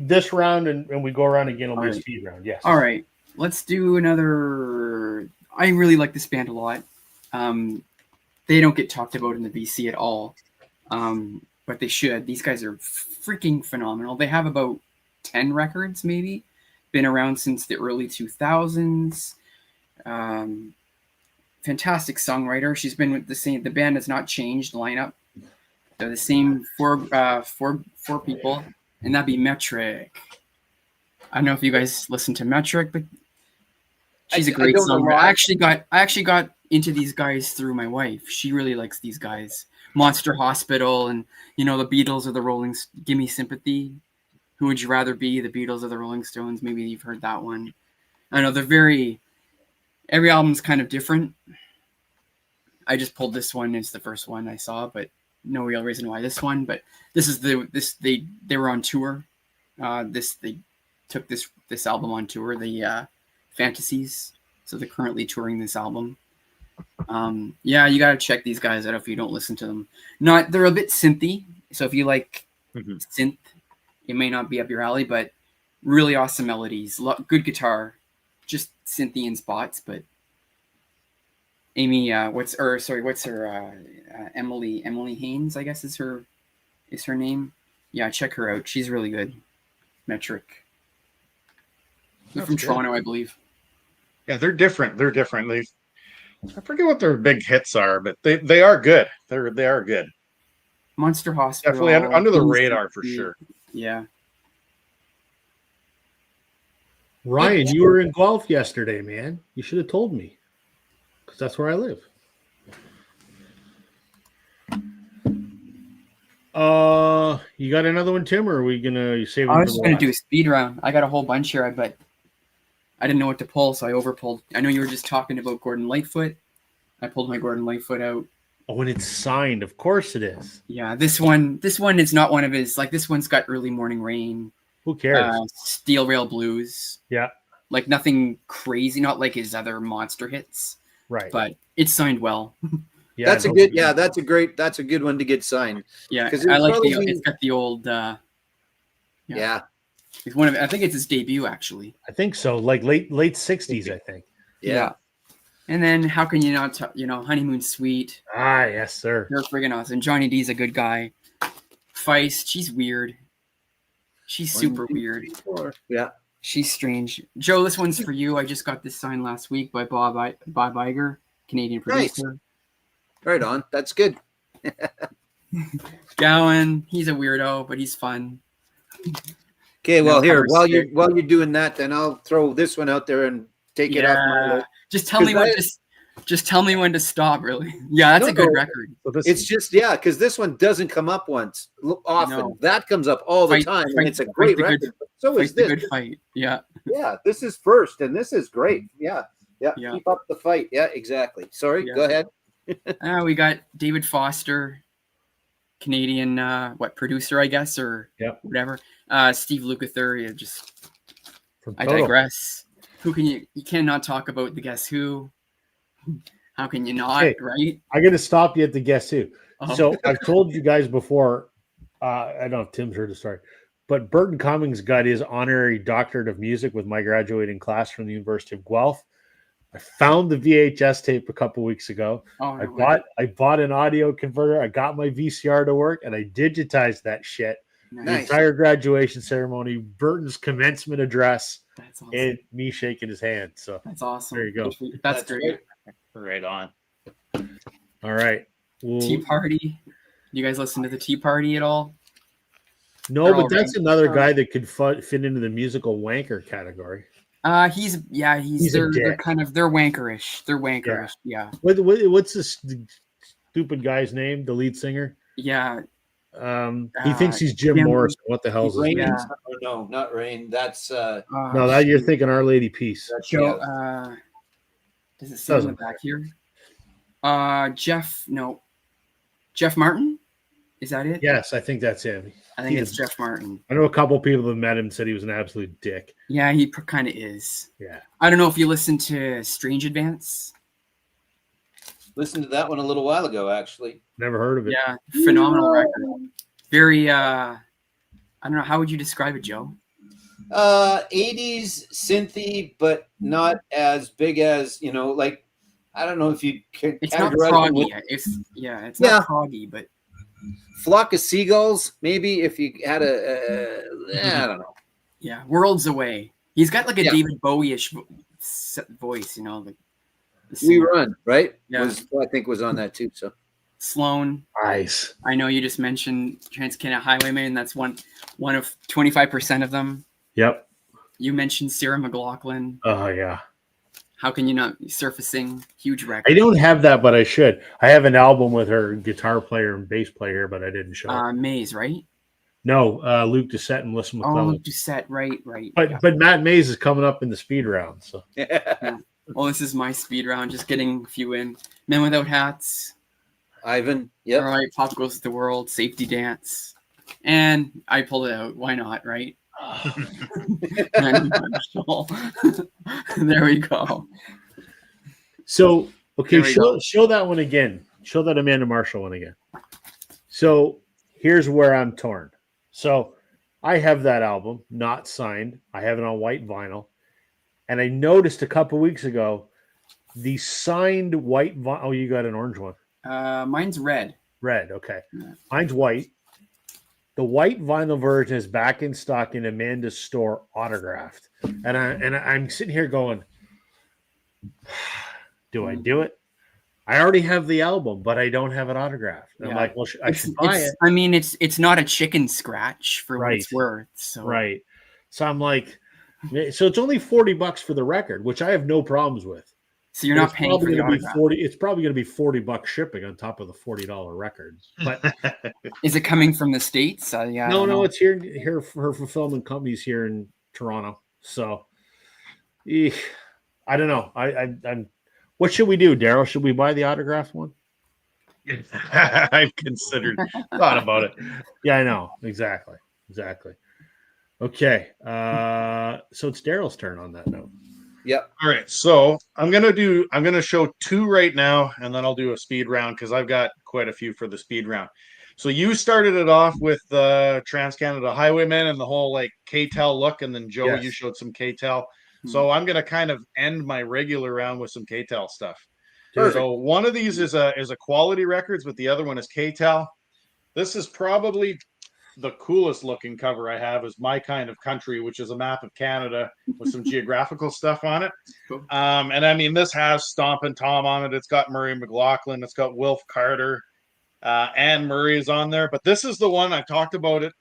This round and we go around again. It'll be a speed round. Yes. All right, let's do another. I really like this band a lot. They don't get talked about in the BC at all, but they should. These guys are freaking phenomenal. They have about 10 records, maybe. Been around since the early 2000s. Fantastic songwriter. She's been with the band has not changed lineup. They're the same four people, and that'd be Metric. I don't know if you guys listen to Metric, but she's a great songwriter. I actually got into these guys through my wife. She really likes these guys. Monster Hospital and the Beatles or the Rolling. Give Me Sympathy. Who Would You Rather Be? The Beatles or the Rolling Stones. Maybe you've heard that one. I know every album's kind of different. I just pulled this one. It's the first one I saw, but no real reason why this one. But this is they were on tour. They took this album on tour. The Fantasies. So they're currently touring this album. You got to check these guys out if you don't listen to them. They're a bit synthy. So if you like synth, it may not be up your alley, but really awesome melodies, good guitar, just Cynthia in spots, but Amy, what's her Emily Haynes, I guess is her name. Yeah, check her out. She's really good. Metric. They're from Toronto, I believe. Yeah, they're different. I forget what their big hits are, but they are good. They are good. Monster Hospital. Definitely under the radar for sure. Yeah. Ryan, you were in Guelph yesterday, man. You should have told me, because that's where I live. You got another one, Tim, or are we gonna save it? I was just gonna do a speed round. I got a whole bunch here, but I didn't know what to pull, so I overpulled. I know you were just talking about Gordon Lightfoot. I pulled my Gordon Lightfoot out. Oh, and it's signed. Of course it is. Yeah, this one is not one of his. Like, this one's got Early Morning Rain. Who cares? Steel Rail Blues. Yeah. Like, nothing crazy, not like his other monster hits. Right. But it's signed well. Yeah, that's a good one to get signed. Yeah, I like it's got the old. Yeah. It's one of. I think it's his debut, actually. I think so. Like late 60s, I think. Yeah. And then how can you not? Honeymoon Suite. Ah, yes, sir. They're friggin' awesome. Johnny D's a good guy. Feist, she's weird. She's super weird. Yeah. She's strange. Joe, this one's for you. I just got this signed last week by Bob Iger, Canadian producer. Nice. Right on. That's good. Gowan, he's a weirdo, but he's fun. Okay, well, here, while you're doing that, then I'll throw this one out there and take it off my list. Just tell me just tell me when to stop, really. Yeah, that's a good record. It's just, because this one doesn't come up often. No. That comes up all the time, and it's a great record. So is this. Good fight. Yeah. Yeah, this is first, and this is great. Yeah. Keep up the fight. Yeah, exactly. Sorry, go ahead. We got David Foster, Canadian producer, I guess, or whatever. Steve Lukather, I digress. Who can you cannot talk about the Guess Who? How can you not, right? I got to stop you at the Guess Who. So I've told you guys before, I don't know if Tim's heard the story, but Burton Cummings got his honorary doctorate of music with my graduating class from the University of Guelph. I found the VHS tape a couple weeks ago. I bought an audio converter. I got my VCR to work, and I digitized that shit. Nice. The entire graduation ceremony, Burton's commencement address, that's awesome. And me shaking his hand. So that's awesome. There you go. That's great. Right on. All right. Tea Party. You guys listen to the Tea Party at all? No, but that's another guy that could fit into the musical wanker category. They're wankerish. They're wankerish. Yeah. What's this stupid guy's name? The lead singer? Yeah. He thinks he's Jim Morrison. What the hell is his name? Oh, no, not Rain. That's no, that you're thinking Our Lady Peace. Joe. Does it say in the back here? Jeff Martin. Is that it? Yes, I think that's him. I think it's Jeff Martin. I know a couple people that met him said he was an absolute dick. Yeah, he kind of is. Yeah. I don't know if you listened to Strange Advance. Listened to that one a little while ago, actually. Never heard of it. Yeah, phenomenal record. Very, I don't know. How would you describe it, Joe? 80s synthy, but not as big as, like, I don't know if you can. It's not proggy. It's not proggy, but. Flock of Seagulls, maybe, if you had I don't know. Yeah, Worlds Away. He's got like a David Bowie-ish voice, We Run, right? Yeah. I think was on that too. So Sloan. Nice. I know you just mentioned TransCanada Highwaymen. That's one of 25% of them. Yep. You mentioned Sarah McLachlan. Oh, yeah. How can you not be surfacing huge records? I don't have that, but I should. I have an album with her guitar player and bass player, but I didn't show it. Mays, right? No, Luke Doucette and Melissa McClellan. Oh, Luke Doucette, right. But Matt Mays is coming up in the speed round. So. Yeah. Well, this is my speed round, just getting a few in. Men Without Hats. Ivan, yep. All right, Pop Goes the World, Safety Dance. And I pulled it out. Why not, right? There we go. So, okay, show that one again. Show that Amanda Marshall one again. So, here's where I'm torn. So, I have that album, not signed. I have it on white vinyl. And I noticed a couple weeks ago the signed white. Oh, you got an orange one. Mine's red. Red. Okay. Yeah. Mine's white. The white vinyl version is back in stock in Amanda's store, autographed. And I'm sitting here going, do I do it? I already have the album, but I don't have it autographed. And I'm like, well, I should buy it. I mean, it's not a chicken scratch for what it's worth. So. Right. So I'm like, so it's only $40 for the record, which I have no problems with. So you're not paying for the autograph. It's probably going to be $40 shipping on top of the $40 record. But is it coming from the States? Yeah. No, it's here. Her fulfillment company's here in Toronto. So I don't know. I'm. What should we do, Daryl? Should we buy the autographed one? I've thought about it. Yeah, I know. Exactly. Okay. So it's Daryl's turn on that note. Yep. All right. So I'm gonna show 2 right now, and then I'll do a speed round because I've got quite a few for the speed round. So you started it off with the TransCanada Highwaymen and the whole like K-Tel look, and then Joe, Yes. You showed some K-Tel. So I'm gonna kind of end my regular round with some K-Tel stuff. Perfect. So one of these is a Quality Records, but the other one is K-Tel. This is probably the coolest looking cover I have is My Kind of Country, which is a map of Canada with some geographical stuff on it. Cool. And I mean, this has Stompin' Tom on it. It's got Murray McLaughlin. It's got Wilf Carter. Anne Murray is on there. But this is the one I talked about it.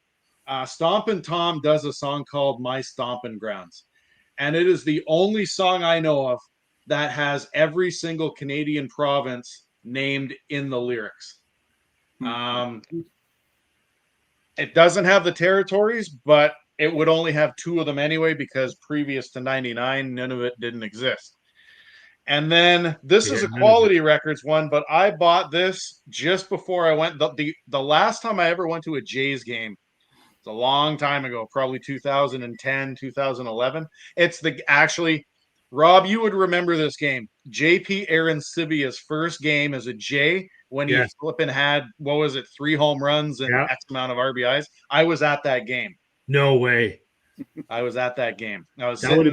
Stompin' Tom does a song called My Stompin' Grounds. And it is the only song I know of that has every single Canadian province named in the lyrics. It doesn't have the territories, but it would only have 2 of them anyway, because previous to 99, none of it didn't exist. And then this is a Quality Records one, but I bought this just before I went. The last time I ever went to a Jays game, it's a long time ago, probably 2010, 2011. It's Rob, you would remember this game. JP Arancibia's first game as a J when he flipping had, 3 home runs and X amount of RBIs. I was at that game. No way. I was at that game. That would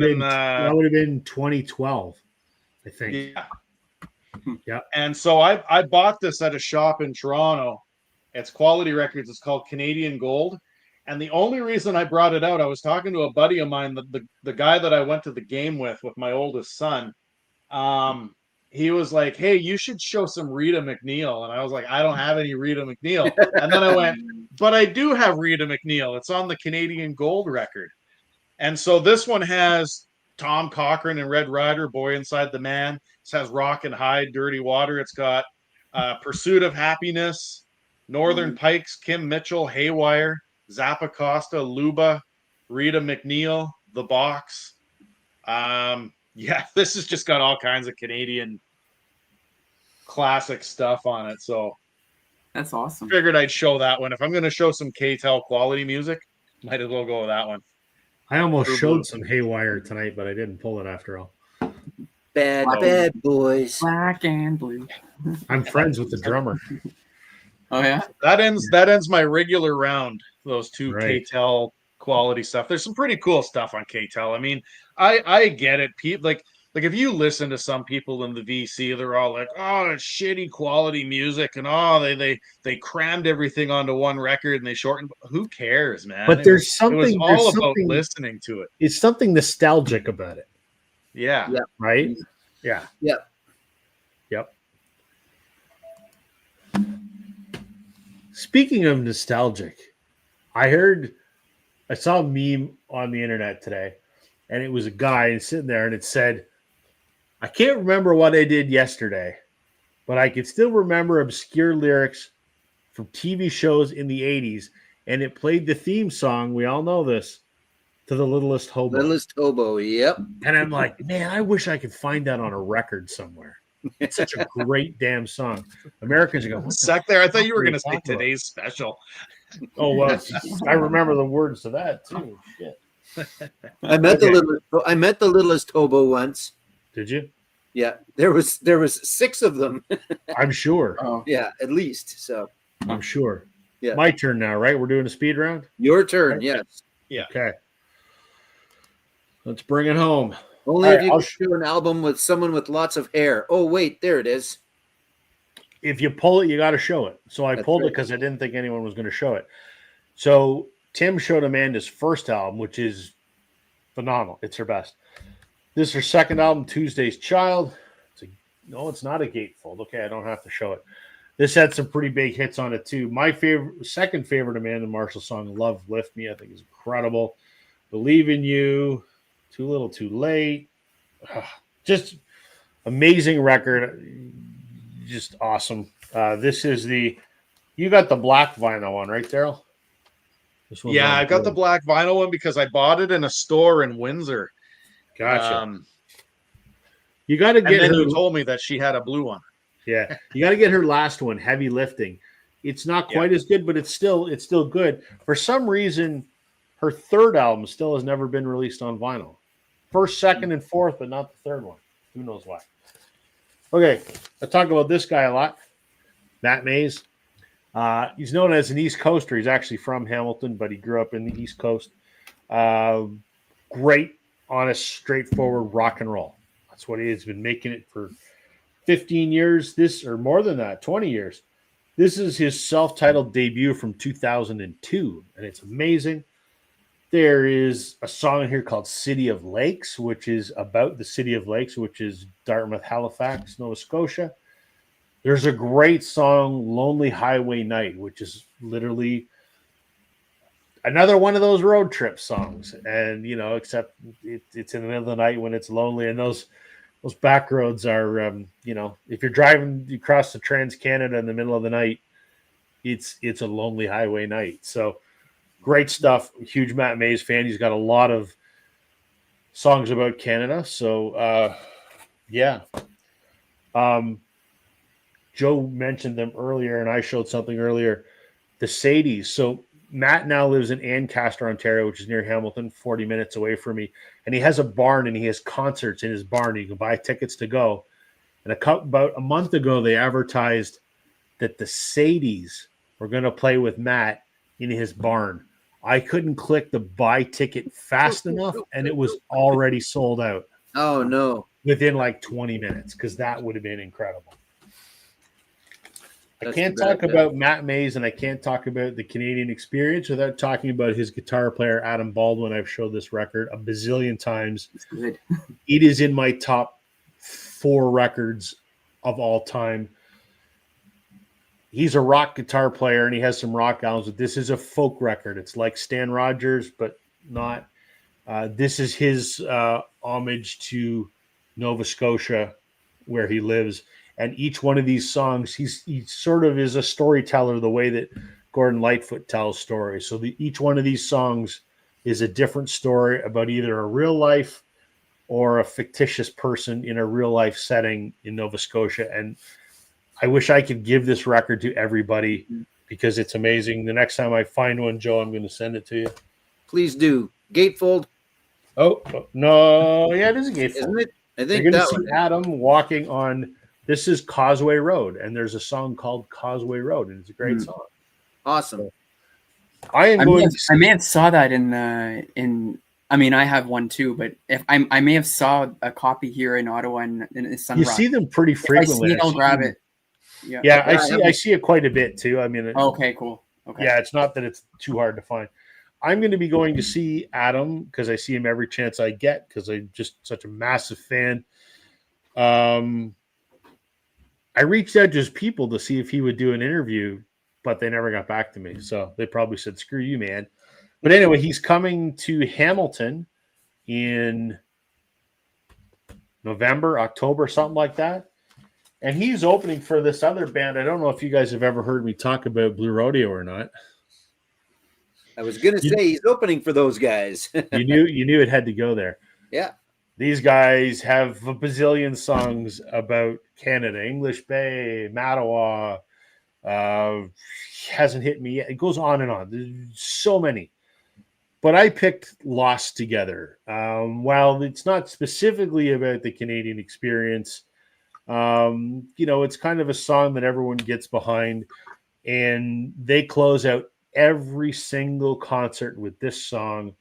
have been 2012, I think. Yeah. And so I bought this at a shop in Toronto. It's Quality Records. It's called Canadian Gold. And the only reason I brought it out, I was talking to a buddy of mine, the guy that I went to the game with my oldest son. He was like, hey, you should show some Rita McNeil. And I was like, I don't have any Rita McNeil. And then I went, but I do have Rita McNeil. It's on the Canadian Gold record. And so this one has Tom Cochrane and Red Ryder, Boy Inside the Man. It has Rock and Hyde, Dirty Water. It's got Pursuit of Happiness, Northern Pikes, Kim Mitchell, Haywire, Zappa Costa, Luba, Rita McNeil, The Box. This has just got all kinds of Canadian classic stuff on it. So that's awesome. Figured I'd show that one. If I'm going to show some K-Tel quality music, might as well go with that one. I almost showed some Haywire tonight, but I didn't pull it after all. Bad boys. Black and blue. I'm friends with the drummer. Oh yeah. That ends my regular round. Those 2 Right. K-Tel quality stuff. There's some pretty cool stuff on K-Tel. I mean, I get it. People like if you listen to some people in the VC, they're all like, oh, it's shitty quality music, and they crammed everything onto one record and they shortened. Who cares, man? But there's something. It was all there's about something, listening to it. It's something nostalgic about it. Yeah. Yeah. Right. Yeah. Yep. Yep. Speaking of nostalgic, I saw a meme on the internet today, and it was a guy sitting there, and it said, I can't remember what I did yesterday, but I can still remember obscure lyrics from TV shows in the 80s, and it played the theme song, we all know this, to The Littlest Hobo. Littlest Hobo, yep. And I'm like, man, I wish I could find that on a record somewhere. It's such a great damn song. Americans are going, Suck there. I thought you were going to say today's special. Oh, well, I remember the words to that too. Shit. I met the littlest hobo once. Did you? Yeah, there was 6 of them. I'm sure. Oh. Yeah, at least. So I'm sure. Yeah. My turn now, right? We're doing a speed round? your turn, Right. yes. Yeah. Okay. Let's bring it home. Only All if right, you can show an album with someone with lots of hair. Oh, wait, there it is. if you pull it, you got to show it. So I That's pulled it right. because I didn't think anyone was going to show it. So Tim showed Amanda's first album, which is phenomenal. It's her best. This is her second album, Tuesday's Child. No, it's not a gatefold. Okay, I don't have to show it. This had some pretty big hits on it too. My second favorite Amanda Marshall song, "Love Lift Me," I think is incredible. "Believe in You," "Too Little, Too Late," just amazing record, just awesome. This is you got the black vinyl one, right, Daryl? Yeah, I got the black vinyl one because I bought it in a store in Windsor. Gotcha. You got to get and then her. You told me that she had a blue one. Yeah, you got to get her last one, "Heavy Lifting." It's not quite as good, but it's still good. For some reason, her third album still has never been released on vinyl. First, second, and fourth, but not the third one. Who knows why? Okay, I talk about this guy a lot, Matt Mays. He's known as an East Coaster. He's actually from Hamilton, but he grew up in the East Coast. Great, honest, straightforward rock and roll. That's what he has been making it for 15 years, or more than that, 20 years. This is his self-titled debut from 2002, and it's amazing. There is a song here called "City of Lakes," which is about the City of Lakes, which is Dartmouth, Halifax, Nova Scotia. There's a great song, "Lonely Highway Night," which is literally another one of those road trip songs. And, except it's in the middle of the night when it's lonely, and those back roads are, if you're driving across the TransCanada in the middle of the night, it's a lonely highway night. So great stuff. Huge Matt Mays fan. He's got a lot of songs about Canada. So, yeah. Joe mentioned them earlier, and I showed something earlier. The Sadies. So Matt now lives in Ancaster, Ontario, which is near Hamilton, 40 minutes away from me. And he has a barn, and he has concerts in his barn. You can buy tickets to go. And about a month ago, they advertised that the Sadies were going to play with Matt in his barn. I couldn't click the buy ticket fast enough, and it was already sold out. Oh, no. Within like 20 minutes, because that would have been incredible. I can't talk about Matt Mays, and I can't talk about the Canadian experience without talking about his guitar player, Adam Baldwin. I've showed this record a bazillion times. It's good. It is in my top 4 records of all time. He's a rock guitar player, and he has some rock albums, but this is a folk record. It's like Stan Rogers, but not. This is his homage to Nova Scotia, where he lives. And each one of these songs, he sort of is a storyteller the way that Gordon Lightfoot tells stories. So each one of these songs is a different story about either a real life or a fictitious person in a real life setting in Nova Scotia. And I wish I could give this record to everybody because it's amazing. The next time I find one, Joe, I'm going to send it to you. Please do. Gatefold. Oh, no. Yeah, it is a gatefold. Isn't it? I think you're going to see Adam walking on... This is Causeway Road, and there's a song called Causeway Road, and it's a great song. Awesome. So, I may have saw that in. I mean, I have one too, but if I may have saw a copy here in Ottawa in Sunrise. You see them pretty frequently. If I see it, I'll grab it. Yeah, I see it quite a bit too. I mean, okay, cool. Okay. Yeah, it's not that it's too hard to find. I'm going to be going to see Adam because I see him every chance I get because I'm just such a massive fan. I reached out to his people to see if he would do an interview, but they never got back to me. So they probably said, "Screw you, man." But anyway, he's coming to Hamilton in November, October, something like that. And he's opening for this other band. I don't know if you guys have ever heard me talk about Blue Rodeo or not. I was going to say he's opening for those guys. you knew it had to go there. Yeah. These guys have a bazillion songs about Canada, English Bay, Mattawa, hasn't hit me yet. It goes on and on. There's so many. But I picked Lost Together. While it's not specifically about the Canadian experience, it's kind of a song that everyone gets behind. And they close out every single concert with this song.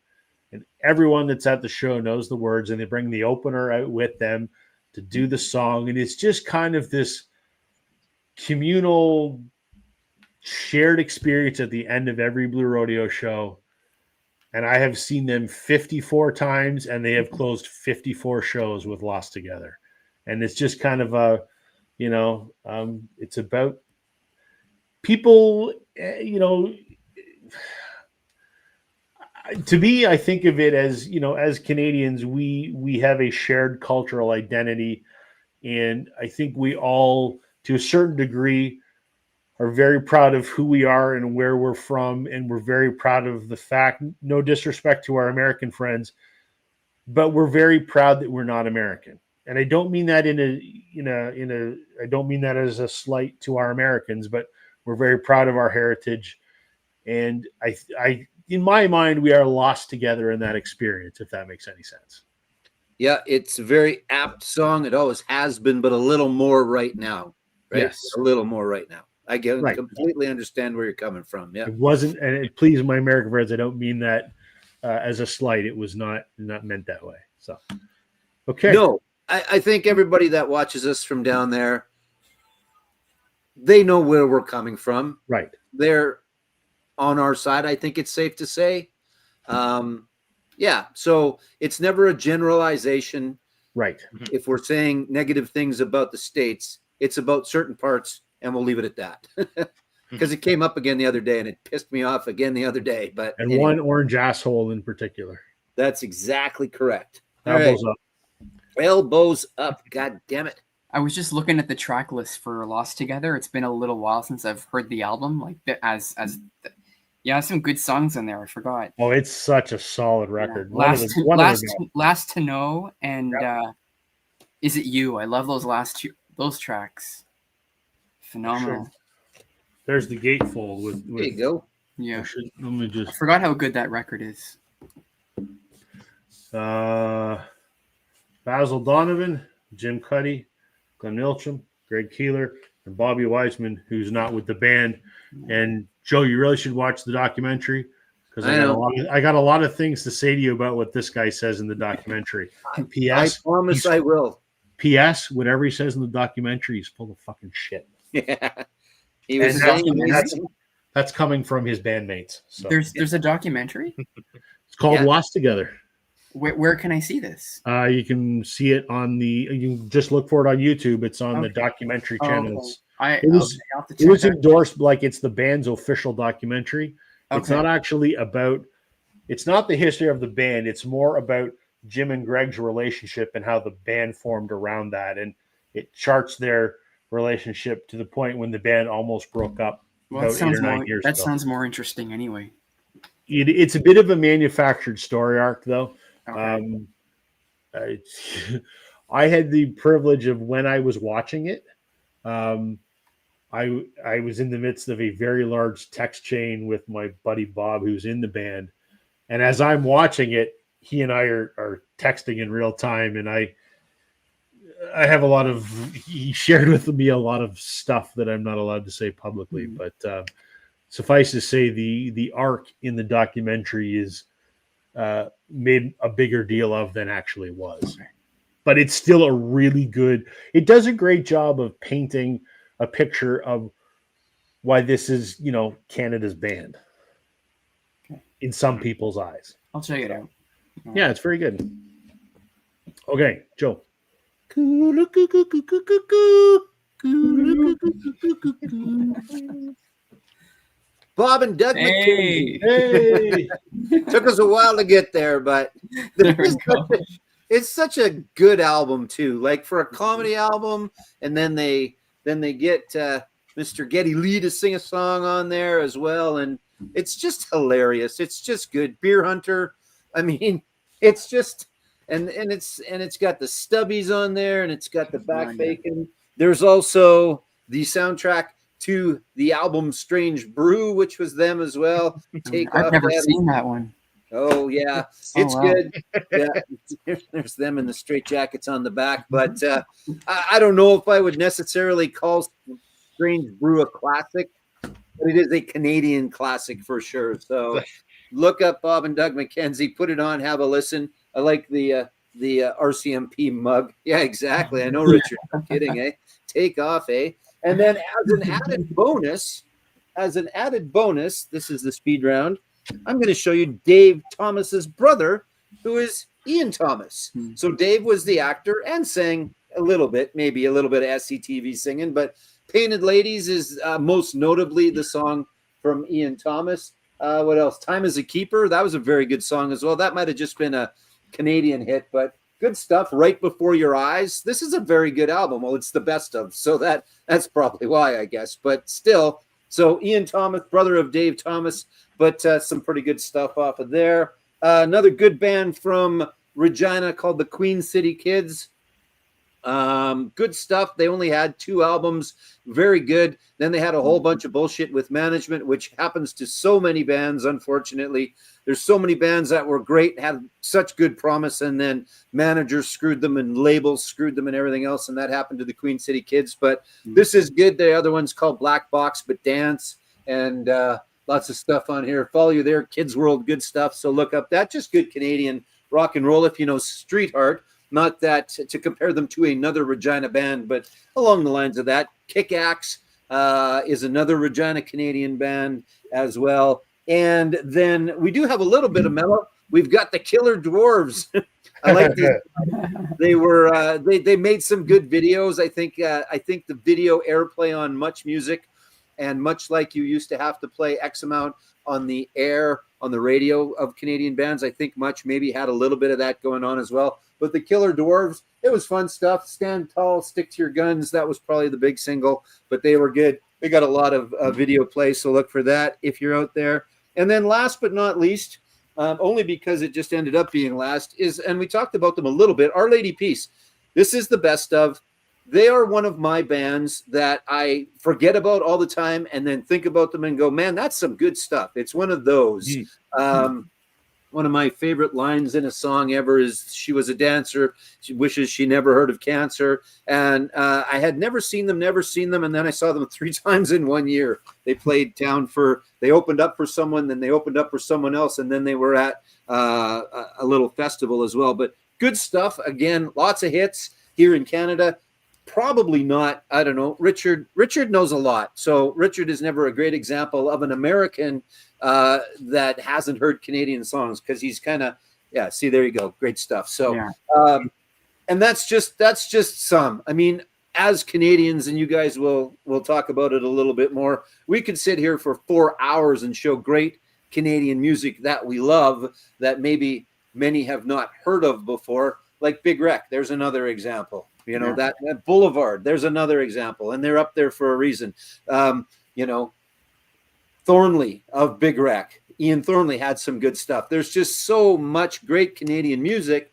and everyone that's at the show knows the words, and they bring the opener out with them to do the song. And it's just kind of this communal shared experience at the end of every Blue Rodeo show. And I have seen them 54 times, and they have closed 54 shows with Lost Together. And it's just kind of a, it's about people, to me, I think of it as, as Canadians, we have a shared cultural identity. And I think we all, to a certain degree, are very proud of who we are and where we're from. And we're very proud of the fact, no disrespect to our American friends, but we're very proud that we're not American. And I don't mean that I don't mean that as a slight to our Americans, but we're very proud of our heritage. And I in my mind, we are lost together in that experience, if that makes any sense. Yeah, it's a very apt song. It always has been, but a little more right now. Right? Yes. A little more right now. I get it. Right. Completely understand where you're coming from. Yeah. It wasn't, and please, my American friends, I don't mean that as a slight. It was not meant that way. So, okay. No, I think everybody that watches us from down there, they know where we're coming from. Right. They're on our side. I think it's safe to say. Yeah. So it's never a generalization. Right. If we're saying negative things about the States, it's about certain parts, and we'll leave it at that. Because it came up again the other day, and it pissed me off again the other day. But and anyway, one orange asshole in particular. That's exactly correct. Elbows up. Elbows up. God damn it. I was just looking at the track list for Lost Together. It's been a little while since I've heard the album. Some good songs in there. I forgot. Oh, it's such a solid record. Yeah. Last to Know and Is It You? I love those tracks. Phenomenal. Sure. There's the gatefold with there you go. Yeah. Let me just. I forgot how good that record is. Basil Donovan, Jim Cuddy, Glenn Milcham, Greg Keeler, and Bobby Wiseman, who's not with the band. And Joe, you really should watch the documentary because I got a lot of things to say to you about what this guy says in the documentary. P.S. I promise I will. P.S. Whatever he says in the documentary is full of fucking shit. Yeah, he was saying that's coming from his bandmates. So. There's a documentary. It's called Lost Together. Where can I see this? You can see it you can just look for it on YouTube. It's on the documentary channels. It was endorsed like it's the band's official documentary. Okay. It's not actually it's not the history of the band. It's more about Jim and Greg's relationship and how the band formed around that. And it charts their relationship to the point when the band almost broke up about 8 or 9 years ago. That sounds more interesting anyway. It's a bit of a manufactured story arc, though. Okay. I had the privilege of when I was watching it, I was in the midst of a very large text chain with my buddy Bob, who's in the band. And as I'm watching it, he and I are texting in real time. And I have he shared with me a lot of stuff that I'm not allowed to say publicly. Mm-hmm. But suffice to say, the arc in the documentary is made a bigger deal of than actually was. But it's still a really good, it does a great job of painting a picture of why this is, Canada's band in some people's eyes. I'll check it out. Yeah, it's very good. Okay, Joe. Bob and Doug. Hey. Took us a while to get there, but it's such a good album too. Like for a comedy album, and then they get Mr. Geddy Lee to sing a song on there as well, and it's just hilarious. It's just good. Beer Hunter. I mean, it's just and it's got the Stubbies on there, and it's got the Back Bacon. There's also the soundtrack to the album Strange Brew, which was them as well. I've never seen that one. Oh yeah, it's good. Yeah, there's them in the straight jackets on the back, but I don't know if I would necessarily call Strange Brew a classic, but it is a Canadian classic for sure. So look up Bob and Doug McKenzie, put it on, have a listen. I like the RCMP mug. Yeah, exactly. I know, Richard. I'm kidding, eh? Take off, eh? And then as an added bonus, this is the speed round. I'm going to show you Dave Thomas's brother, who is Ian Thomas. So Dave was the actor and sang a little bit, maybe a little bit of SCTV singing, but Painted Ladies is most notably the song from Ian Thomas. What else? Time is a Keeper. That was a very good song as well. That might have just been a Canadian hit, but good stuff. Right Before Your Eyes. This is a very good album. Well, it's the best of, so that's probably why, I guess. But still, so Ian Thomas, brother of Dave Thomas, but some pretty good stuff off of there. Another good band from Regina called the Queen City Kids. Good stuff. They only had 2 albums, very good. Then they had a whole bunch of bullshit with management, which happens to so many bands, unfortunately. There's so many bands that were great, had such good promise, and then managers screwed them and labels screwed them and everything else, and that happened to the Queen City Kids. But this is good. The other one's called Black Box But Dance, and lots of stuff on here. Follow You There, Kids World, good stuff. So look up that. Just good Canadian rock and roll if you know Street Heart. Not that to compare them to another Regina band, but along the lines of that. Kick Axe is another Regina Canadian band as well. And then we do have a little bit of metal. We've got the Killer Dwarves. I like these. They were they made some good videos. I think the video airplay on Much Music, and much like you used to have to play X amount on the air on the radio of Canadian bands, I think Much maybe had a little bit of that going on as well. But the Killer Dwarves, it was fun stuff. Stand Tall, Stick to Your Guns. That was probably the big single, but they were good. They got a lot of video play, so look for that if you're out there. And then last but not least, only because it just ended up being last, is, and we talked about them a little bit, Our Lady Peace. This is the best of. They are one of my bands that I forget about all the time and then think about them and go, man, that's some good stuff. It's one of those. One of my favorite lines in a song ever is, she was a dancer. She wishes she never heard of cancer. And I had never seen them. And then I saw them 3 times in 1 year. They played down they opened up for someone, then they opened up for someone else. And then they were at a little festival as well. But good stuff. Again, lots of hits here in Canada. Probably not, I don't know. Richard knows a lot. So Richard is never a great example of an American that hasn't heard Canadian songs, because he's kind of, see, there you go. Great stuff. So, and that's just some. I mean, as Canadians, and you guys will talk about it a little bit more, we could sit here for 4 hours and show great Canadian music that we love, that maybe many have not heard of before, like Big Wreck. There's another example. You know, that Boulevard, there's another example, and they're up there for a reason. You know, Thornley of Big Wreck, Ian Thornley had some good stuff. There's just so much great Canadian music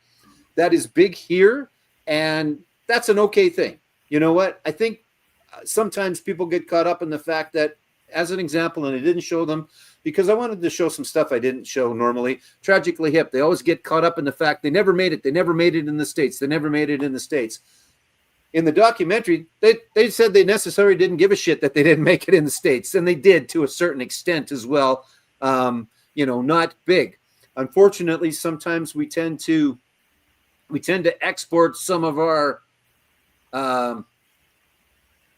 that is big here, and that's an okay thing. You know what? I think sometimes people get caught up in the fact that, as an example, and I didn't show them because I wanted to show some stuff I didn't show normally. Tragically Hip, they always get caught up in the fact they never made it. They never made it in the States. They never made it in the States. In the documentary, they said they necessarily didn't give a shit that they didn't make it in the States, and they did to a certain extent as well. You know, not big. Unfortunately, sometimes we tend to export some of our. I'm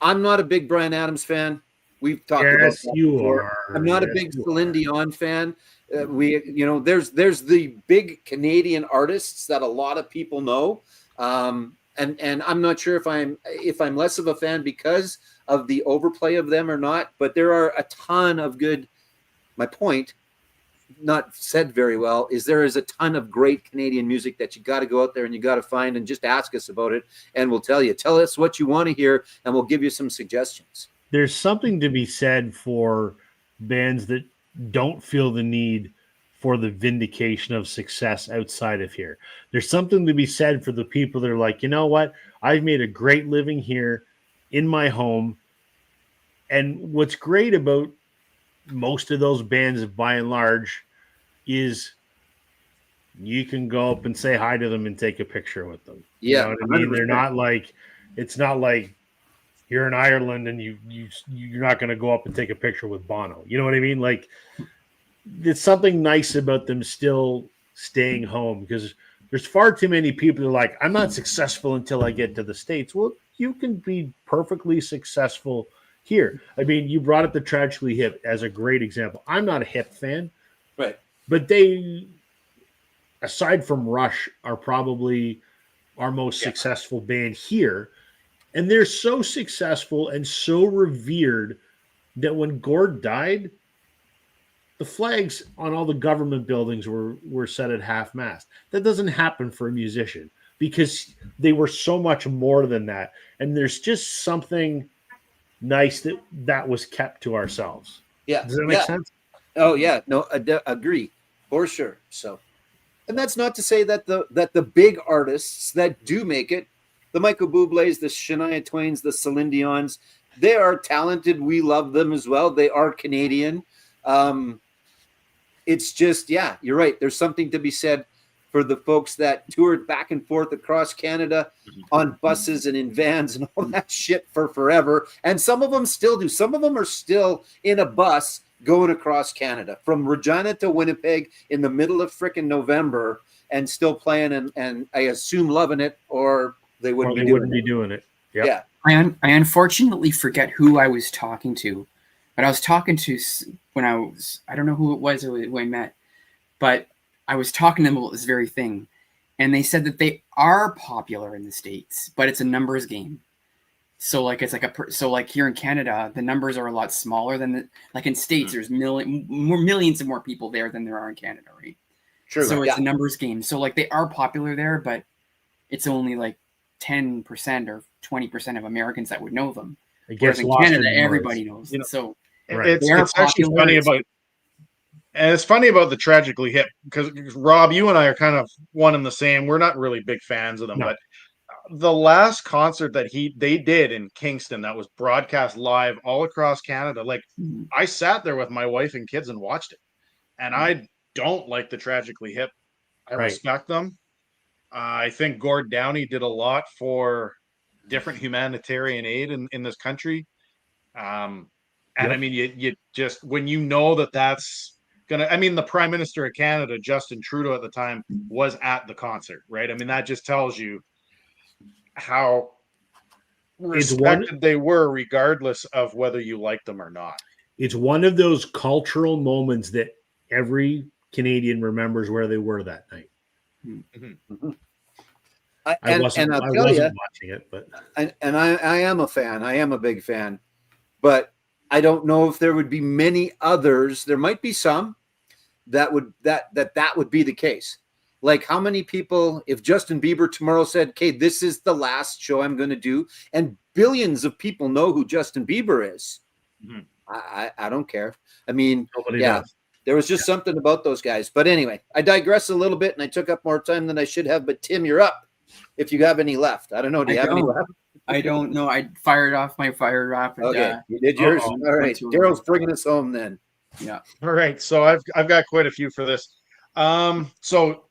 not a big Bryan Adams fan. We've talked about that before. I'm not a big Celine Dion fan. There's the big Canadian artists that a lot of people know. And I'm not sure if I'm less of a fan because of the overplay of them or not, but there are a ton of good. My point, not said very well, is there is a ton of great Canadian music that you got to go out there and you got to find, and just ask us about it, and we'll tell us what you want to hear, and we'll give you some suggestions. There's something to be said for bands that don't feel the need for the vindication of success outside of here. There's something to be said for the people that are like, you know what? I've made a great living here in my home. And what's great about most of those bands, by and large, is you can go up and say hi to them and take a picture with them. Yeah. You know what I mean? They're not like, it's not like you're in Ireland and you're not going to go up and take a picture with Bono. You know what I mean? Like, there's something nice about them still staying home, because there's far too many people who are like, I'm not successful until I get to the States. Well, you can be perfectly successful here. I mean, you brought up the Tragically Hip as a great example. I'm not a Hip fan, Right. but they, aside from Rush, are probably our most successful band here. And they're so successful and so revered that when Gord died, the flags on all the government buildings were set at half mast. That doesn't happen for a musician because they were so much more than that. And there's just something nice that was kept to ourselves. Yeah. Does that make sense? Oh yeah, no, agree for sure. So, and that's not to say that the big artists that do make it, the Michael Bublé's, the Shania Twains, the Celine Dion's, they are talented. We love them as well. They are Canadian. It's just, yeah, you're right. There's something to be said for the folks that toured back and forth across Canada on buses and in vans and all that shit for forever. And some of them still do. Some of them are still in a bus going across Canada from Regina to Winnipeg in the middle of frickin' November and still playing and I assume loving it, or they wouldn't be doing it. Yep. Yeah. I unfortunately forget who I was talking to, but I was talking to when I don't know who it was who I met, but I was talking to them about this very thing, and they said that they are popular in the States, but it's a numbers game. So like it's like so like here in Canada, the numbers are a lot smaller than like in States. There's millions of more people there than there are in Canada, right? True. So it's a numbers game. So like they are popular there, but it's only like 10% or 20% of Americans that would know them. Whereas in Canada, everybody knows. So it's actually funny about. And it's funny about the Tragically Hip because Rob, you and I are kind of one and the same. We're not really big fans of them, but the last concert that they did in Kingston that was broadcast live all across Canada, like I sat there with my wife and kids and watched it. And I don't like the Tragically Hip. I respect them. I think Gord Downey did a lot for different humanitarian aid in this country. And I mean, you just, when you know that's I mean, the Prime Minister of Canada, Justin Trudeau at the time, was at the concert, right? I mean, that just tells you how respected they were, regardless of whether you liked them or not. It's one of those cultural moments that every Canadian remembers where they were that night. Mm-hmm. I wasn't watching it, but I am a fan. I am a big fan, but I don't know if there would be many others. There might be some that would be the case. Like how many people, if Justin Bieber tomorrow said, "Okay, this is the last show I'm going to do," and billions of people know who Justin Bieber is, I don't care. I mean, does. There was just something about those guys. But anyway, I digress a little bit, and I took up more time than I should have. But Tim, you're up. If you have any left, I don't know. Do you have any left? I don't know. I fired off my fire rapid. Okay, you did yours. All right, Daryl's bringing us home then. Yeah. All right. So I've got quite a few for this. So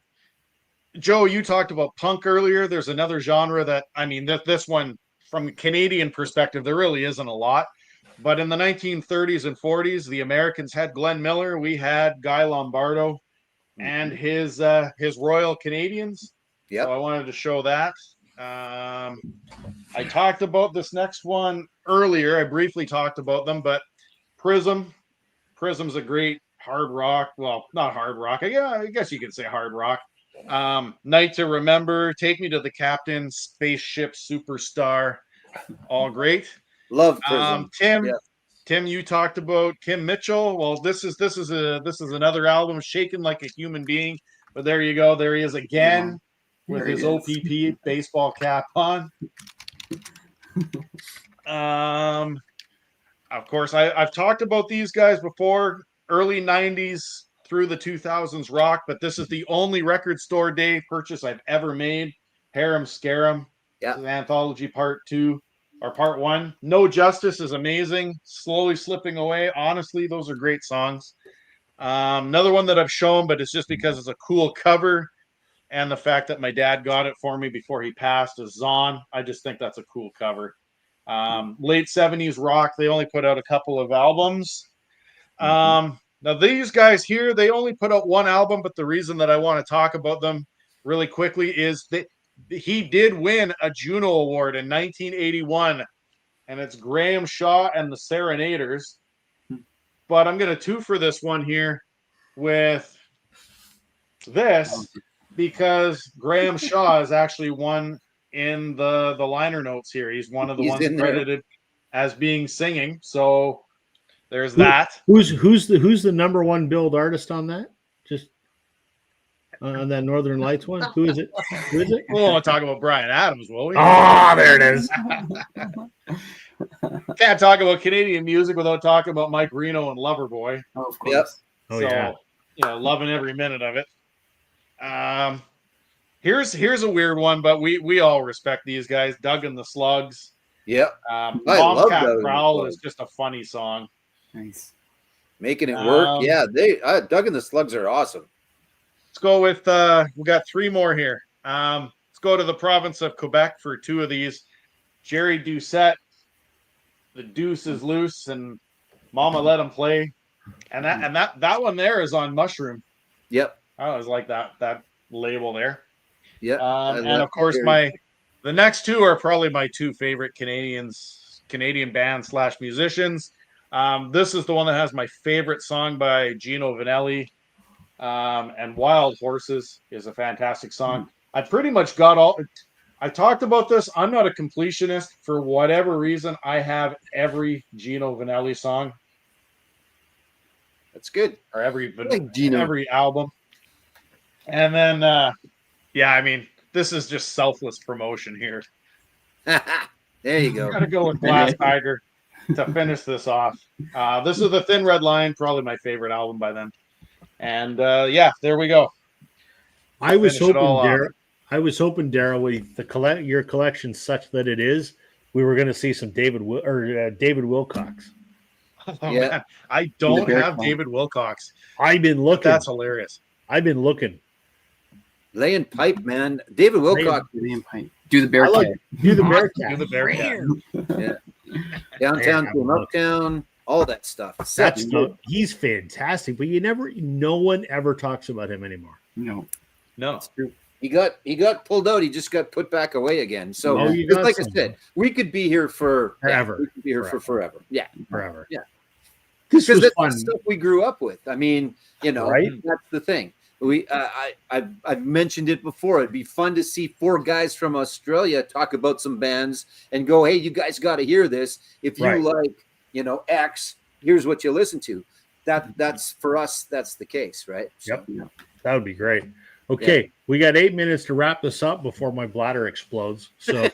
Joe, you talked about punk earlier. There's another genre that, I mean, this one from a Canadian perspective, there really isn't a lot. But in the 1930s and 40s, the Americans had Glenn Miller. We had Guy Lombardo and his Royal Canadians. Yeah. So I wanted to show that. I talked about this next one earlier. I briefly talked about them, but Prism's a great hard rock. Well, not hard rock. I guess you could say hard rock. Night to Remember, Take Me to the Captain, Spaceship Superstar, all great. Love Prism. Tim, you talked about Kim Mitchell. Well, this is another album, Shaken Like a Human Being. But there you go. There he is again with his OPP baseball cap on. Of course, I've talked about these guys before. Early 90s through the 2000s rock, but this is the only record store day purchase I've ever made. Harem Scarum. Yeah. Anthology Part 2 or Part 1. No Justice is amazing. Slowly Slipping Away. Honestly, those are great songs. Another one that I've shown, but it's just because it's a cool cover and the fact that my dad got it for me before he passed, is Zon. I just think that's a cool cover. Late 70s rock. They only put out a couple of albums. Now, these guys here, they only put out one album, but the reason that I want to talk about them really quickly is that he did win a Juno Award in 1981, and it's Graham Shaw and the Serenaders. But I'm going to two for this one here with this because Graham Shaw is actually one in the liner notes here. He's one of the ones credited as being singing. So there's that. Who's the number one billed artist on that? Just on that Northern Lights one? Who is it? Who is it? We won't talk about Bryan Adams, will we? Ah, there it is. Can't talk about Canadian music without talking about Mike Reno and Loverboy. Oh, of course. Yep. Oh, So, yeah. you know, loving every minute of it. Here's a weird one, but we all respect these guys. Doug and the Slugs. Yep. Tomcat Doug and the Prowl Slugs. is just a funny song. Nice. Making it work. Yeah, Doug and the Slugs are awesome. Let's go with we got three more here. Let's go to the province of Quebec for two of these. Jerry Doucette, The Deuce is Loose, and Mama Let Him Play. And that one there is on Mushroom. Yep. I always like that label there. Yep. And of course, the next two are probably my two favorite Canadian bands / musicians. This is the one that has my favorite song by Gino Vanelli. And Wild Horses is a fantastic song. I pretty much got all. I talked about this. I'm not a completionist. For whatever reason, I have every Gino Vanelli song. That's good. Or every Gino. album. And then, I mean, this is just selfless promotion here. There you go. Got to go with Glass Tiger to finish this off. This is the Thin Red Line, probably my favorite album by them. And there we go. I was hoping, Daryl, with your collection such that it is, we were going to see some David Wilcox. Oh, yeah, man. I don't have David Wilcox. I've been looking. That's hilarious. I've been looking. Laying pipe, man. David Wilcox. Laying pipe. Do the bear cat. Do the bear cat. Do the bear cat. Yeah. Downtown to uptown, all that stuff. He's fantastic, but no one ever talks about him anymore. No. It's true. He got pulled out. He just got put back away again. So, like I said, we could be here for forever. We could be here for forever. Yeah, forever. Yeah, because that's the stuff we grew up with. I mean, right? That's the thing. I've mentioned it before. It'd be fun to see four guys from Australia talk about some bands and go, "Hey, you guys got to hear this. If you like, X, here's what you listen to." That's for us. That's the case, right? Yep. So, that would be great. Okay, we got 8 minutes to wrap this up before my bladder explodes. So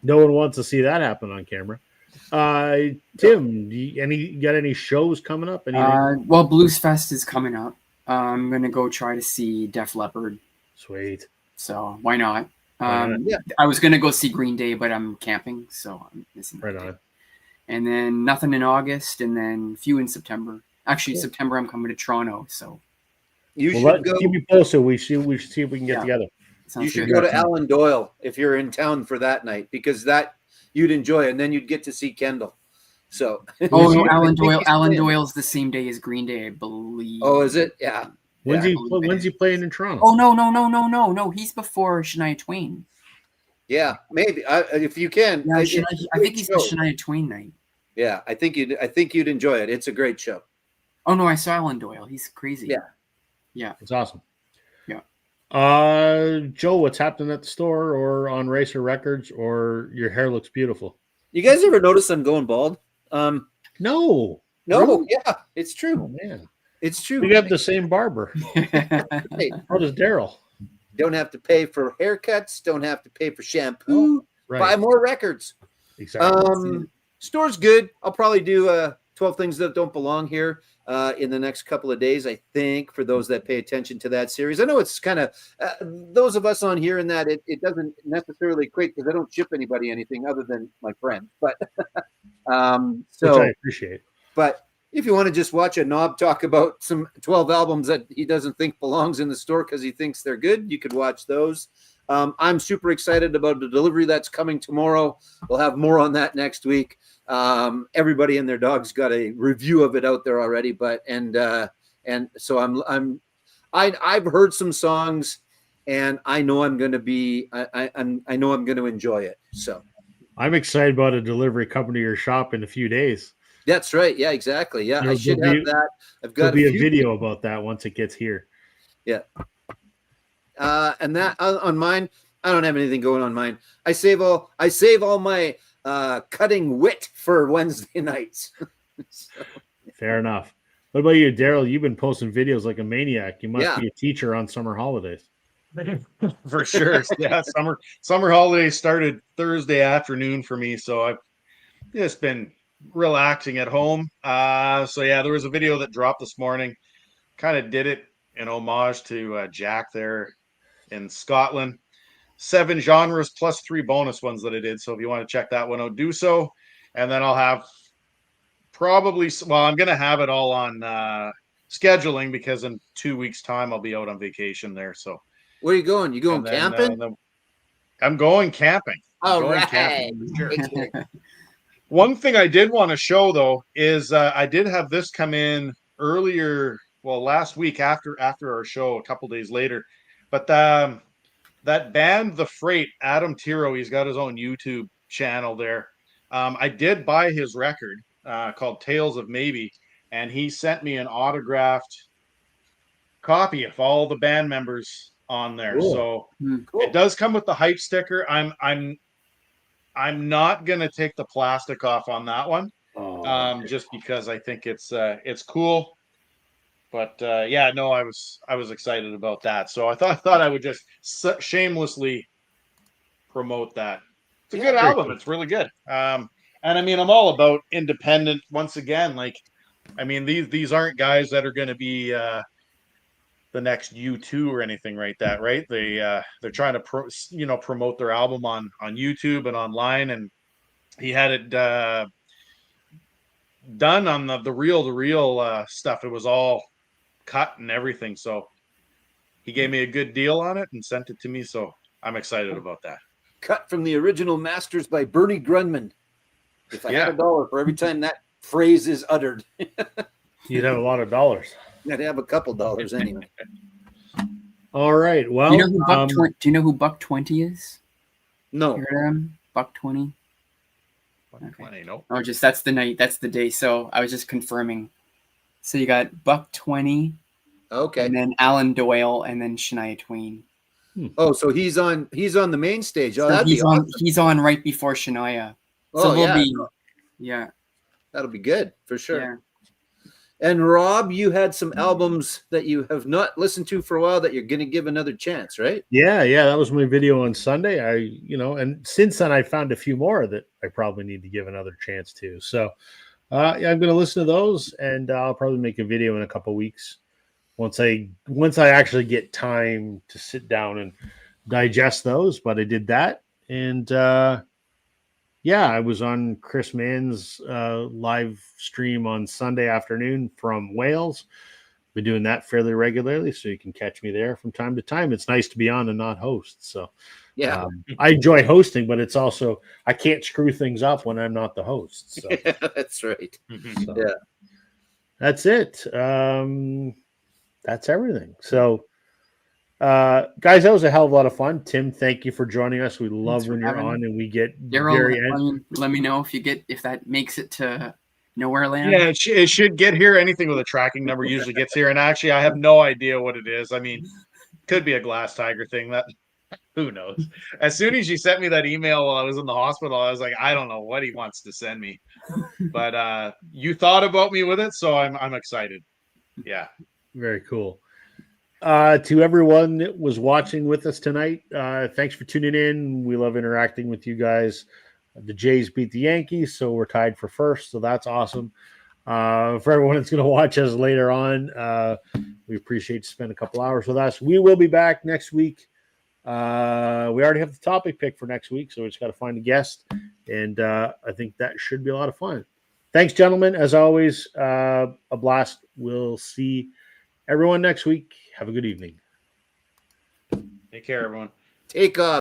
no one wants to see that happen on camera. Tim, got any shows coming up? Well, Blues Fest is coming up. I'm gonna go try to see Def Leppard. Sweet. So why not? I was gonna go see Green Day, but I'm camping, so I'm missing that. Right on. And then nothing in August, and then a few in September. Actually, September I'm coming to Toronto, so. You should go. Keep me posted. We should see if we can get together. You should go to Alan Doyle if you're in town for that night, because that you'd enjoy it, and then you'd get to see Kendall. So no, Alan Doyle's the same day as Green Day, I believe. Oh, is it? Yeah. When's he playing in Toronto? Oh no. He's before Shania Twain. Yeah, maybe if you can. Yeah, I think he's the Shania Twain night. Yeah, I think you'd enjoy it. It's a great show. Oh no, I saw Alan Doyle. He's crazy. Yeah, it's awesome. Yeah. Joe, what's happening at the store or on Racer Records, or your hair looks beautiful? You guys ever notice I'm going bald? No. Really? Yeah, it's true. Oh, man, it's true. We have the same barber. Hey, how does Daryl? Don't have to pay for haircuts. Don't have to pay for shampoo. Right. Buy more records. Exactly. Store's good. I'll probably do 12 Things That Don't Belong here in the next couple of days, I think, for those that pay attention to that series. I know it's kind of those of us on here in that it doesn't necessarily equate because I don't ship anybody anything other than my friends. But so which I appreciate. But if you want to just watch a knob talk about some 12 albums that he doesn't think belongs in the store because he thinks they're good, you could watch those. I'm super excited about the delivery that's coming tomorrow. We'll have more on that next week. Everybody and their dog's got a review of it out there already, and so I've heard some songs, and I know I'm going to be I know I'm going to enjoy it. So I'm excited about a delivery coming to your shop in a few days. that's right. Yeah, exactly. Yeah, I should have that. I've got a video about that once it gets here. Yeah. And that on mine, I don't have anything going on mine. I save all my cutting wit for Wednesday nights. So. Fair enough. What about you, Daryl? You've been posting videos like a maniac. You must be a teacher on summer holidays. For sure. Yeah, summer holidays started Thursday afternoon for me, so I've just been relaxing at home. So yeah, there was a video that dropped this morning. Kind of did it in homage to Jack there in Scotland. 7 genres plus 3 bonus ones that I did. So if you want to check that one out, do so. And then I'll have I'm going to have it all on scheduling, because in 2 weeks' time I'll be out on vacation there. So where are you going? You going camping? I'm going camping. One thing I did want to show though is I did have this come in earlier. Well, last week after our show, a couple days later, but that band, The Freight, Adam Tiro, he's got his own YouTube channel there. I did buy his record called Tales of Maybe, and he sent me an autographed copy of all the band members on there. Cool. So cool. It does come with the hype sticker. I'm not gonna take the plastic off on that one, just because I think it's cool. But yeah, no, I was excited about that. So I thought I would just shamelessly promote that. It's a good album. Cool. It's really good. And I mean, I'm all about independent. Once again, like, I mean, these aren't guys that are going to be the next U2 or anything like that, right? They're trying to promote their album on YouTube and online, and he had it done on the reel stuff. It was all cut and everything, so he gave me a good deal on it and sent it to me, so I'm excited about that. Cut from the original masters by Bernie Grunman. If I had $1 for every time that phrase is uttered, you'd have a lot of dollars. I'd have a couple dollars anyway. All right. Well, do you know who Buck 20 is? No. Buck 20. Buck 20, no. Oh, that's the day. So I was just confirming. So you got Buck 20, okay, and then Alan Doyle, and then Shania Twain. Oh, so he's on the main stage. Oh, so he's on right before Shania. So that'll be good for sure. Yeah. And Rob, you had some albums that you have not listened to for a while that you're going to give another chance, right? Yeah, that was my video on Sunday. And since then I found a few more that I probably need to give another chance to. So. I'm going to listen to those, and I'll probably make a video in a couple of weeks once I actually get time to sit down and digest those. But I did that, and I was on Chris Mann's live stream on Sunday afternoon from Wales. Been doing that fairly regularly, so you can catch me there from time to time. It's nice to be on and not host. So yeah, I enjoy hosting, but it's also I can't screw things up when I'm not the host. So. Yeah, that's right. So, yeah, that's it. That's everything. So, guys, that was a hell of a lot of fun. Tim, thank you for joining us. We love when you're on, and we get Daryl, let me know if that makes it to Nowhere Land. Yeah, it should get here. Anything with a tracking number usually gets here. And actually, I have no idea what it is. I mean, could be a glass tiger thing. That who knows? As soon as you sent me that email while I was in the hospital, I was like, I don't know what he wants to send me. But you thought about me with it, so I'm excited. Yeah, very cool. To everyone that was watching with us tonight, thanks for tuning in. We love interacting with you guys. The Jays beat the Yankees, so we're tied for first, so that's awesome. For everyone that's going to watch us later on, we appreciate you spending a couple hours with us. We will be back next week. We already have the topic pick for next week, so we just got to find a guest, and I think that should be a lot of fun. Thanks, gentlemen. As always, a blast. We'll see everyone next week. Have a good evening. Take care, everyone. Take off.